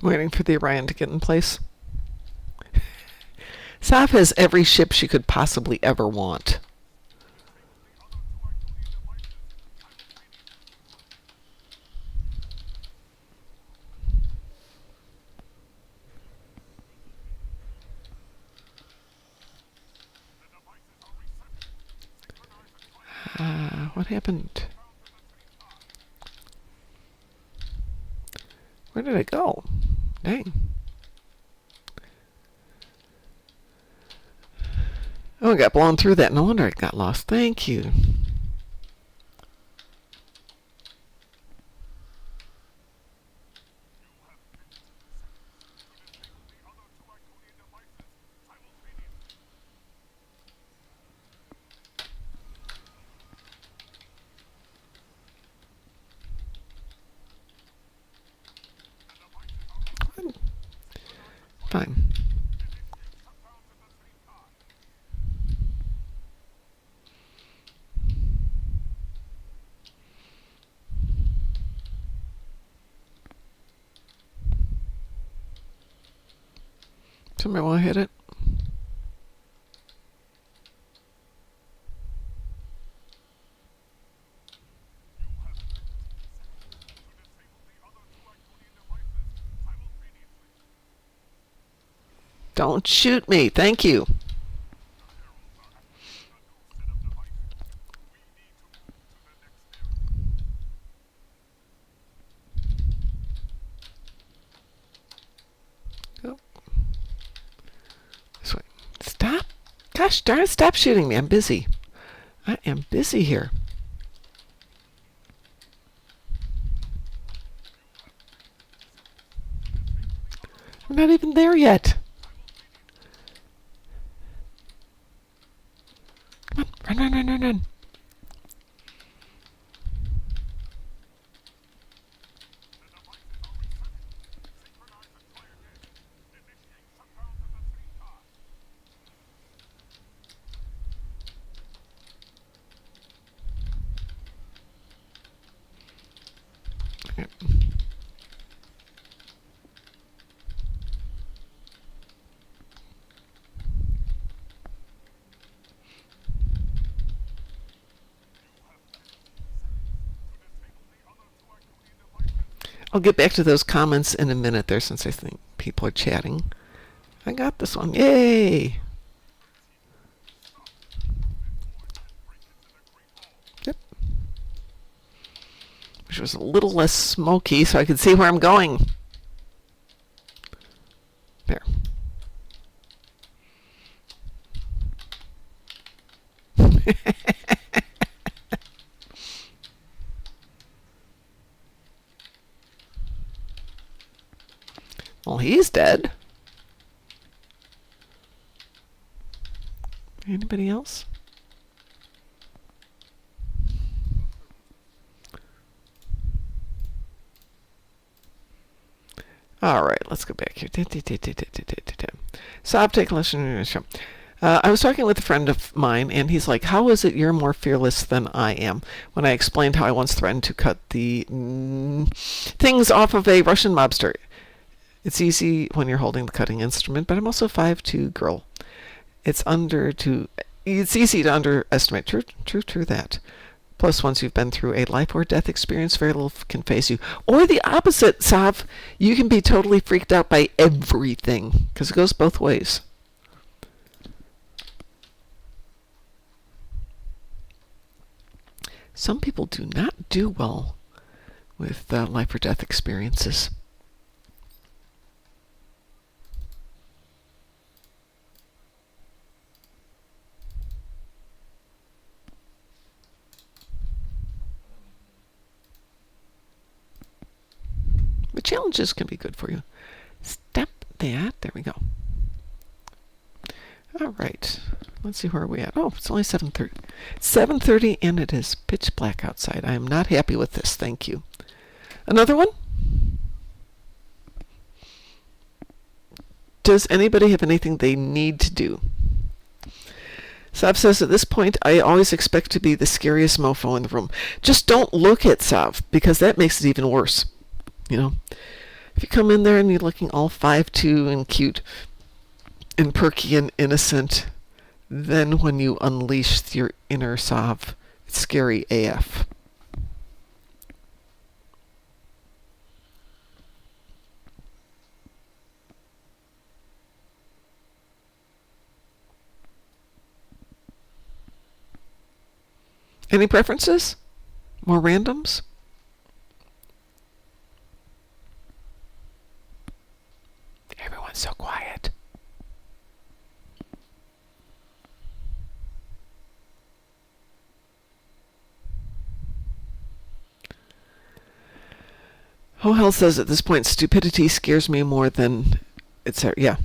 Waiting for the Orion to get in place. Saf has every ship she could possibly ever want. What happened? Where did it go? Dang. Oh, I got blown through that. No wonder I got lost. Thank you. Fine. Might want to hit it. Don't shoot me. Thank you. Go. This way. Stop. Gosh darn it, stop shooting me. I'm busy. I am busy here. I'm not even there yet. Come on, run. Okay. I'll get back to those comments in a minute there since I think people are chatting. I got this one. Yay! Yep. Which was a little less smoky so I could see where I'm going. There. Well, he's dead. Anybody else? All right, let's go back here. So I'll take a listen. I was talking with a friend of mine, and he's like, how is it you're more fearless than I am? When I explained how I once threatened to cut the things off of a Russian mobster. It's easy when you're holding the cutting instrument, but I'm also a 5'2" girl. It's easy to underestimate. True that. Plus, once you've been through a life or death experience, very little can phase you. Or the opposite, Sav. You can be totally freaked out by everything, because it goes both ways. Some people do not do well with life or death experiences. But challenges can be good for you. Stop that. There we go. All right. Let's see, where are we at? Oh, it's only 7:30. 7:30, and it is pitch black outside. I am not happy with this. Thank you. Another one? Does anybody have anything they need to do? Sav says, at this point, I always expect to be the scariest mofo in the room. Just don't look at Sav, because that makes it even worse. You know, if you come in there and you're looking all 5'2" and cute and perky and innocent, then when you unleash your inner Sav, it's scary AF. Any preferences? More randoms? Everyone's so quiet. Oh, Hell says at this point, stupidity scares me more than yeah.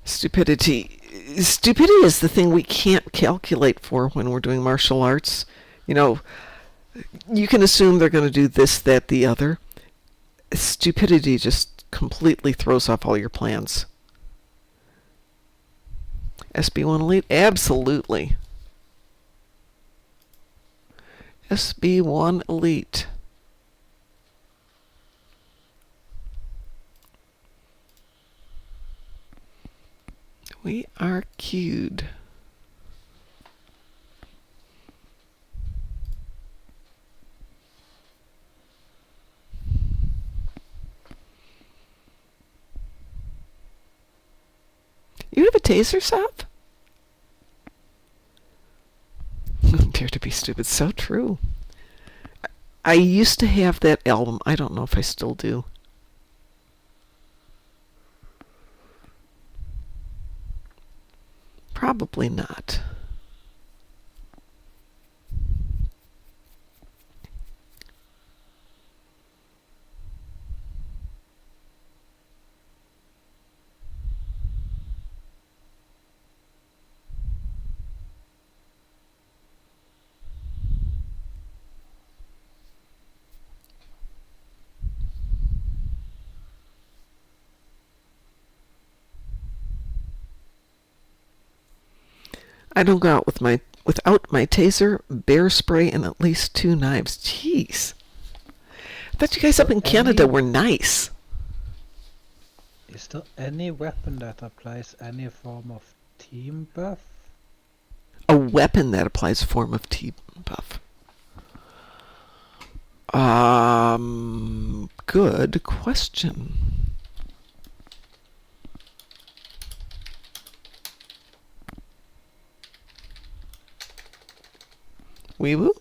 Stupidity is the thing we can't calculate for when we're doing martial arts. You know, you can assume they're going to do this, that, the other. Stupidity just completely throws off all your plans. SB1 Elite? Absolutely. SB1 Elite. We are queued. You have a taser, Sop? Dare to be stupid. So true. I used to have that album. I don't know if I still do. Probably not. I don't go out without my taser, bear spray, and at least 2 knives. Jeez. I thought you guys up in Canada were nice. Is there any weapon that applies any form of team buff? A weapon that applies a form of team buff. Good question. Wee woo?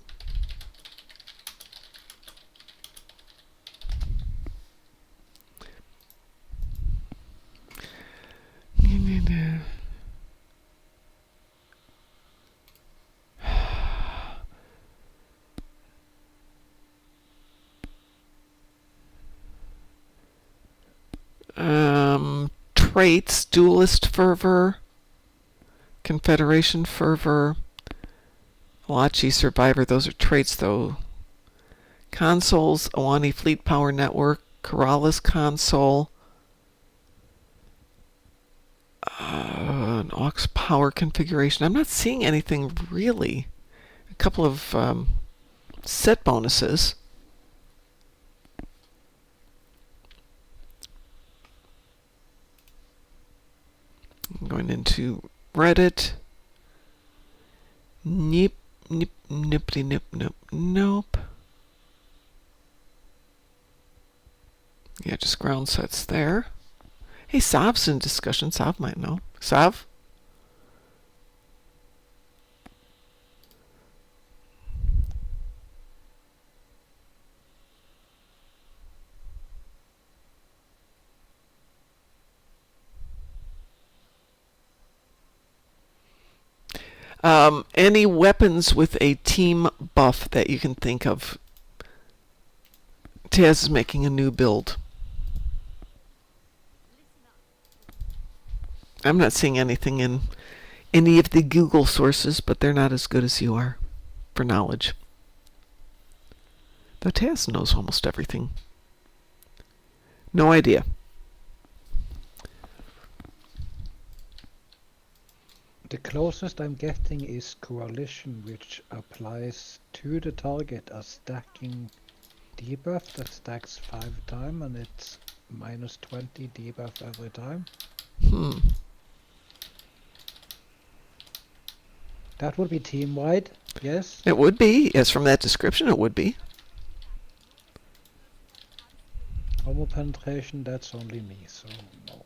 Traits, duelist fervor, Confederation fervor, Malachi survivor, those are traits though. Consoles, Awani Fleet Power Network, Corrales console, an aux power configuration. I'm not seeing anything really. A couple of set bonuses. I'm going into Reddit. Nip, nip, nippity, nip, nip, nope. Yeah, just ground sets there. Hey, Sav's in discussion. Sav might know. Sav? Any weapons with a team buff that you can think of? Taz is making a new build. I'm not seeing anything in any of the Google sources, but they're not as good as you are for knowledge. Though Taz knows almost everything. No idea. The closest I'm getting is Coalition, which applies to the target a stacking debuff that stacks 5 times, and it's minus 20 debuff every time. That would be team-wide, yes? It would be. Yes, from that description, it would be. Homo penetration, that's only me, so no.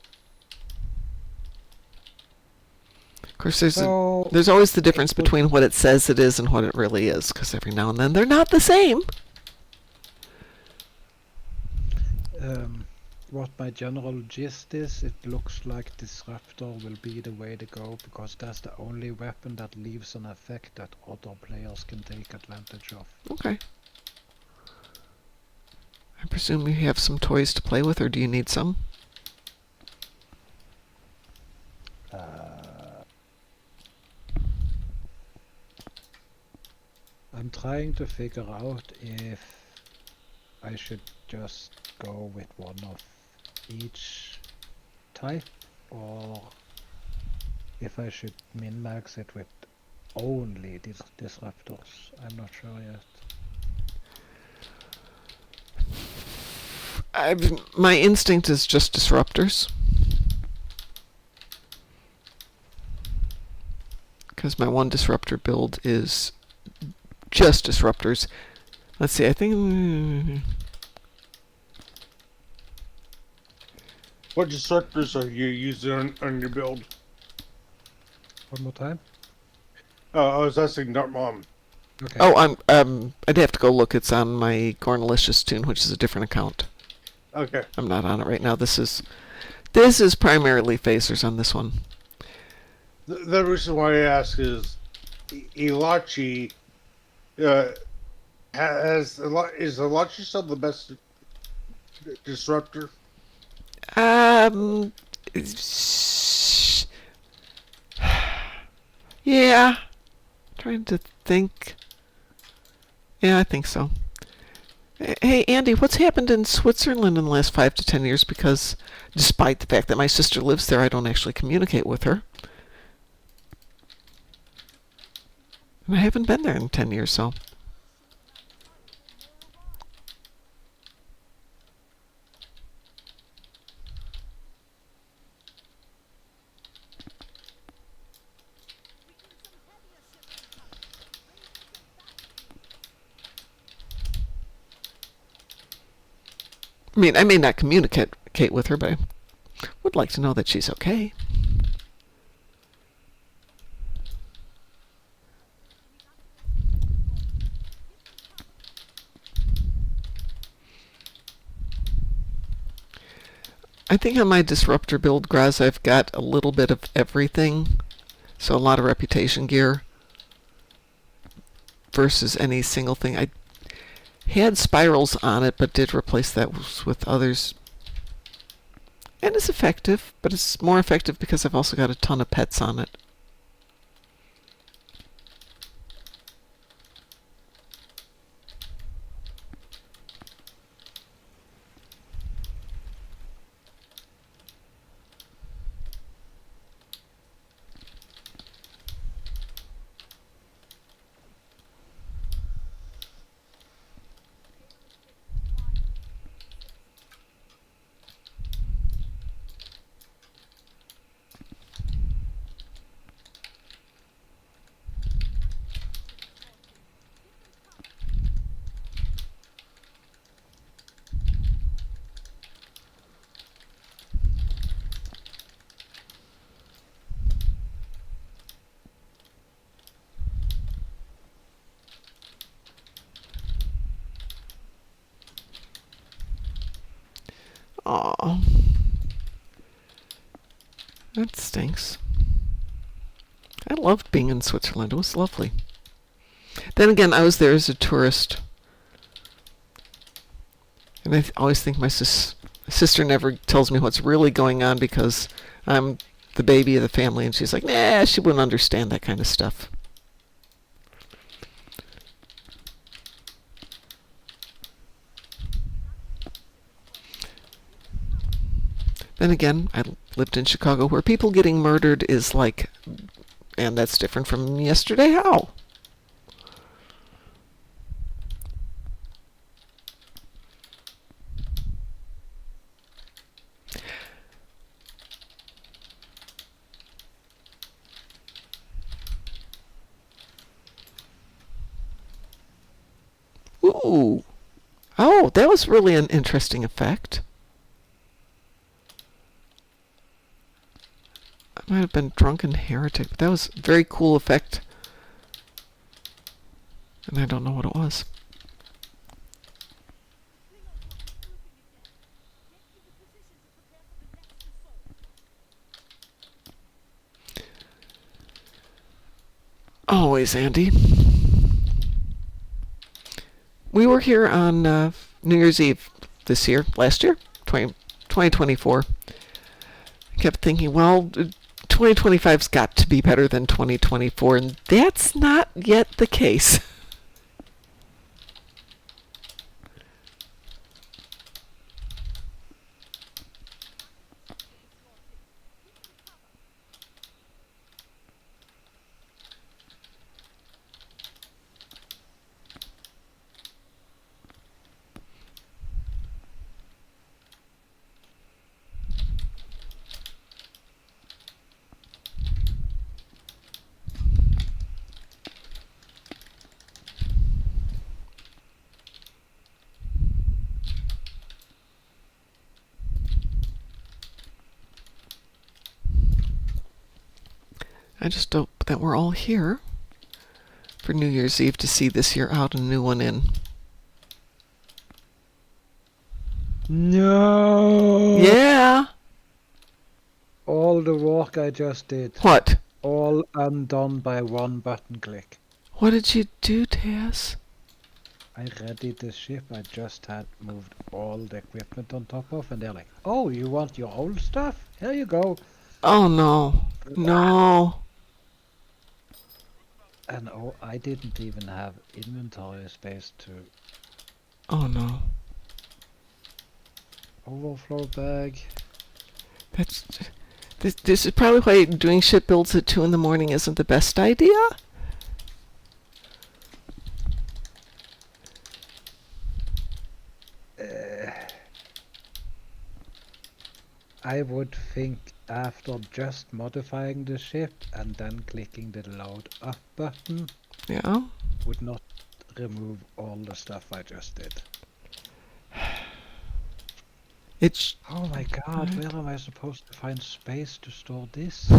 Of course, there's always the difference between what it says it is and what it really is, because every now and then they're not the same. What my general gist is, it looks like Disruptor will be the way to go, because that's the only weapon that leaves an effect that other players can take advantage of. Okay. I presume you have some toys to play with, or do you need some? I'm trying to figure out if I should just go with one of each type, or if I should min-max it with only disruptors. I'm not sure yet. My instinct is just disruptors. because my one disruptor build is just disruptors. Let's see, I think... What disruptors are you using on your build? One more time. I was asking Darkmom. Okay. Oh, I'd have to go look. It's on my Gornalicious tune, which is a different account. Okay. I'm not on it right now. This is primarily phasers on this one. The reason why I ask is Elachi is Elachi still the best disruptor? Yeah. Trying to think. Yeah, I think so. Hey, Andy, what's happened in Switzerland in the last 5 to 10 years? Because despite the fact that my sister lives there, I don't actually communicate with her. And I haven't been there in 10 years, so... I mean, I may not communicate with her, but I would like to know that she's okay. I think on my disruptor build, Groz, I've got a little bit of everything. So a lot of reputation gear versus any single thing. I had spirals on it, but did replace that with others. And it's effective, but it's more effective because I've also got a ton of pets on it. Aw. That stinks. I loved being in Switzerland. It was lovely. Then again, I was there as a tourist. And I always think my sister never tells me what's really going on because I'm the baby of the family. And she's like, nah, she wouldn't understand that kind of stuff. Then again, I lived in Chicago where people getting murdered is like, and that's different from yesterday. How? Ooh. Oh, that was really an interesting effect. I might have been Drunken Heretic, but that was a very cool effect. And I don't know what it was. Always, Andy. We were here on New Year's Eve last year, 2024. I kept thinking, well, 2025's got to be better than 2024, and that's not yet the case. I just hope that we're all here for New Year's Eve to see this year out and a new one in. No! Yeah. All the work I just did, What? all undone by one button click. What did you do, Taz? I readied the ship. I just had moved all the equipment on top of, and they're like, "Oh, you want your old stuff? Here you go." Oh no. No. And oh, I didn't even have inventory space to Oh no. overflow bag. That's this is probably why doing ship builds at 2 in the morning isn't the best idea. I would think after just modifying the ship and then clicking the load up button Yeah. would not remove all the stuff I just did. It's Oh my god, where am I supposed to find space to store this?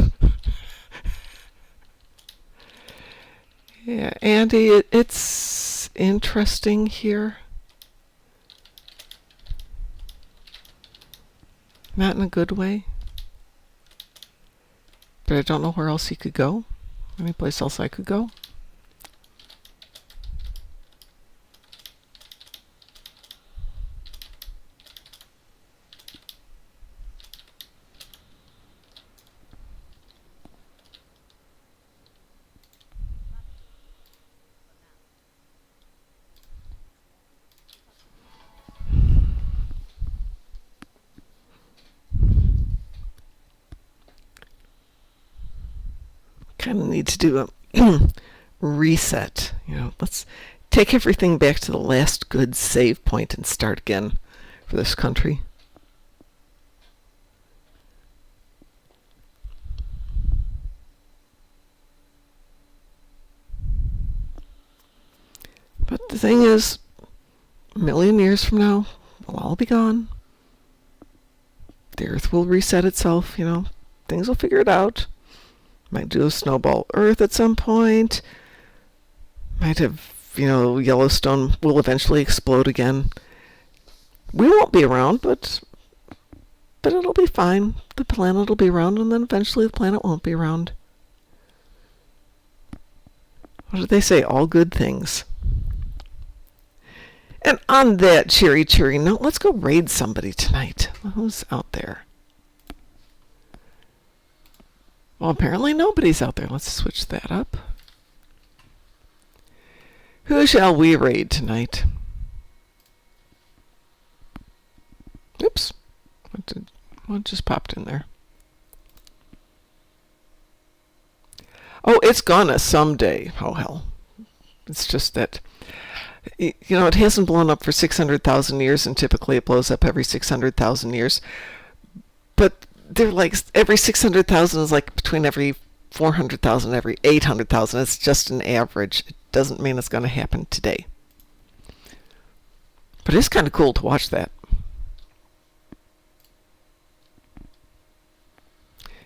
yeah, Andy, it's interesting here. Not in a good way. But I don't know where else he could go. Any place else I could go. Kind of need to do a reset. You know, let's take everything back to the last good save point and start again for this country. But the thing is, a million years from now, we'll all be gone. The Earth will reset itself, you know. Things will figure it out. Might do a snowball Earth at some point. Might have, you know, Yellowstone will eventually explode again. We won't be around, but it'll be fine. The planet will be around, and then eventually the planet won't be around. What did they say? All good things. And on that cheery note, let's go raid somebody tonight. Who's out there? Well, apparently nobody's out there. Let's switch that up. Who shall we raid tonight? Oops. What just popped in there? Oh, it's gonna someday. Oh, hell. It's just that, you know, it hasn't blown up for 600,000 years, and typically it blows up every 600,000 years. But they're like, every 600,000 is like between every 400,000, every 800,000. It's just an average. It doesn't mean it's going to happen today. But it's kind of cool to watch that.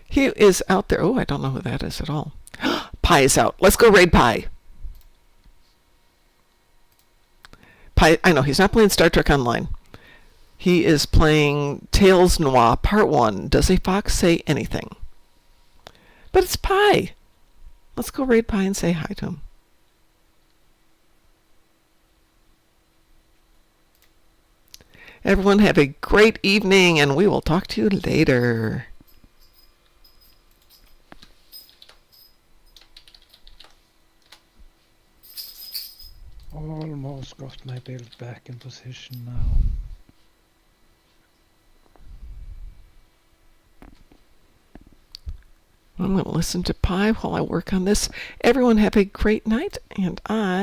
He is out there. Oh, I don't know who that is at all. Pi is out. Let's go raid Pi. Pi, I know, he's not playing Star Trek Online. He is playing Tales Noir Part 1. Does a fox say anything? But it's Pi. Let's go raid Pi and say hi to him. Everyone have a great evening, and we will talk to you later. Almost got my build back in position now. I'm going to listen to Pi while I work on this. Everyone have a great night, and I